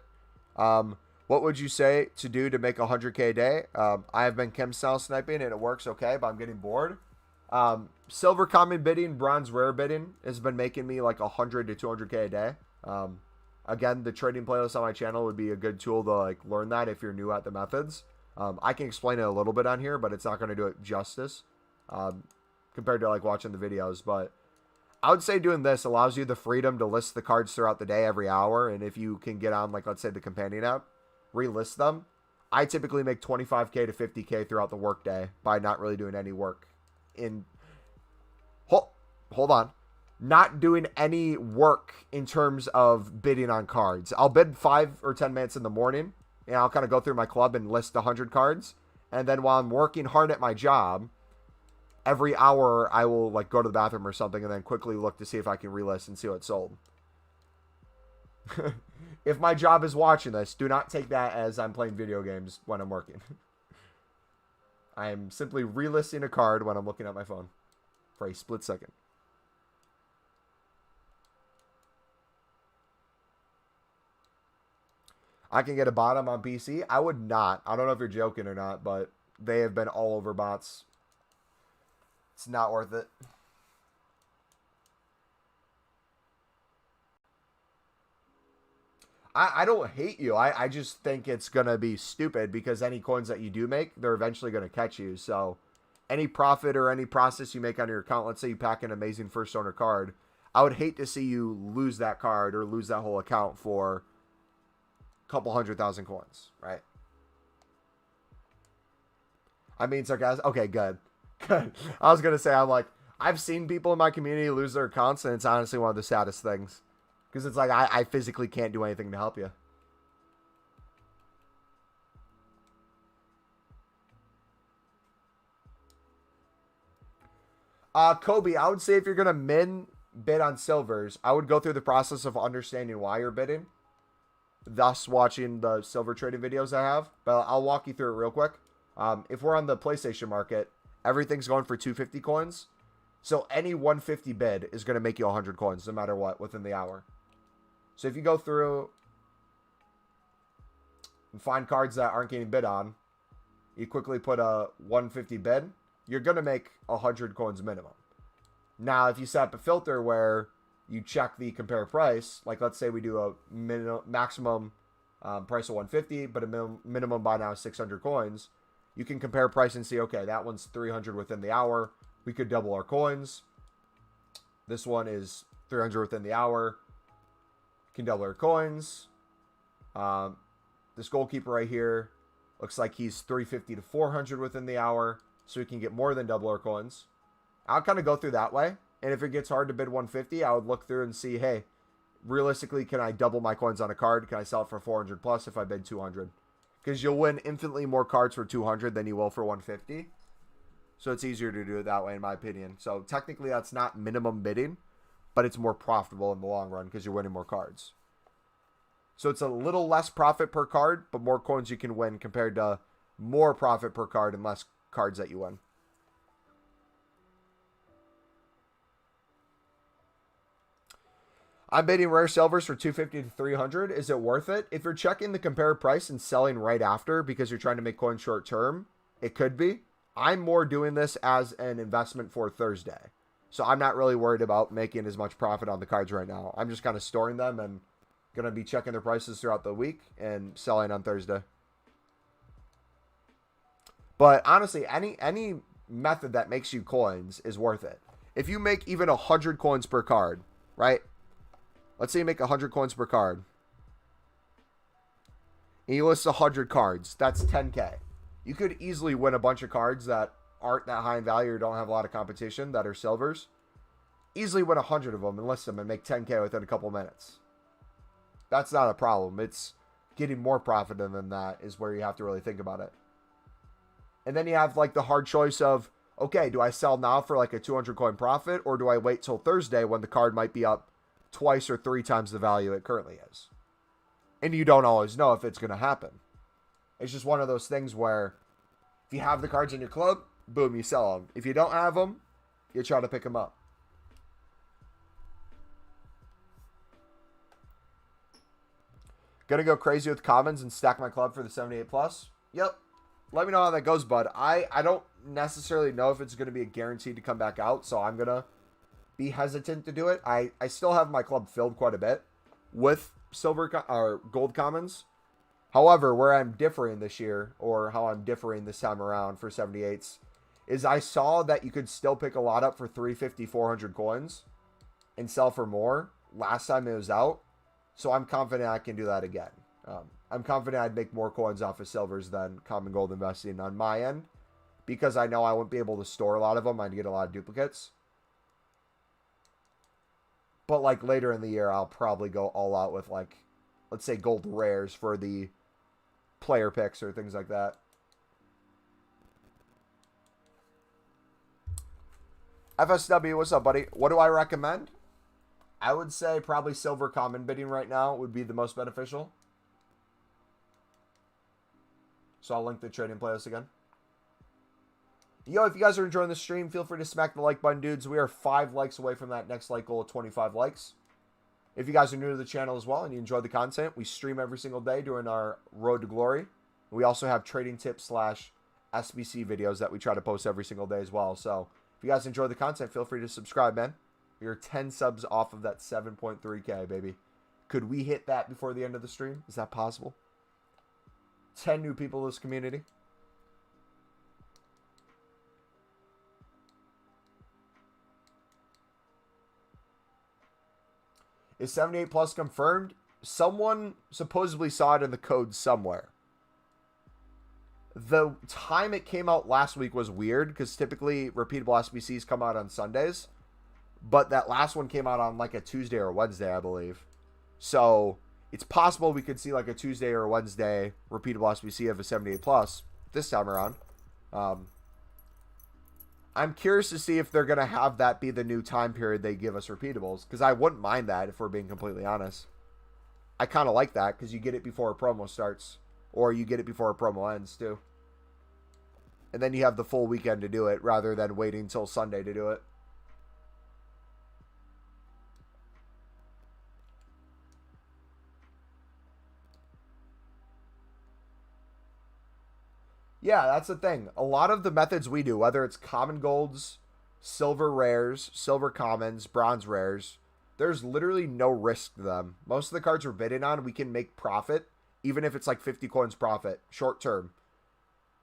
Speaker 1: What would you say to do to make 100K a day? I have been chem style sniping and it works okay, but I'm getting bored. Silver common bidding, bronze rare bidding has been making me like 100 to 200K a day. Again, the trading playlist on my channel would be a good tool to like learn that if you're new at the methods. I can explain it a little bit on here, but it's not going to do it justice compared to like watching the videos. But I would say doing this allows you the freedom to list the cards throughout the day every hour. And if you can get on, like, let's say the companion app, relist them. I typically make 25K to 50K throughout the workday by not really doing any work. Hold on. Not doing any work in terms of bidding on cards. I'll bid 5 or 10 minutes in the morning and I'll kind of go through my club and list 100 cards. And then while I'm working hard at my job, every hour I will like go to the bathroom or something and then quickly look to see if I can relist and see what's sold. If my job is watching this, do not take that as I'm playing video games when I'm working. I am simply relisting a card when I'm looking at my phone for a split second. I can get a bottom on PC. I would not. I don't know if you're joking or not, but they have been all over bots. It's not worth it. I don't hate you. I just think it's going to be stupid because any coins that you do make, they're eventually going to catch you. So any profit or any process you make on your account, let's say you pack an amazing first owner card, I would hate to see you lose that card or lose that whole account for a couple 100,000 coins, right? I mean, sarcastic. Okay, good. Good. I was going to say, I've seen people in my community lose their accounts, and it's honestly one of the saddest things. Because it's like, I physically can't do anything to help you. Kobe, I would say if you're going to bid on silvers, I would go through the process of understanding why you're bidding. Thus watching the silver trading videos I have. But I'll walk you through it real quick. If we're on the PlayStation market, everything's going for 250 coins. So any 150 bid is going to make you 100 coins no matter what within the hour. So if you go through and find cards that aren't getting bid on, you quickly put a 150 bid, you're going to make 100 coins minimum. Now, if you set up a filter where you check the compare price, like let's say we do a maximum price of 150, but a minimum buy now is 600 coins, you can compare price and see, okay, that one's 300 within the hour. We could double our coins. This one is 300 within the hour. Can double our coins. This goalkeeper right here looks like he's 350 to 400 within the hour, so we can get more than double our coins. I'll kind of go through that way, and if it gets hard to bid 150, I would look through and see, hey, realistically, can I double my coins on a card? Can I sell it for 400 plus if I bid 200? Because you'll win infinitely more cards for 200 than you will for 150. So it's easier to do it that way, in my opinion. So technically, that's not minimum bidding, but it's more profitable in the long run because you're winning more cards. So it's a little less profit per card, but more coins you can win compared to more profit per card and less cards that you win. I'm bidding rare silvers for 250 to 300. Is it worth it? If you're checking the compare price and selling right after because you're trying to make coins short term, it could be. I'm more doing this as an investment for Thursday. So I'm not really worried about making as much profit on the cards right now. I'm just kind of storing them and going to be checking their prices throughout the week and selling on Thursday. But honestly, any method that makes you coins is worth it. If you make even 100 coins per card, right? Let's say you make 100 coins per card. And you list 100 cards. That's 10K. You could easily win a bunch of cards that aren't that high in value or don't have a lot of competition that are silvers. Easily win 100 of them and list them and make 10K within a couple minutes. That's not a problem. It's getting more profit than that is where you have to really think about it. And then you have like the hard choice of, okay, do I sell now for like a 200 coin profit or do I wait till Thursday when the card might be up twice or 3 times the value it currently is? And you don't always know if it's going to happen. It's just one of those things where if you have the cards in your club, boom, you sell them. If you don't have them, you try to pick them up. Gonna go crazy with commons and stack my club for the 78 plus? Yep. Let me know how that goes, bud. I don't necessarily know if it's going to be a guarantee to come back out, so I'm going to be hesitant to do it. I still have my club filled quite a bit with silver or gold commons. However, where I'm differing this year, or how I'm differing this time around for 78s, is I saw that you could still pick a lot up for 350, 400 coins and sell for more last time it was out. So I'm confident I can do that again. I'm confident I'd make more coins off of silvers than common gold investing on my end, because I know I won't be able to store a lot of them. I'd get a lot of duplicates. But like later in the year, I'll probably go all out with like, let's say gold rares for the player picks or things like that. FSW, what's up, buddy? What do I recommend? I would say probably silver common bidding right now would be the most beneficial. So I'll link the trading playlist again. Yo, if you guys are enjoying the stream, feel free to smack the like button, dudes. We are 5 likes away from that next like goal of 25 likes. If you guys are new to the channel as well and you enjoy the content, we stream every single day during our Road to Glory. We also have trading tips / SBC videos that we try to post every single day as well. So if you guys enjoy the content, feel free to subscribe, man. You're 10 subs off of that 7.3K, baby. Could we hit that before the end of the stream? Is that possible? 10 new people in this community. Is 78 plus confirmed? Someone supposedly saw it in the code somewhere. The time it came out last week was weird because typically repeatable SBCs come out on Sundays. But that last one came out on like a Tuesday or Wednesday, I believe. So it's possible we could see like a Tuesday or Wednesday repeatable SBC of a 78 plus this time around. I'm curious to see if they're going to have that be the new time period they give us repeatables. Because I wouldn't mind that if we're being completely honest. I kind of like that because you get it before a promo starts. Or you get it before a promo ends too. And then you have the full weekend to do it rather than waiting until Sunday to do it. Yeah, that's the thing. A lot of the methods we do, whether it's common golds, silver rares, silver commons, bronze rares, there's literally no risk to them. Most of the cards we're bidding on, we can make profit, even if it's like 50 coins profit, short term.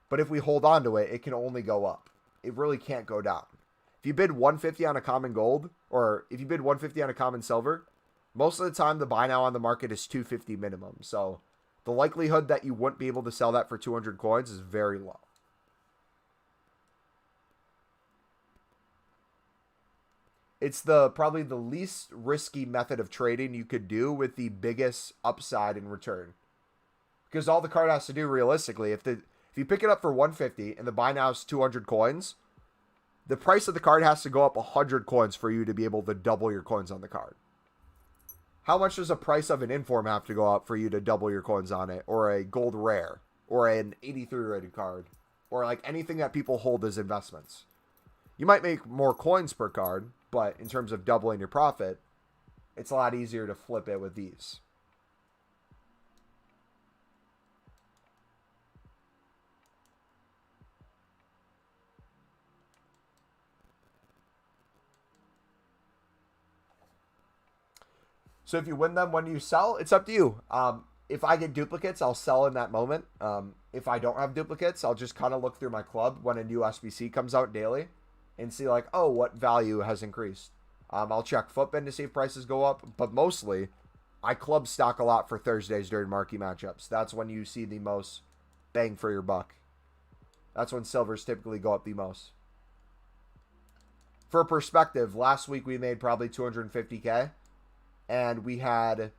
Speaker 1: But if we hold on to it, it can only go up. It really can't go down. If you bid 150 on a common gold, or if you bid 150 on a common silver, most of the time the buy now on the market is 250 minimum. So the likelihood that you wouldn't be able to sell that for 200 coins is very low. It's probably the least risky method of trading you could do with the biggest upside in return. Because all the card has to do realistically, if you pick it up for 150 and the buy now is 200 coins, the price of the card has to go up 100 coins for you to be able to double your coins on the card. How much does the price of an inform have to go up for you to double your coins on it? Or a gold rare? Or an 83 rated card? Or like anything that people hold as investments? You might make more coins per card, but in terms of doubling your profit, it's a lot easier to flip it with these. So if you win them, when do you sell? It's up to you. If I get duplicates, I'll sell in that moment. If I don't have duplicates, I'll just kind of look through my club when a new SBC comes out daily and see like, oh, what value has increased. I'll check Footbin to see if prices go up, but mostly I club stock a lot for Thursdays during marquee matchups. That's when you see the most bang for your buck. That's when silvers typically go up the most. For perspective, last week we made probably 250K. And we had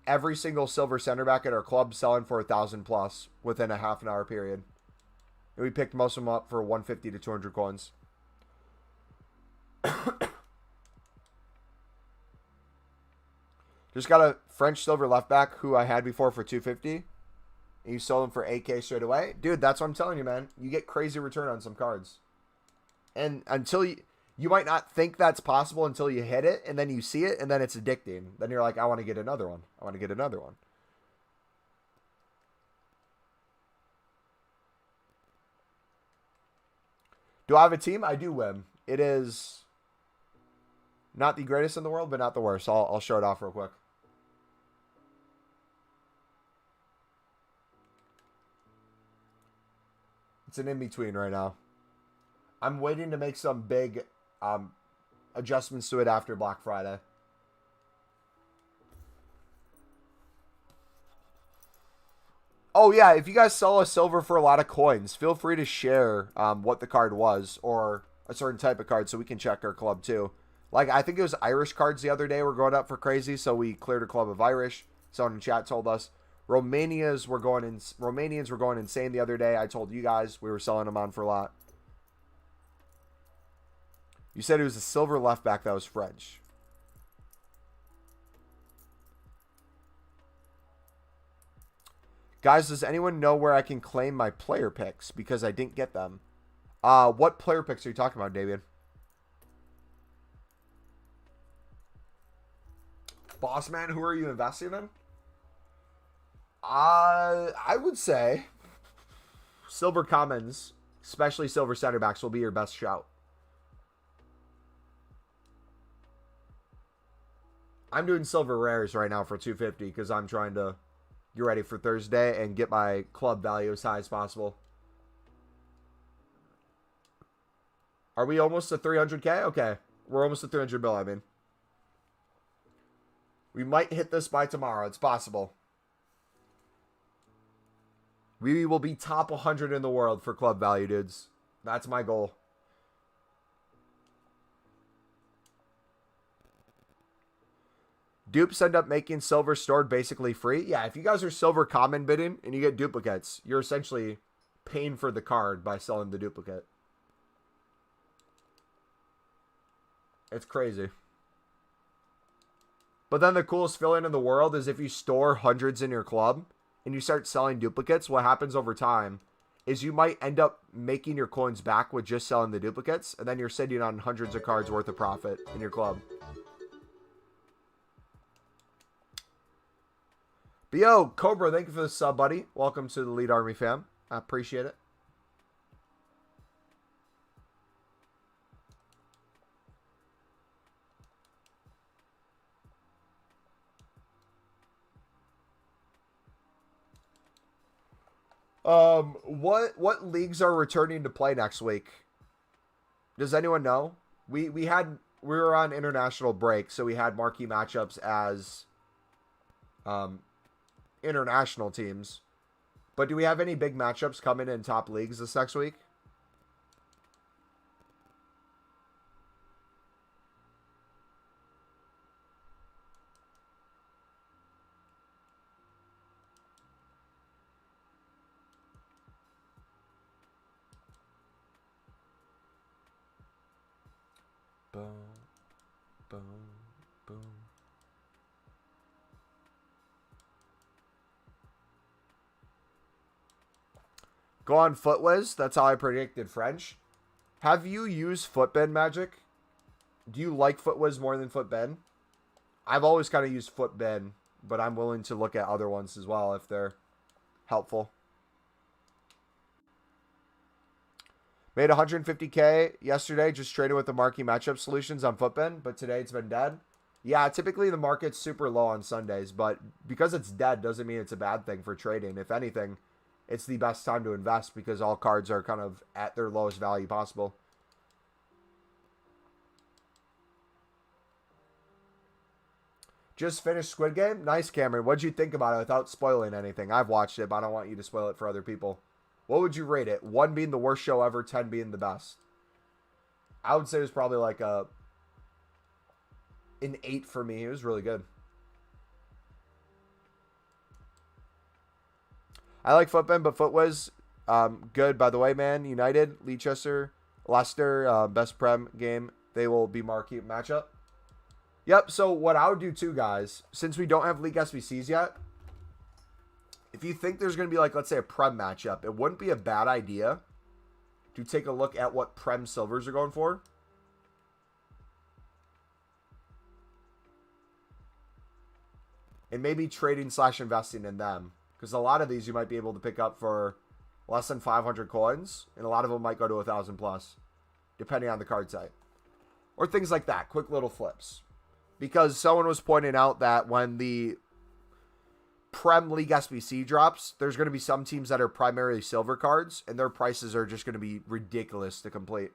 Speaker 1: every single silver center back at our club selling for 1,000 plus within a half an hour period. And we picked most of them up for 150 to 200 coins. Just got a French silver left back who I had before for 250. And you sold him for 8K straight away. Dude, that's what I'm telling you, man. You get crazy return on some cards. And until you might not think that's possible until you hit it, and then you see it, and then it's addicting. Then you're like, I want to get another one. I want to get another one. Do I have a team? I do, Wim. It is not the greatest in the world, but not the worst. I'll show it off real quick. It's an in-between right now. I'm waiting to make some big adjustments to it after Black Friday. Oh, yeah, if you guys sell a silver for a lot of coins, feel free to share what the card was or a certain type of card so we can check our club too. Like, I think it was Irish cards the other day were going up for crazy, so we cleared a club of Irish. Someone in chat told us. Romanians were going insane the other day. I told you guys we were selling them on for a lot. You said it was a silver left back that was French. Guys, does anyone know where I can claim my player picks? Because I didn't get them. What player picks are you talking about, David? Boss man, who are you investing in? I would say silver commons, especially silver center backs, will be your best shout. I'm doing silver rares right now for 250 because I'm trying to get ready for Thursday and get my club value as high as possible. Are we almost to 300K? Okay. We're almost to 300 mil, I mean. We might hit this by tomorrow. It's possible. We will be top 100 in the world for club value, dudes. That's my goal. Dupes end up making silver stored basically free. Yeah, if you guys are silver common bidding and you get duplicates, you're essentially paying for the card by selling the duplicate. It's crazy. But then the coolest feeling in the world is if you store hundreds in your club and you start selling duplicates, what happens over time is you might end up making your coins back with just selling the duplicates, and then you're sitting on hundreds of cards worth of profit in your club. But yo, Cobra, thank you for the sub, buddy. Welcome to the Lead Army fam. I appreciate it. What leagues are returning to play next week? Does anyone know? We were on international break, so we had marquee matchups as international teams. But do we have any big matchups coming in top leagues this next week? Boom, boom, boom. Go on Footwiz. That's how I predicted French. Have you used Footbin Magic? Do you like Footwiz more than Footbin? I've always kind of used Footbin, but I'm willing to look at other ones as well if they're helpful. Made 150K yesterday just traded with the marquee matchup solutions on Footbin, but today it's been dead. Yeah, typically the market's super low on Sundays, but because it's dead doesn't mean it's a bad thing for trading. If anything, it's the best time to invest because all cards are kind of at their lowest value possible. Just finished Squid Game? Nice, Cameron. What'd you think about it without spoiling anything? I've watched it, but I don't want you to spoil it for other people. What would you rate it? 1 being the worst show ever, 10 being the best. I would say it was probably like an 8 for me. It was really good. I like Footbin, but Footwiz, good. By the way, man, United, Leicester, best Prem game. They will be marquee matchup. Yep, so what I would do too, guys, since we don't have League SBCs yet, if you think there's going to be, like, let's say a Prem matchup, it wouldn't be a bad idea to take a look at what Prem Silvers are going for. And maybe trading / investing in them. Because a lot of these you might be able to pick up for less than 500 coins. And a lot of them might go to 1,000 plus. Depending on the card type. Or things like that. Quick little flips. Because someone was pointing out that when the Prem League SBC drops, there's going to be some teams that are primarily silver cards. And their prices are just going to be ridiculous to complete.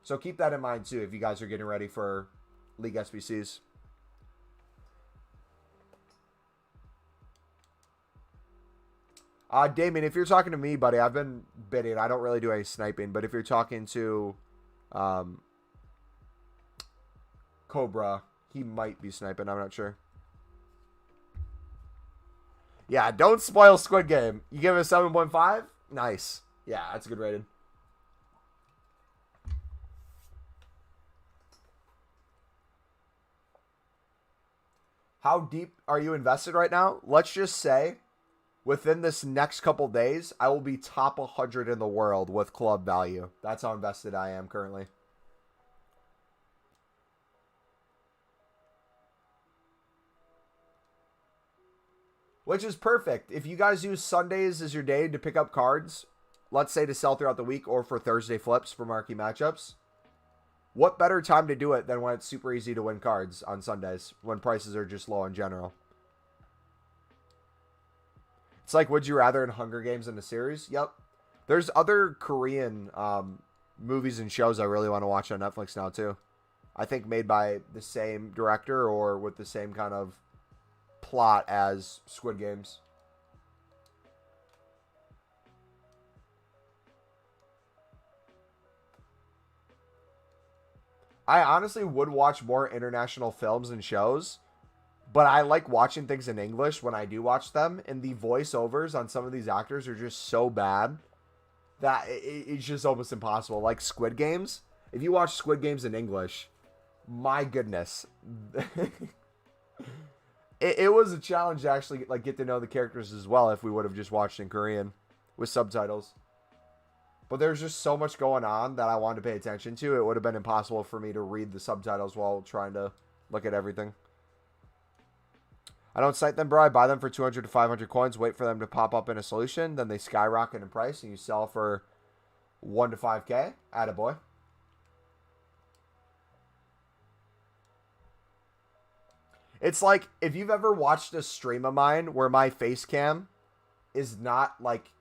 Speaker 1: So keep that in mind too if you guys are getting ready for League SBCs. Damien, if you're talking to me, buddy, I've been bidding. I don't really do any sniping. But if you're talking to Cobra, he might be sniping. I'm not sure. Yeah, don't spoil Squid Game. You give it a 7.5? Nice. Yeah, that's a good rating. How deep are you invested right now? Let's just say within this next couple days, I will be top 100 in the world with club value. That's how invested I am currently. Which is perfect. If you guys use Sundays as your day to pick up cards, let's say to sell throughout the week or for Thursday flips for marquee matchups, what better time to do it than when it's super easy to win cards on Sundays when prices are just low in general? It's like, would you rather in Hunger Games in the series? Yep. There's other Korean movies and shows I really want to watch on Netflix now too. I think made by the same director or with the same kind of plot as Squid Games. I honestly would watch more international films and shows, but I like watching things in English when I do watch them, and the voiceovers on some of these actors are just so bad that it's just almost impossible. Like Squid Games, if you watch Squid Games in English, my goodness. It was a challenge to actually like get to know the characters as well if we would have just watched in Korean with subtitles. But there's just so much going on that I wanted to pay attention to. It would have been impossible for me to read the subtitles while trying to look at everything. I don't cite them, bro. I buy them for 200 to 500 coins, wait for them to pop up in a solution, then they skyrocket in price, and you sell for 1 to 5K. Attaboy. It's like, if you've ever watched a stream of mine where my face cam is not, like,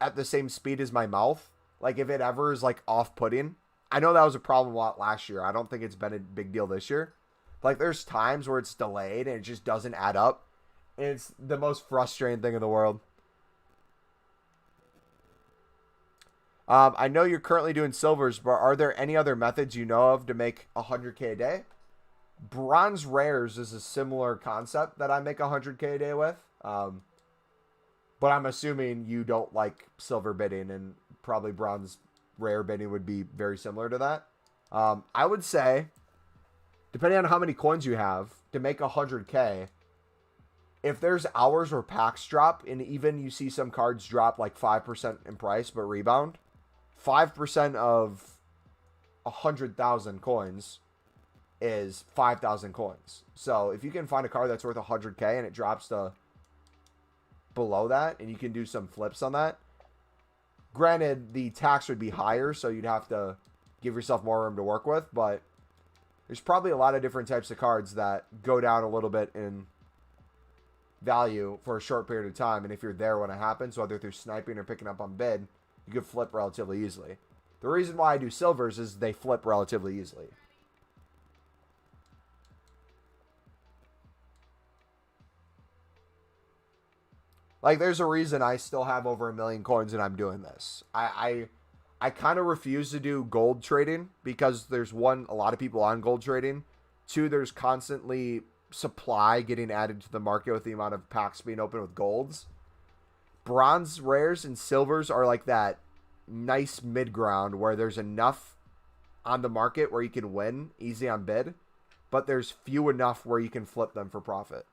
Speaker 1: at the same speed as my mouth, like, if it ever is, like, off-putting, I know that was a problem a lot last year. I don't think it's been a big deal this year. Like, there's times where it's delayed and it just doesn't add up. And it's the most frustrating thing in the world. I know you're currently doing silvers, but are there any other methods you know of to make 100K a day? Bronze rares is a similar concept that I make 100K a day with. But I'm assuming you don't like silver bidding, and probably bronze rare bidding would be very similar to that. I would say, depending on how many coins you have, to make 100K, if there's hours where packs drop, and even you see some cards drop like 5% in price but rebound, 5% of 100,000 coins is 5,000 coins. So if you can find a card that's worth 100K and it drops to below that, and you can do some flips on that, granted the tax would be higher, so you'd have to give yourself more room to work with, but there's probably a lot of different types of cards that go down a little bit in value for a short period of time, and if you're there when it happens, whether through sniping or picking up on bid, you could flip relatively easily. The reason why I do silvers is they flip relatively easily. Like, there's a reason I still have over 1 million coins and I'm doing this. I kind of refuse to do gold trading because there's, one, a lot of people on gold trading. Two, there's constantly supply getting added to the market with the amount of packs being open with golds. Bronze rares and silvers are like that nice mid-ground where there's enough on the market where you can win easy on bid, but there's few enough where you can flip them for profit.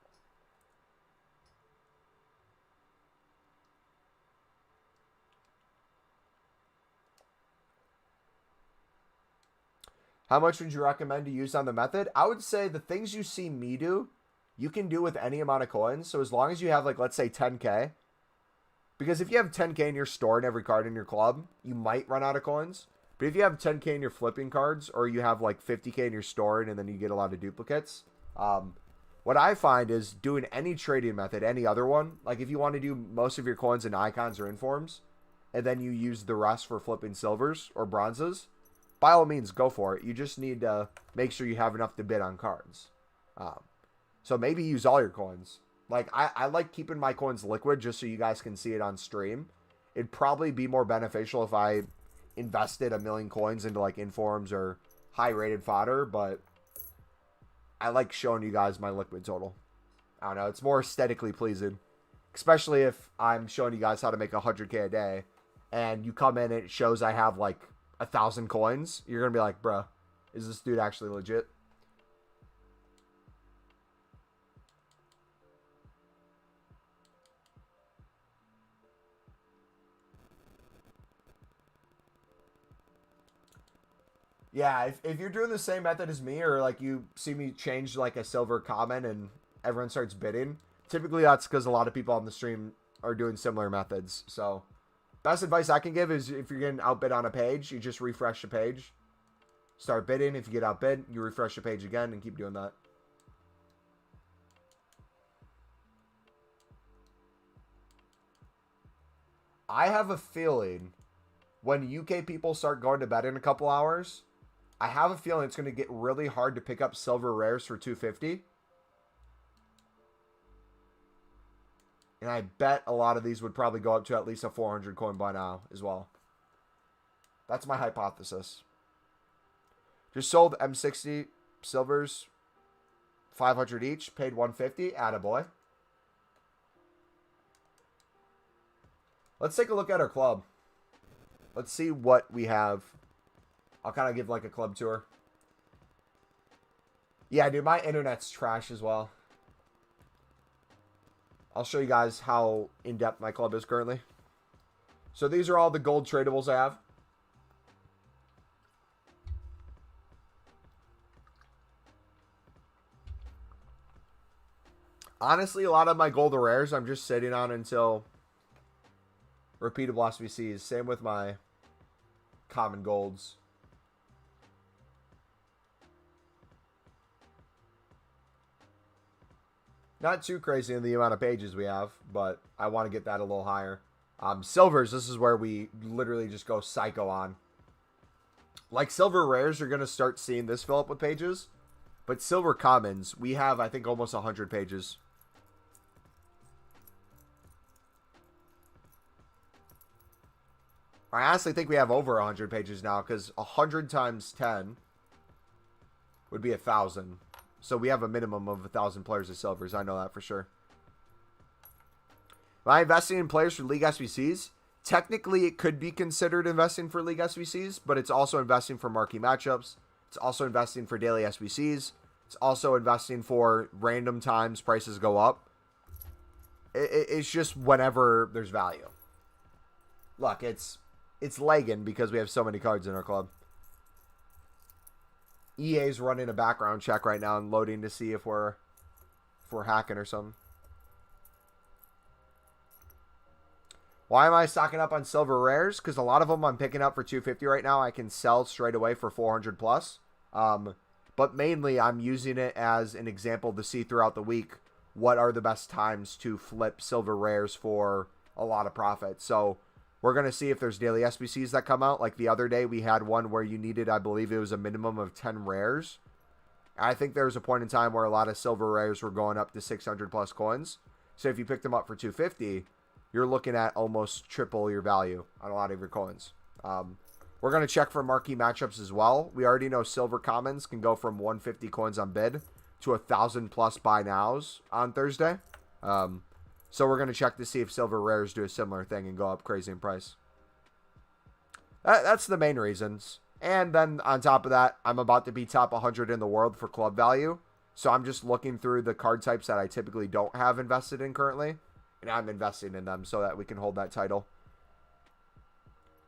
Speaker 1: How much would you recommend to use on the method? I would say the things you see me do, you can do with any amount of coins. So as long as you have, like, let's say 10K. Because if you have 10K in your store and every card in your club, you might run out of coins. But if you have 10K in your flipping cards, or you have like 50K in your store and then you get a lot of duplicates, what I find is doing any trading method, any other one, like if you want to do most of your coins in icons or informs, and then you use the rest for flipping silvers or bronzes, by all means, go for it. You just need to make sure you have enough to bid on cards. So maybe use all your coins. Like, I like keeping my coins liquid just so you guys can see it on stream. It'd probably be more beneficial if I invested 1 million coins into, like, informs or high-rated fodder, but I like showing you guys my liquid total. I don't know. It's more aesthetically pleasing. Especially if I'm showing you guys how to make 100K a day, and you come in and it shows I have, like, 1,000 coins. You're going to be like, bruh, is this dude actually legit? Yeah, if you're doing the same method as me, or like you see me change like a silver comment and everyone starts bidding, typically that's because a lot of people on the stream are doing similar methods. So best advice I can give is if you're getting outbid on a page, you just refresh the page, start bidding. If you get outbid, you refresh the page again and keep doing that. I have a feeling when UK people start going to bed in a couple hours, I have a feeling it's going to get really hard to pick up silver rares for 250. And I bet a lot of these would probably go up to at least a 400 coin by now as well. That's my hypothesis. Just sold M60 silvers, 500 each, paid 150. Attaboy. Let's take a look at our club. Let's see what we have. I'll kind of give like a club tour. Yeah, dude, my internet's trash as well. I'll show you guys how in-depth my club is currently. So these are all the gold tradables I have. Honestly, a lot of my gold rares I'm just sitting on until repeatable SBCs. Same with my common golds. Not too crazy in the amount of pages we have, but I want to get that a little higher. Silvers, this is where we literally just go psycho on. Like silver rares, you're going to start seeing this fill up with pages. But silver commons, we have, I think, almost 100 pages. I honestly think we have over 100 pages now, because 100 times 10 would be 1,000. So we have a minimum of 1,000 players of silvers. I know that for sure. Am I investing in players for League SBCs? Technically, it could be considered investing for League SBCs, but it's also investing for marquee matchups. It's also investing for daily SBCs. It's also investing for random times prices go up. It's just whenever there's value. Look, it's lagging because we have so many cards in our club. EA's running a background check right now and loading to see if we're hacking or something. Why am I stocking up on silver rares? Because a lot of them I'm picking up for 250 right now. I can sell straight away for 400 plus. But mainly I'm using it as an example to see throughout the week what are the best times to flip silver rares for a lot of profit. So we're going to see if there's daily SBCs that come out. Like the other day, we had one where you needed, I believe it was a minimum of 10 rares. I think there was a point in time where a lot of silver rares were going up to 600 plus coins. So if you picked them up for 250, you're looking at almost triple your value on a lot of your coins. We're going to check for marquee matchups as well. We already know silver commons can go from 150 coins on bid to 1,000 plus buy nows on Thursday. So we're going to check to see if silver rares do a similar thing and go up crazy in price. That's the main reasons. And then on top of that, I'm about to be top 100 in the world for club value. So I'm just looking through the card types that I typically don't have invested in currently. And I'm investing in them so that we can hold that title.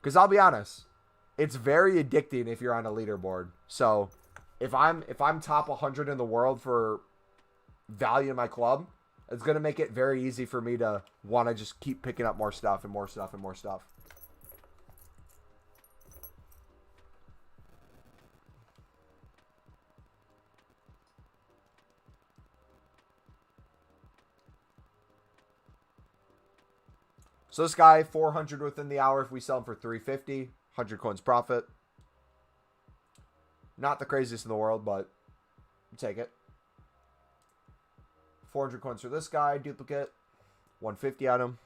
Speaker 1: Because I'll be honest, it's very addicting if you're on a leaderboard. So if I'm top 100 in the world for value in my club, it's going to make it very easy for me to want to just keep picking up more stuff and more stuff and more stuff. So this guy, 400 within the hour if we sell him for 350, 100 coins profit. Not the craziest in the world, but take it. 400 coins for this guy, duplicate. 150 on him.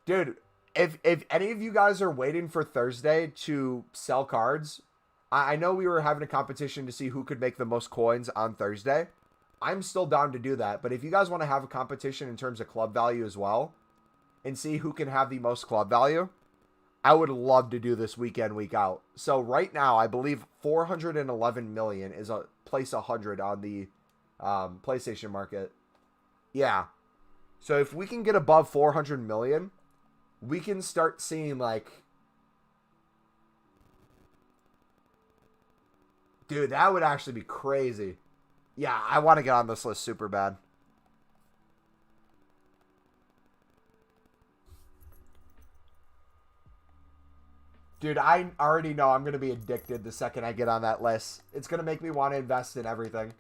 Speaker 1: Dude, if any of you guys are waiting for Thursday to sell cards, I know we were having a competition to see who could make the most coins on Thursday. I'm still down to do that, but if you guys want to have a competition in terms of club value as well, and see who can have the most club value, I would love to do this week in, week out. So right now, I believe 411 million is a place 100 on the PlayStation market. Yeah. So if we can get above 400 million, we can start seeing like Dude, that would actually be crazy. Yeah, I want to get on this list super bad. Dude, I already know I'm going to be addicted the second I get on that list. It's going to make me want to invest in everything.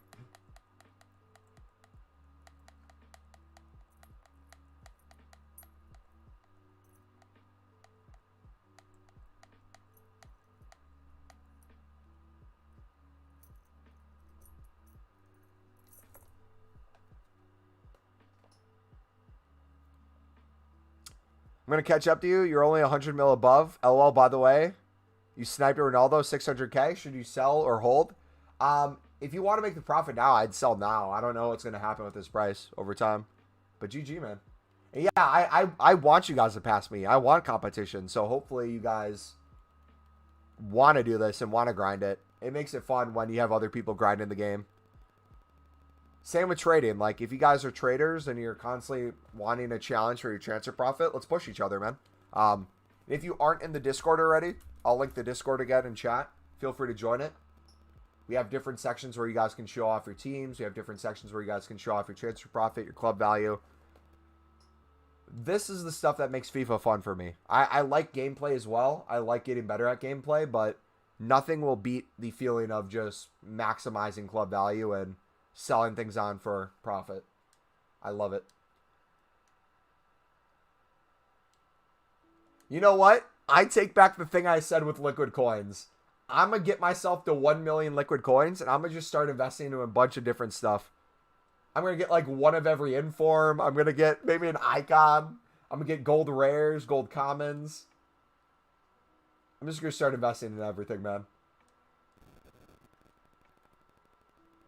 Speaker 1: I'm going to catch up to you. You're only 100 mil above. LOL, by the way. You sniped Ronaldo, 600K. Should you sell or hold? If you want to make the profit now, I'd sell now. I don't know what's going to happen with this price over time. But GG, man. And yeah, I want you guys to pass me. I want competition. So hopefully you guys want to do this and want to grind it. It makes it fun when you have other people grinding the game. Same with trading. Like, if you guys are traders and you're constantly wanting a challenge for your transfer profit, let's push each other, man. If you aren't in the Discord already, I'll link the Discord again in chat. Feel free to join it. We have different sections where you guys can show off your teams. We have different sections where you guys can show off your transfer profit, your club value. This is the stuff that makes FIFA fun for me. I like gameplay as well. I like getting better at gameplay, but nothing will beat the feeling of just maximizing club value and selling things on for profit. I love it. You know what? I take back the thing I said with liquid coins. I'm going to get myself to 1 million liquid coins, and I'm going to just start investing in a bunch of different stuff. I'm going to get like one of every inform. I'm going to get maybe an icon. I'm going to get gold rares, gold commons. I'm just going to start investing in everything, man.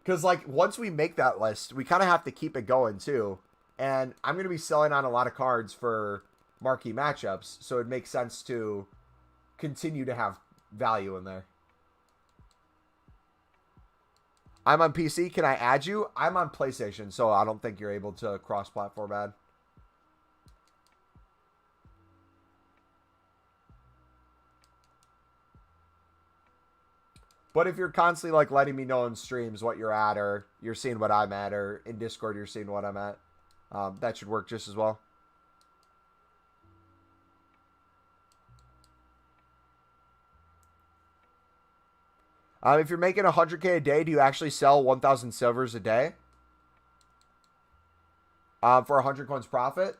Speaker 1: Because, like, once we make that list, we kind of have to keep it going, too. And I'm going to be selling on a lot of cards for marquee matchups, so it makes sense to continue to have value in there. I'm on PC. Can I add you? I'm on PlayStation, so I don't think you're able to cross-platform add. But if you're constantly, like, letting me know in streams what you're at, or you're seeing what I'm at, or in Discord you're seeing what I'm at, that should work just as well. If you're making 100K a day, do you actually sell 1,000 silvers a day? For 100 coins profit?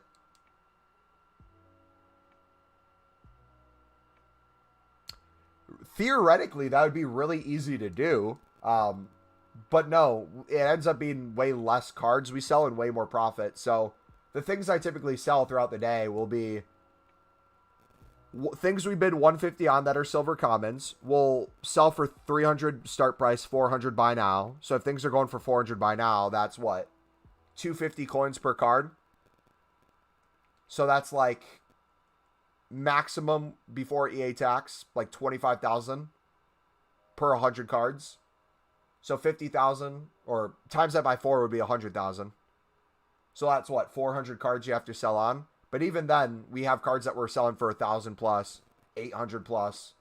Speaker 1: Theoretically, that would be really easy to do. But no, it ends up being way less cards we sell and way more profit. So the things I typically sell throughout the day will be things we bid 150 on that are silver commons. We'll sell for 300 start price, 400 buy now. So if things are going for 400 buy now, that's what? 250 coins per card. So that's like maximum before EA tax, like 25,000 per 100 cards. So 50,000, or times that by 4 would be 100,000. So that's what, 400 cards you have to sell on. But even then, we have cards that we're selling for 1,000 plus, 800 plus.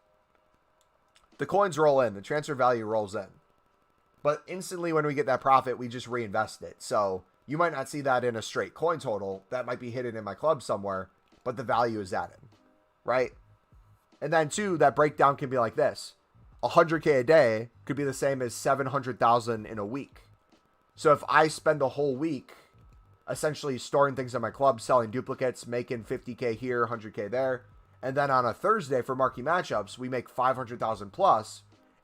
Speaker 1: The coins roll in, the transfer value rolls in. But instantly when we get that profit, we just reinvest it. So you might not see that in a straight coin total. That might be hidden in my club somewhere, but the value is added, right? And then too, that breakdown can be like this. 100K a day could be the same as 700,000 in a week. So if I spend the whole week essentially storing things in my club, selling duplicates, making 50K here, 100K there, and then on a Thursday for marquee matchups, we make 500,000 plus,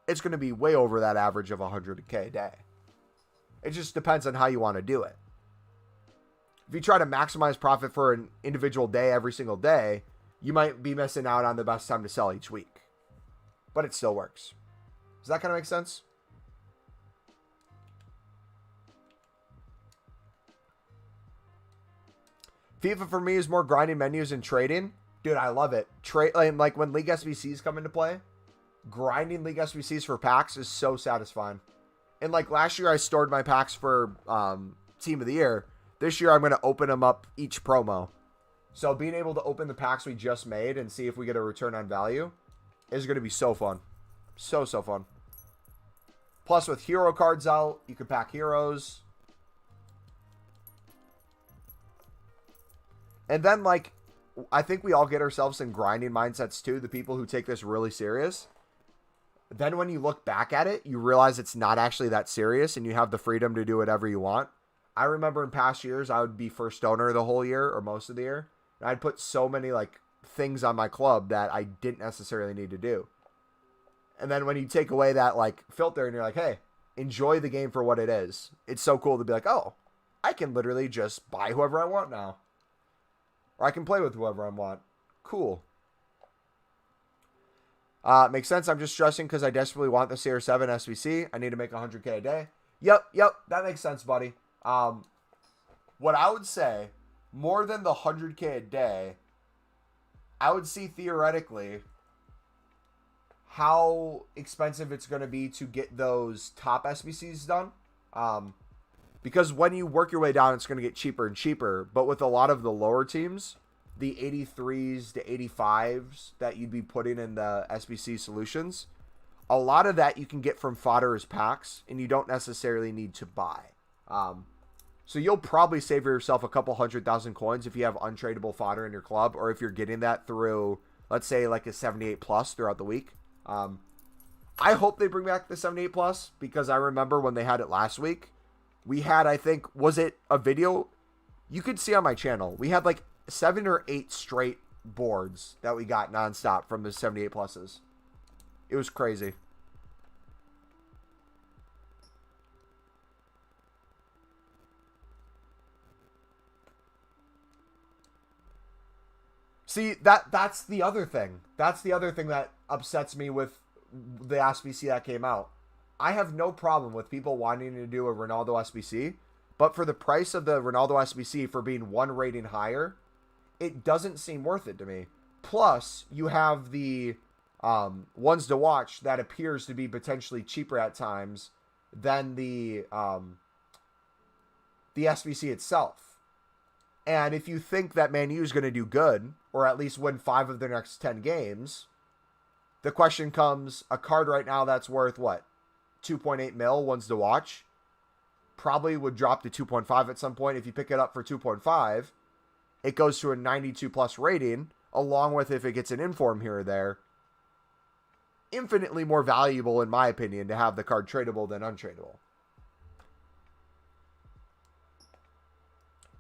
Speaker 1: it's going to be way over that average of 100K a day. It just depends on how you want to do it. If you try to maximize profit for an individual day every single day, you might be missing out on the best time to sell each week. But it still works. Does that kind of make sense? FIFA for me is more grinding menus and trading. Dude, I love it. Like when League SBCs come into play, grinding League SBCs for packs is so satisfying. And like last year I stored my packs for Team of the Year. This year I'm going to open them up each promo. So being able to open the packs we just made and see if we get a return on value is going to be so fun. So fun. Plus, with hero cards out, you can pack heroes. And then, like, I think we all get ourselves in grinding mindsets too, the people who take this really serious. Then when you look back at it, you realize it's not actually that serious and you have the freedom to do whatever you want. I remember in past years, I would be first owner the whole year or most of the year. And I'd put so many, like, things on my club that I didn't necessarily need to do. And then when you take away that, like, filter and you're like, hey, enjoy the game for what it is. It's so cool to be like, oh, I can literally just buy whoever I want now. Or I can play with whoever I want. Cool. Makes sense. I'm just stressing because I desperately want the CR7 SBC. I need to make 100K a day. Yep. That makes sense, buddy. What I would say, more than the 100K a day, I would see theoretically how expensive it's going to be to get those top SBCs done. Because when you work your way down, it's going to get cheaper and cheaper. But with a lot of the lower teams, the 83s to 85s that you'd be putting in the SBC solutions, a lot of that you can get from fodder as packs, and you don't necessarily need to buy. So you'll probably save yourself a couple 100,000 coins if you have untradeable fodder in your club, or if you're getting that through, let's say, like a 78 plus throughout the week. I hope they bring back the 78 plus, because I remember when they had it last week, we had, I think, was it a video? You could see on my channel, we had like 7 or 8 straight boards that we got nonstop from the 78 pluses. It was crazy. See, that's the other thing. That's the other thing that upsets me with the SBC that came out. I have no problem with people wanting to do a Ronaldo SBC, but for the price of the Ronaldo SBC for being 1 rating higher, it doesn't seem worth it to me. Plus, you have the ones to watch that appears to be potentially cheaper at times than the SBC itself. And if you think that Man U is going to do good, or at least win 5 of their next 10 games, the question comes, a card right now that's worth what? 2.8 mil, ones to watch, probably would drop to 2.5 at some point. If you pick it up for 2.5, it goes to a 92 plus rating, along with, if it gets an inform here or there, infinitely more valuable, in my opinion, to have the card tradable than untradeable.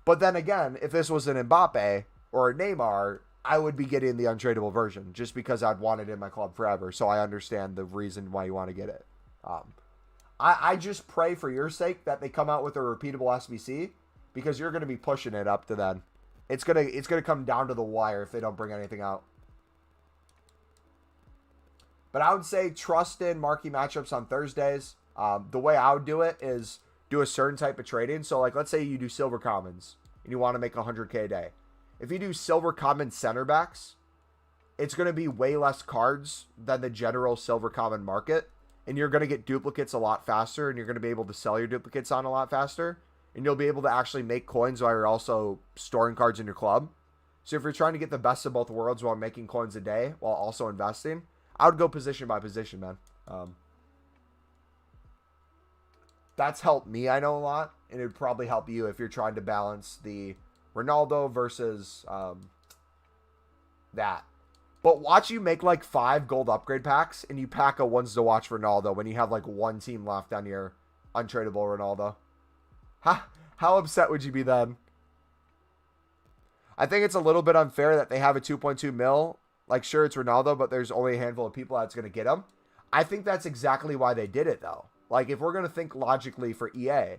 Speaker 1: But then again, if this was an Mbappe or a Neymar, I would be getting the untradeable version just because I'd want it in my club forever. So I understand the reason why you want to get it. I just pray for your sake that they come out with a repeatable SBC, because you're going to be pushing it up to then. It's gonna come down to the wire if they don't bring anything out. But I would say trust in marquee matchups on Thursdays. The way I would do it is do a certain type of trading. So, like, let's say you do silver commons and you want to make 100K a day. If you do silver common center backs, it's going to be way less cards than the general silver common market. And you're going to get duplicates a lot faster, and you're going to be able to sell your duplicates on a lot faster. And you'll be able to actually make coins while you're also storing cards in your club. So if you're trying to get the best of both worlds while making coins a day while also investing, I would go position by position, man. That's helped me, I know, a lot. And it would probably help you if you're trying to balance the Ronaldo versus that. But watch you make like 5 gold upgrade packs and you pack a ones to watch Ronaldo when you have like 1 team left on your untradeable Ronaldo. How upset would you be then? I think it's a little bit unfair that they have a 2.2 mil. Like, sure, it's Ronaldo, but there's only a handful of people that's going to get him. I think that's exactly why they did it, though. Like, if we're going to think logically for EA,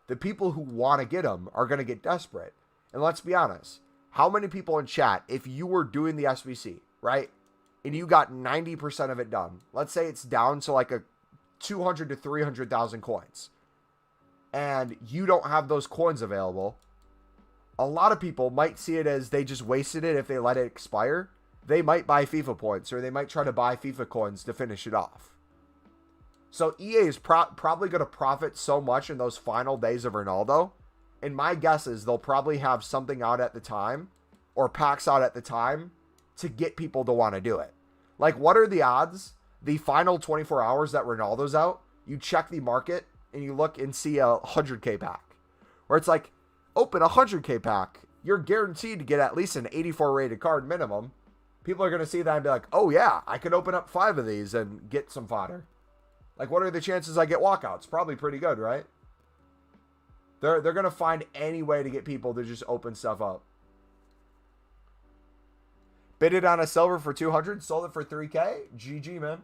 Speaker 1: the people who want to get him are going to get desperate. And let's be honest. How many people in chat, if you were doing the SBC, right, and you got 90% of it done, let's say it's down to like a 200 to 300,000 coins, and you don't have those coins available, a lot of people might see it as they just wasted it if they let it expire. They might buy FIFA points, or they might try to buy FIFA coins to finish it off. So EA is probably going to profit so much in those final days of Ronaldo. And my guess is they'll probably have something out at the time, or packs out at the time, to get people to want to do it. Like, what are the odds the final 24 hours that Ronaldo's out, you check the market and you look and see a 100K pack. Where it's like, open a 100K pack. You're guaranteed to get at least an 84 rated card minimum. People are going to see that and be like, oh yeah, I could open up 5 of these and get some fodder. Like, what are the chances I get walkouts? Probably pretty good, right? They're going to find any way to get people to just open stuff up. Bid it on a silver for 200, sold it for 3K. GG, man.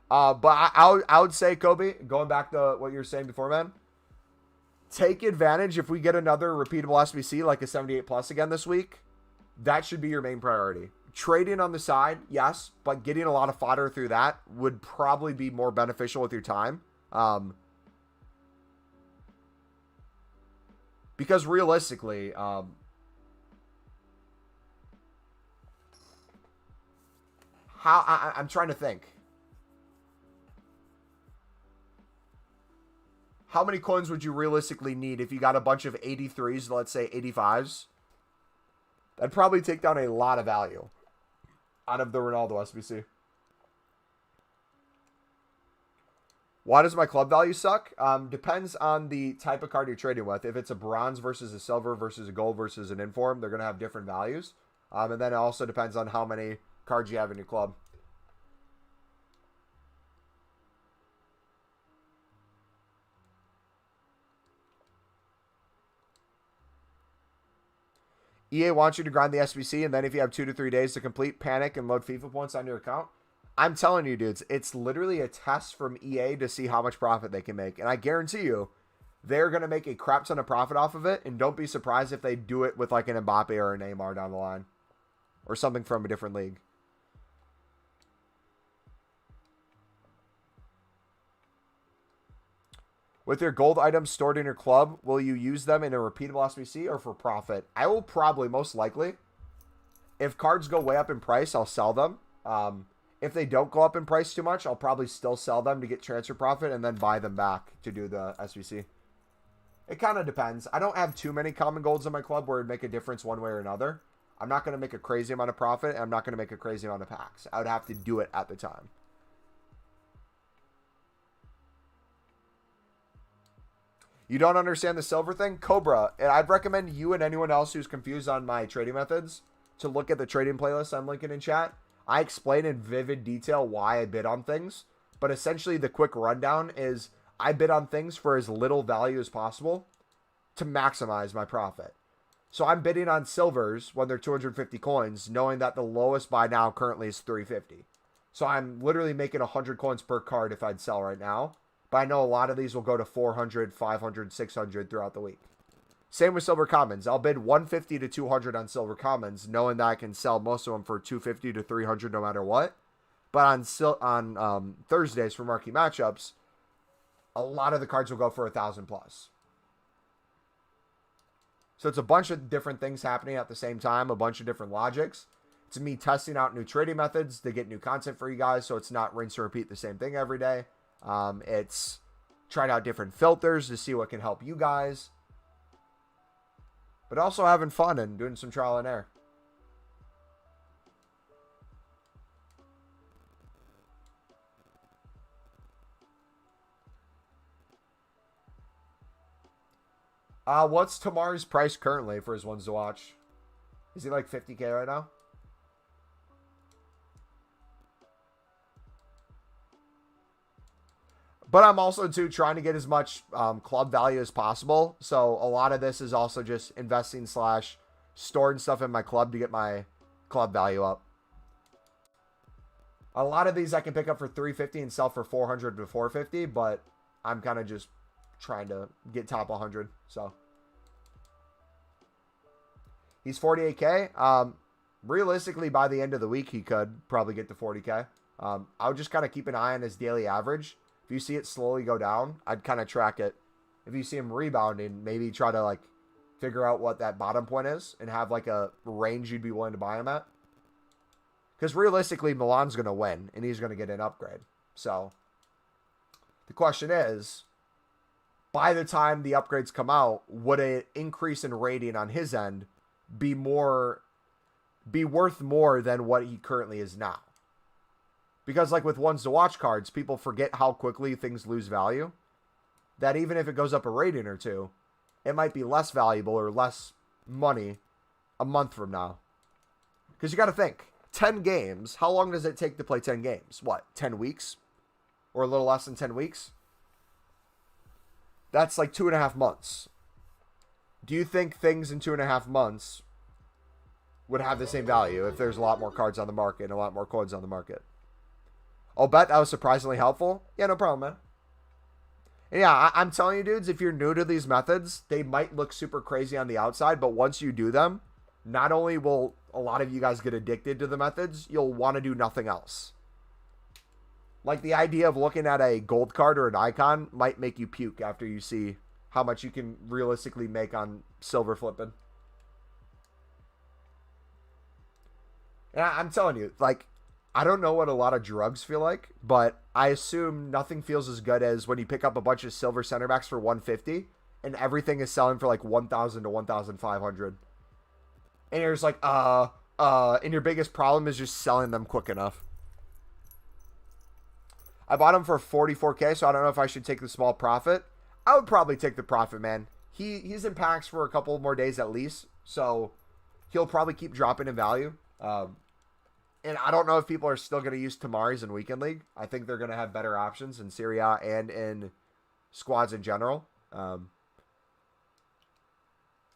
Speaker 1: But I would say, Kobe, going back to what you were saying before, man, take advantage if we get another repeatable SBC like a 78 plus again this week. That should be your main priority. Trading on the side, yes, but getting a lot of fodder through that would probably be more beneficial with your time. Because realistically, I'm trying to think. How many coins would you realistically need if you got a bunch of 83s, let's say 85s? That'd probably take down a lot of value out of the Ronaldo SBC. Why does my club value suck? Depends on the type of card you're trading with. If it's a bronze versus a silver versus a gold versus an inform, they're going to have different values. And then it also depends on how many cards you have in your club. EA wants you to grind the SBC, and then if you have 2 to 3 days to complete, panic and load FIFA points on your account. I'm telling you, dudes, it's literally a test from EA to see how much profit they can make. And I guarantee you, they're going to make a crap ton of profit off of it. And don't be surprised if they do it with like an Mbappe or a Neymar down the line. Or something from a different league. With your gold items stored in your club, will you use them in a repeatable SBC or for profit? I will probably, most likely. If cards go way up in price, I'll sell them. If they don't go up in price too much, I'll probably still sell them to get transfer profit and then buy them back to do the SBC. It kind of depends. I don't have too many common golds in my club where it'd make a difference one way or another. I'm not going to make a crazy amount of profit, and I'm not going to make a crazy amount of packs. I would have to do it at the time. You don't understand the silver thing? Cobra, and I'd recommend you and anyone else who's confused on my trading methods to look at the trading playlist I'm linking in chat. I explain in vivid detail why I bid on things, but essentially the quick rundown is I bid on things for as little value as possible to maximize my profit. So I'm bidding on silvers when they're 250 coins, knowing that the lowest buy now currently is 350. So I'm literally making 100 coins per card if I'd sell right now. But I know a lot of these will go to 400, 500, 600 throughout the week. Same with silver commons. I'll bid 150 to 200 on silver commons, knowing that I can sell most of them for 250 to 300 no matter what. But on Thursdays for marquee matchups, a lot of the cards will go for 1,000 plus. So it's a bunch of different things happening at the same time, a bunch of different logics. It's me testing out new trading methods to get new content for you guys, so it's not rinse and repeat the same thing every day. It's trying out different filters to see what can help you guys, but also having fun and doing some trial and error. What's Tamari's price currently for his ones to watch? Is he like 50K right now? But I'm also, too, trying to get as much club value as possible. So a lot of this is also just investing / storing stuff in my club to get my club value up. A lot of these I can pick up for 350 and sell for 400 to 450, but I'm kind of just trying to get top 100. So he's 48K. Realistically, by the end of the week, he could probably get to 40K. I would just kind of keep an eye on his daily average. If you see it slowly go down, I'd kind of track it. If you see him rebounding, maybe try to like figure out what that bottom point is and have like a range you'd be willing to buy him at. Because realistically, Milan's going to win and he's going to get an upgrade. So the question is, by the time the upgrades come out, would an increase in rating on his end be more be worth more than what he currently is now. Because like with ones to watch cards, people forget how quickly things lose value. That even if it goes up a rating or two, it might be less valuable or less money a month from now. Because you got to think, 10 games, how long does it take to play 10 games? What, 10 weeks? Or a little less than 10 weeks? That's like 2.5 months. Do you think things in 2.5 months would have the same value if there's a lot more cards on the market and a lot more coins on the market? I'll bet that was surprisingly helpful. Yeah, no problem, man. And yeah, I'm telling you, dudes, if you're new to these methods, they might look super crazy on the outside, but once you do them, not only will a lot of you guys get addicted to the methods, you'll want to do nothing else. Like the idea of looking at a gold card or an icon might make you puke after you see how much you can realistically make on silver flipping. And I'm telling you, like, I don't know what a lot of drugs feel like, but I assume nothing feels as good as when you pick up a bunch of silver center backs for 150 and everything is selling for like 1,000 to 1,500. And you're just like, and your biggest problem is just selling them quick enough. I bought him for 44K, so I don't know if I should take the small profit. I would probably take the profit, man. He's in packs for a couple more days at least, so he'll probably keep dropping in value. And I don't know if people are still going to use Tamari's in Weekend League. I think they're going to have better options in Serie A and in squads in general.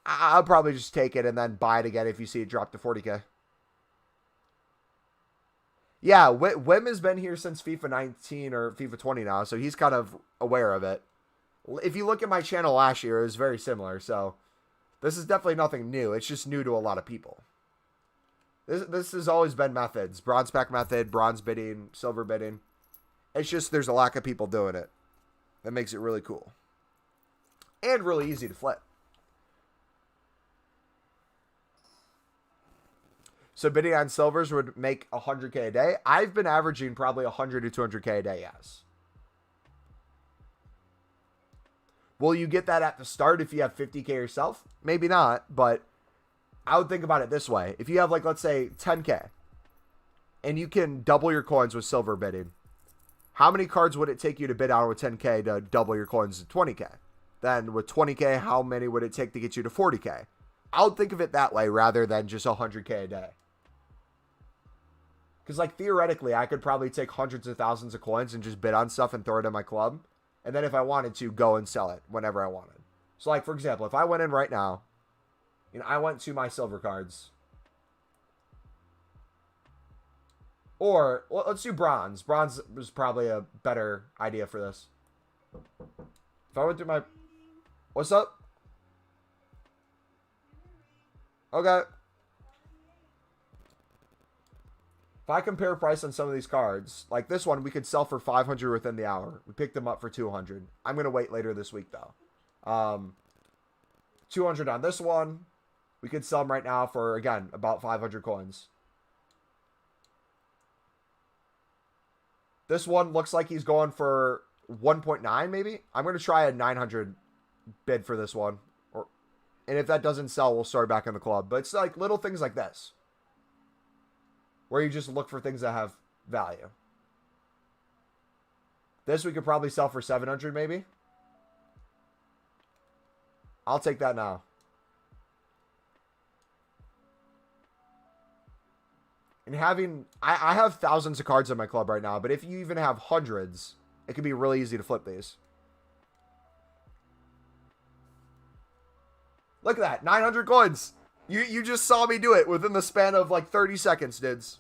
Speaker 1: I'll probably just take it and then buy it again if you see it drop to 40K. Yeah, Wim has been here since FIFA 19 or FIFA 20 now, so he's kind of aware of it. If you look at my channel last year, it was very similar, so this is definitely nothing new. It's just new to a lot of people. This has always been methods. Bronze pack method, bronze bidding, silver bidding. It's just there's a lack of people doing it. That makes it really cool. And really easy to flip. So bidding on silvers would make 100K a day. I've been averaging probably 100 to 200K a day, yes. Will you get that at the start if you have 50K yourself? Maybe not, but I would think about it this way. If you have, like, let's say 10K and you can double your coins with silver bidding, how many cards would it take you to bid on with 10K to double your coins to 20K? Then with 20K, how many would it take to get you to 40K? I would think of it that way rather than just 100K a day. Because, like, theoretically, I could probably take hundreds of thousands of coins and just bid on stuff and throw it in my club. And then if I wanted to, go and sell it whenever I wanted. So, like, for example, if I went in right now, you know, I went to my silver cards. Or, well, let's do bronze. Bronze was probably a better idea for this. If I went through my... What's up? Okay. If I compare price on some of these cards, like this one, we could sell for 500 within the hour. We picked them up for 200. I'm going to wait later this week, though. 200 on this one. We could sell them right now for, again, about 500 coins. This one looks like he's going for 1.9, maybe. I'm going to try a 900 bid for this one. And if that doesn't sell, we'll start back in the club. But it's like little things like this, where you just look for things that have value. This we could probably sell for 700 maybe. I'll take that now. And having... I have thousands of cards in my club right now, but if you even have hundreds, it can be really easy to flip these. Look at that. 900 coins. You just saw me do it within the span of like 30 seconds, dudes.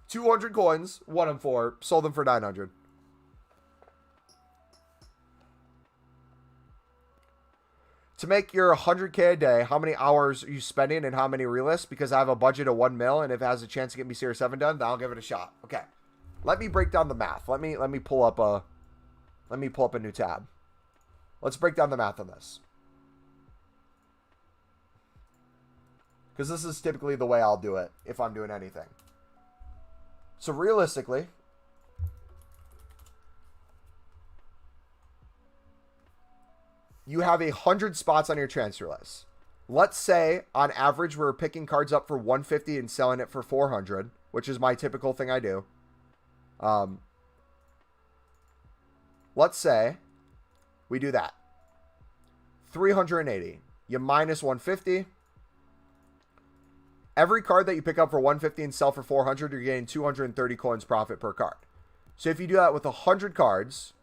Speaker 1: 200 coins, won them for, sold them for 900. To make your 100K a day, how many hours are you spending and how many relists? Because I have a budget of 1 mil, and if it has a chance to get me Series 7 done, then I'll give it a shot. Okay. Let me break down the math. Let me pull up a new tab. Let's break down the math on this. Because this is typically the way I'll do it if I'm doing anything. So realistically, you have 100 spots on your transfer list. let's say on average we're picking cards up for 150 and selling it for 400, which is my typical thing I do. Let's say we do that. 380. You minus 150. Every card that you pick up for 150 and sell for 400, you're getting 230 coins profit per card. So if you do that with 100 cards,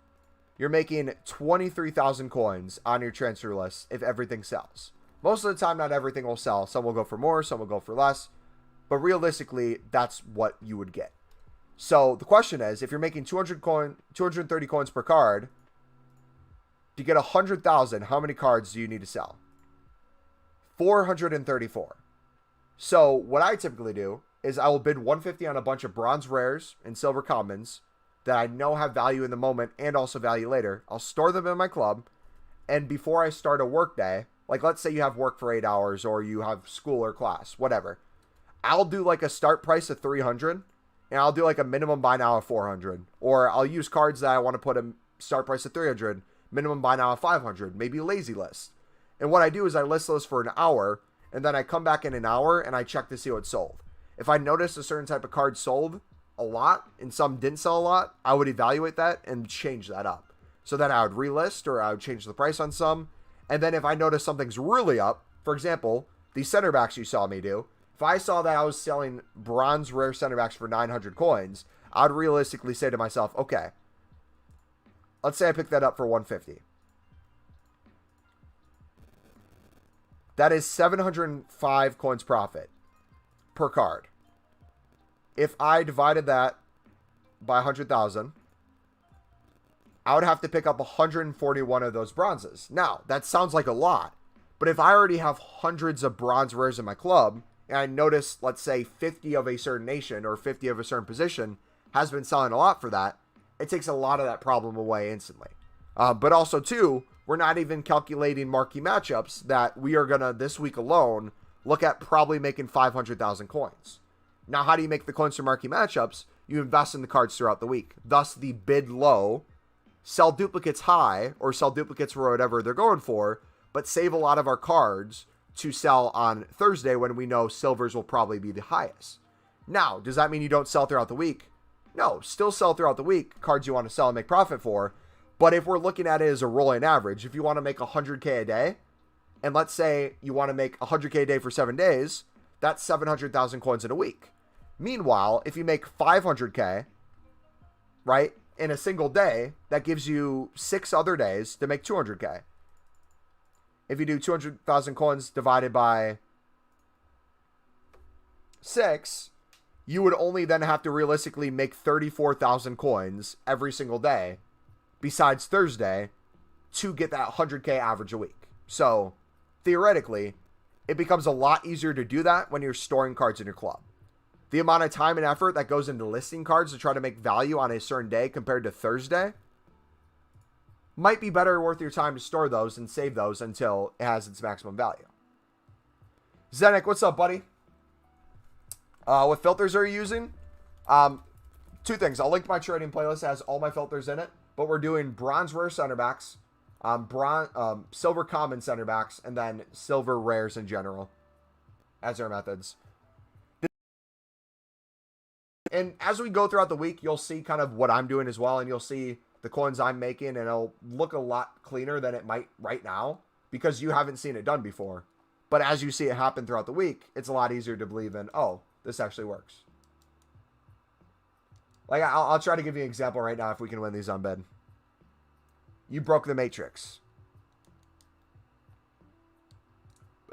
Speaker 1: you're making 23,000 coins on your transfer list if everything sells. Most of the time, not everything will sell. Some will go for more, some will go for less. But realistically, that's what you would get. So the question is, if you're making 230 coins per card, to get 100,000, how many cards do you need to sell? 434. So what I typically do is I will bid 150 on a bunch of bronze rares and silver commons that I know have value in the moment and also value later. I'll store them in my club, and before I start a work day, like let's say you have work for 8 hours or you have school or class, whatever, I'll do like a start price of 300 and I'll do like a minimum buy now of 400, or I'll use cards that I want to put a start price of 300, minimum buy now of 500, maybe lazy list. And what I do is I list those for an hour, and then I come back in an hour and I check to see what's sold. If I notice a certain type of card sold a lot and some didn't sell a lot, I would evaluate that and change that up. So then I would relist or I would change the price on some. And then if I notice something's really up, for example, the center backs you saw me do, if I saw that I was selling bronze rare center backs for 900 coins, I'd realistically say to myself, okay, let's say I picked that up for 150. That is 705 coins profit per card. If I divided that by 100,000, I would have to pick up 141 of those bronzes. Now, that sounds like a lot, but if I already have hundreds of bronze rares in my club, and I notice, let's say, 50 of a certain nation or 50 of a certain position has been selling a lot for that, it takes a lot of that problem away instantly. But also, too, we're not even calculating marquee matchups that we are going to, this week alone, look at probably making 500,000 coins. Now, how do you make the coins for marquee matchups? You invest in the cards throughout the week. Thus, the bid low, sell duplicates high, or sell duplicates for whatever they're going for, but save a lot of our cards to sell on Thursday when we know silvers will probably be the highest. Now, does that mean you don't sell throughout the week? No, still sell throughout the week, cards you want to sell and make profit for. But if we're looking at it as a rolling average, if you want to make 100K a day, and let's say you want to make 100K a day for 7 days, that's 700,000 coins in a week. Meanwhile, if you make 500K, right, in a single day, that gives you 6 other days to make 200K. If you do 200,000 coins divided by 6, you would only then have to realistically make 34,000 coins every single day, besides Thursday, to get that 100K average a week. So, theoretically, it becomes a lot easier to do that when you're storing cards in your club. The amount of time and effort that goes into listing cards to try to make value on a certain day compared to Thursday might be better worth your time to store those and save those until it has its maximum value. Zenek, what's up, buddy? What filters are you using? 2 things. I'll link to my trading playlist. It has all my filters in it. But we're doing bronze rare center backs, silver common center backs, and then silver rares in general as our methods. And as we go throughout the week, you'll see kind of what I'm doing as well, and you'll see the coins I'm making, and it'll look a lot cleaner than it might right now because you haven't seen it done before. But as you see it happen throughout the week, it's a lot easier to believe in, oh, this actually works. Like, I'll try to give you an example right now if we can win these on bid. You broke the matrix.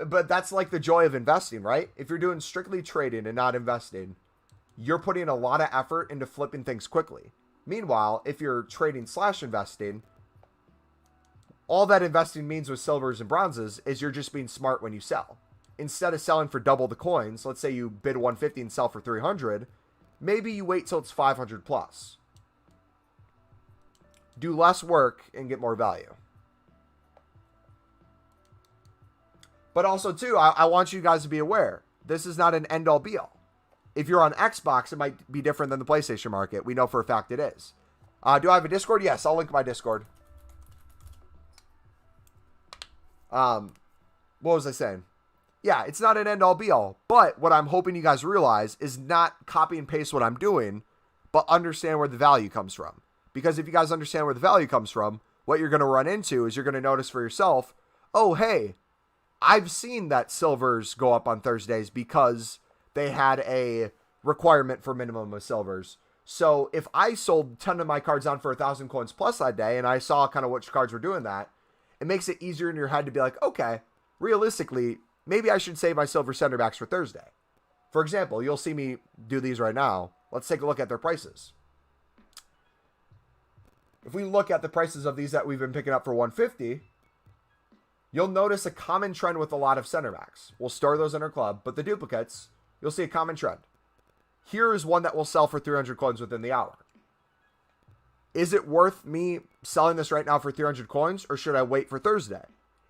Speaker 1: But that's like the joy of investing, right? If you're doing strictly trading and not investing, you're putting a lot of effort into flipping things quickly. Meanwhile, if you're trading / investing, all that investing means with silvers and bronzes is you're just being smart when you sell. Instead of selling for double the coins, let's say you bid 150 and sell for 300, maybe you wait till it's 500 plus. Do less work and get more value. But also, too, I want you guys to be aware, this is not an end-all be-all. If you're on Xbox, it might be different than the PlayStation market. We know for a fact it is. Do I have a Discord? Yes, I'll link my Discord. What was I saying? Yeah, it's not an end-all be-all. But what I'm hoping you guys realize is not copy and paste what I'm doing, but understand where the value comes from. Because if you guys understand where the value comes from, what you're going to run into is you're going to notice for yourself, oh, hey, I've seen that silvers go up on Thursdays because they had a requirement for minimum of silvers. So if I sold 10 of my cards on for 1,000 coins plus that day, and I saw kind of which cards were doing that, it makes it easier in your head to be like, okay, realistically, maybe I should save my silver center backs for Thursday. For example, you'll see me do these right now. Let's take a look at their prices. If we look at the prices of these that we've been picking up for 150, you'll notice a common trend with a lot of center backs. We'll store those in our club, but the duplicates, you'll see a common trend. Here is one that will sell for 300 coins within the hour. Is it worth me selling this right now for 300 coins, or should I wait for Thursday?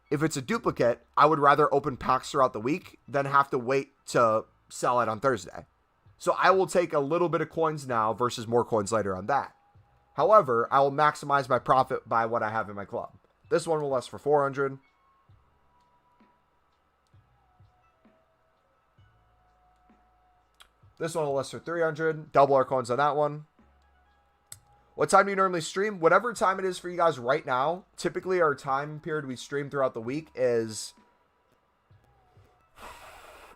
Speaker 1: If it's a duplicate, I would rather open packs throughout the week than have to wait to sell it on Thursday. So I will take a little bit of coins now versus more coins later on that. However, I will maximize my profit by what I have in my club. This one will last for 400. This one will last for 300. Double our coins on that one. What time do you normally stream? Whatever time it is for you guys right now. Typically, our time period we stream throughout the week is...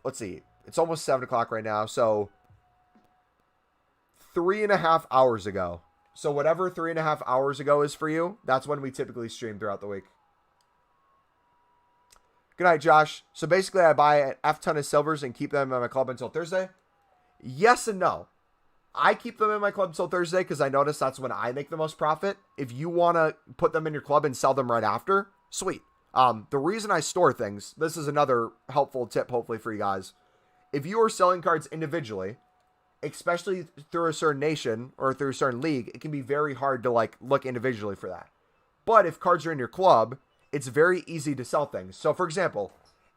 Speaker 1: Let's see. It's almost 7 o'clock right now. So, 3.5 hours ago. So, whatever 3.5 hours ago is for you, that's when we typically stream throughout the week. Good night, Josh. So, basically, I buy an F ton of silvers and keep them in my club until Thursday. Yes and no. I keep them in my club until Thursday because I notice that's when I make the most profit. If you want to put them in your club and sell them right after, sweet. The reason I store things, this is another helpful tip hopefully for you guys. If you are selling cards individually, especially through a certain nation or through a certain league, it can be very hard to look individually for that. But if cards are in your club, it's very easy to sell things. So for example,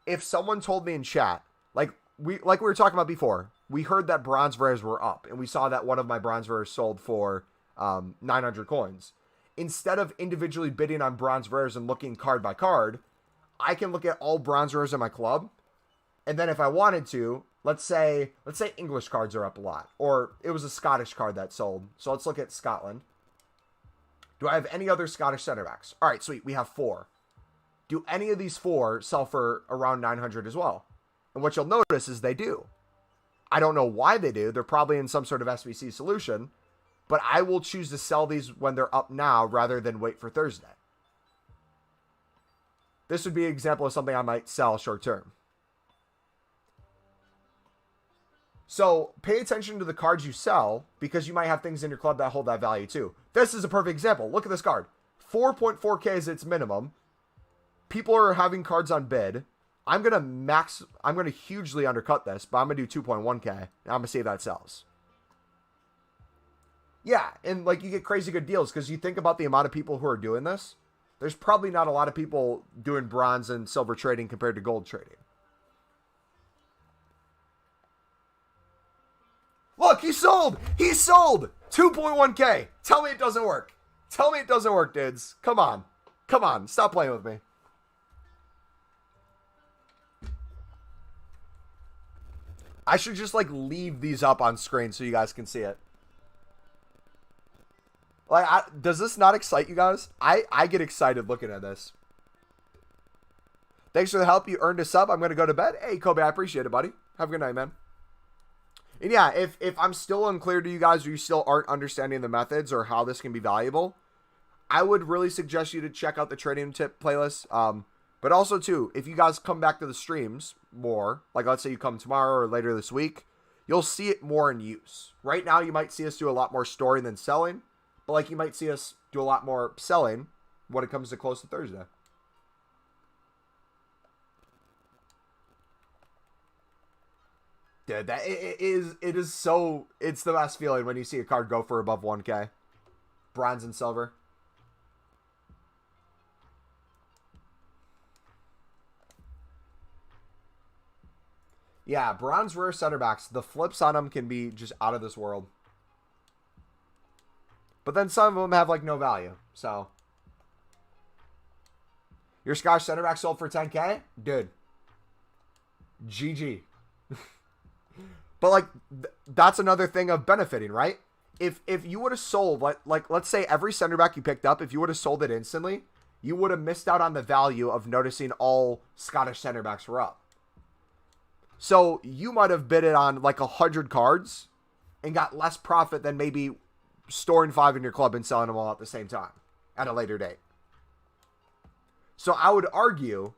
Speaker 1: if someone told me in chat, like we were talking about before, we heard that bronze rares were up, and we saw that one of my bronze rares sold for 900 coins. Instead of individually bidding on bronze rares and looking card by card, I can look at all bronze rares in my club, and then if I wanted to, let's say English cards are up a lot, or it was a Scottish card that sold. So let's look at Scotland. Do I have any other Scottish center backs? All right, sweet. We have 4. Do any of these 4 sell for around 900 as well? And what you'll notice is they do. I don't know why they do. They're probably in some sort of SBC solution, but I will choose to sell these when they're up now rather than wait for Thursday. This would be an example of something I might sell short term. So pay attention to the cards you sell because you might have things in your club that hold that value too. This is a perfect example. Look at this card. 4.4K is its minimum. People are having cards on bid. I'm going to hugely undercut this, but I'm going to do 2.1K, and I'm going to see if that sells. Yeah, and you get crazy good deals, because you think about the amount of people who are doing this, there's probably not a lot of people doing bronze and silver trading compared to gold trading. Look, he sold! He sold! 2.1K! Tell me it doesn't work. Tell me it doesn't work, dudes. Come on. Come on, stop playing with me. I should just leave these up on screen so you guys can see it. Does this not excite you guys? I get excited looking at this. Thanks for the help. You earned a sub. I'm going to go to bed. Hey, Kobe, I appreciate it, buddy. Have a good night, man. And yeah, if I'm still unclear to you guys or you still aren't understanding the methods or how this can be valuable, I would really suggest you to check out the trading tip playlist. But also, too, if you guys come back to the streams more, let's say you come tomorrow or later this week, you'll see it more in use. Right now, you might see us do a lot more storing than selling, but you might see us do a lot more selling when it comes to close to Thursday. Dude, it's the best feeling when you see a card go for above 1K. Bronze and silver. Yeah, bronze rare center backs, the flips on them can be just out of this world. But then some of them have no value. So your Scottish center back sold for 10K? Dude. GG. But like that's another thing of benefiting, right? If you would have sold like let's say every center back you picked up, if you would have sold it instantly, you would have missed out on the value of noticing all Scottish center backs were up. So you might have bid it on like 100 cards and got less profit than maybe storing 5 in your club and selling them all at the same time at a later date. So I would argue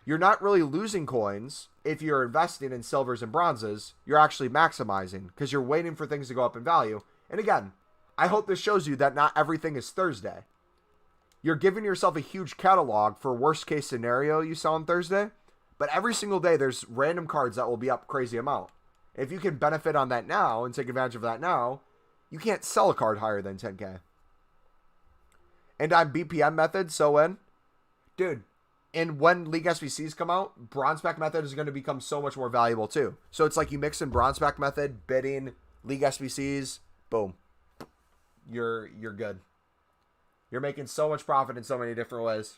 Speaker 1: you're not really losing coins if you're investing in silvers and bronzes. You're actually maximizing because you're waiting for things to go up in value. And again, I hope this shows you that not everything is Thursday. You're giving yourself a huge catalog for worst case scenario you sell on Thursday. But every single day, there's random cards that will be up crazy amount. If you can benefit on that now and take advantage of that now, you can't sell a card higher than 10K. And on BPM method, so when? Dude, and when League SBCs come out, Bronze Pack method is going to become so much more valuable too. So it's like you mix in Bronze Pack method, bidding, League SBCs, boom. You're good. You're making so much profit in so many different ways.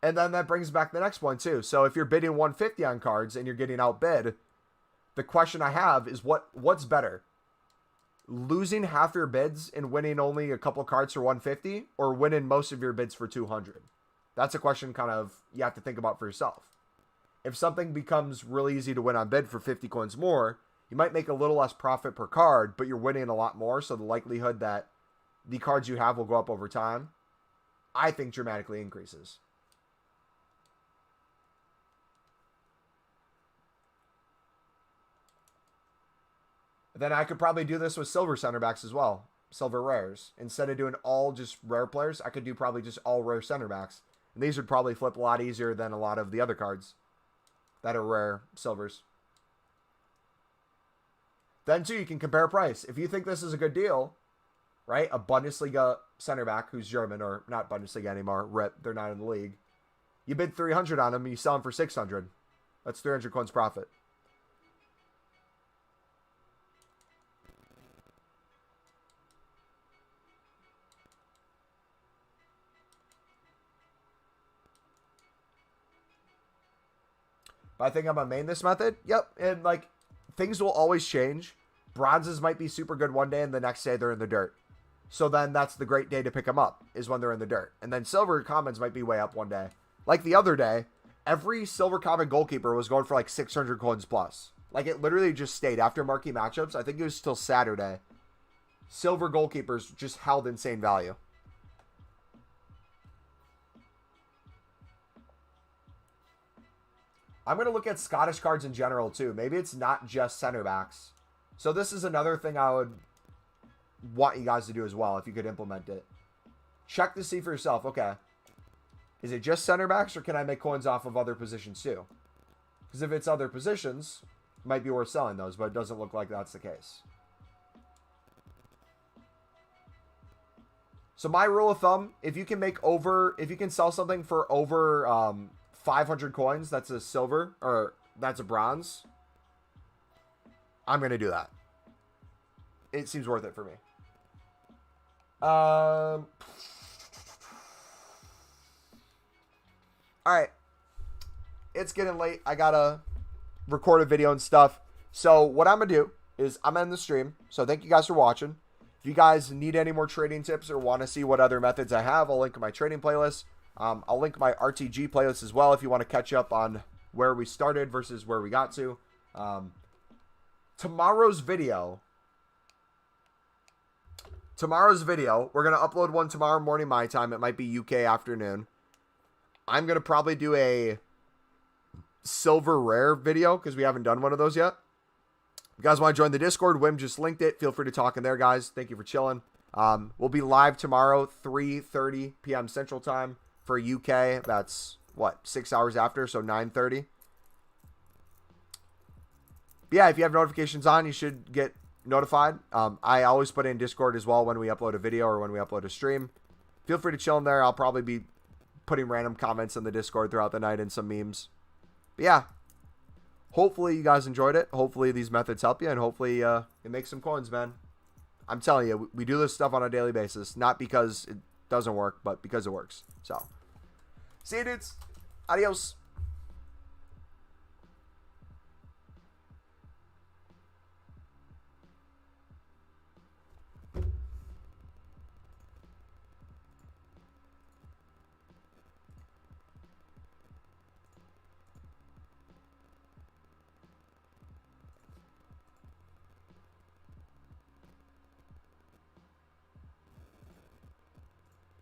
Speaker 1: And then that brings back the next one too. So if you're bidding 150 on cards and you're getting outbid, the question I have is what's better? Losing half your bids and winning only a couple cards for 150 or winning most of your bids for 200? That's a question kind of you have to think about for yourself. If something becomes really easy to win on bid for 50 coins more, you might make a little less profit per card, but you're winning a lot more. So the likelihood that the cards you have will go up over time, I think dramatically increases. Then I could probably do this with silver center backs as well. Silver rares. Instead of doing all just rare players, I could do probably just all rare center backs. And these would probably flip a lot easier than a lot of the other cards that are rare silvers. Then too, you can compare price. If you think this is a good deal, right? A Bundesliga center back who's German, or not Bundesliga anymore, RIP, they're not in the league. You bid 300 on them, you sell them for 600. That's 300 coins profit. But I think I'm gonna main this method. Yep, and like things will always change. Bronzes might be super good one day and the next day they're in the dirt. So then that's the great day to pick them up, is when they're in the dirt. And then silver commons might be way up one day. Like the other day, every silver common goalkeeper was going for like 600 coins plus. Like it literally just stayed after marquee matchups. I think it was still Saturday. Silver goalkeepers just held insane value. I'm going to look at Scottish cards in general too. Maybe it's not just center backs. So this is another thing I would want you guys to do as well if you could implement it. Check to see for yourself, okay, is it just center backs or can I make coins off of other positions too? Because if it's other positions, it might be worth selling those, but it doesn't look like that's the case. So my rule of thumb, if you can sell something for over 500 coins, that's a silver, or that's a bronze, I'm going to do that. It seems worth it for me. All right. It's getting late. I got to record a video and stuff. So what I'm going to do is I'm in the stream. So thank you guys for watching. If you guys need any more trading tips or want to see what other methods I have, I'll link my trading playlist. I'll link my RTG playlist as well if you want to catch up on where we started versus where we got to. Tomorrow's video, we're going to upload one tomorrow morning my time. It might be UK afternoon. I'm going to probably do a silver rare video because we haven't done one of those yet. If you guys want to join the Discord, Wim just linked it. Feel free to talk in there, guys. Thank you for chilling. We'll be live tomorrow, 3:30 p.m. Central Time. For UK, that's what, 6 hours after, so 9:30. Yeah, if you have notifications on, you should get notified. I always put in Discord as well when we upload a video or when we upload a stream. Feel free to chill in there. I'll probably be putting random comments in the Discord throughout the night and some memes. But yeah, hopefully you guys enjoyed it. Hopefully these methods help you, and hopefully it makes some coins, man. I'm telling you, we do this stuff on a daily basis, not because it doesn't work, but because it works. So, see you dudes. Adios.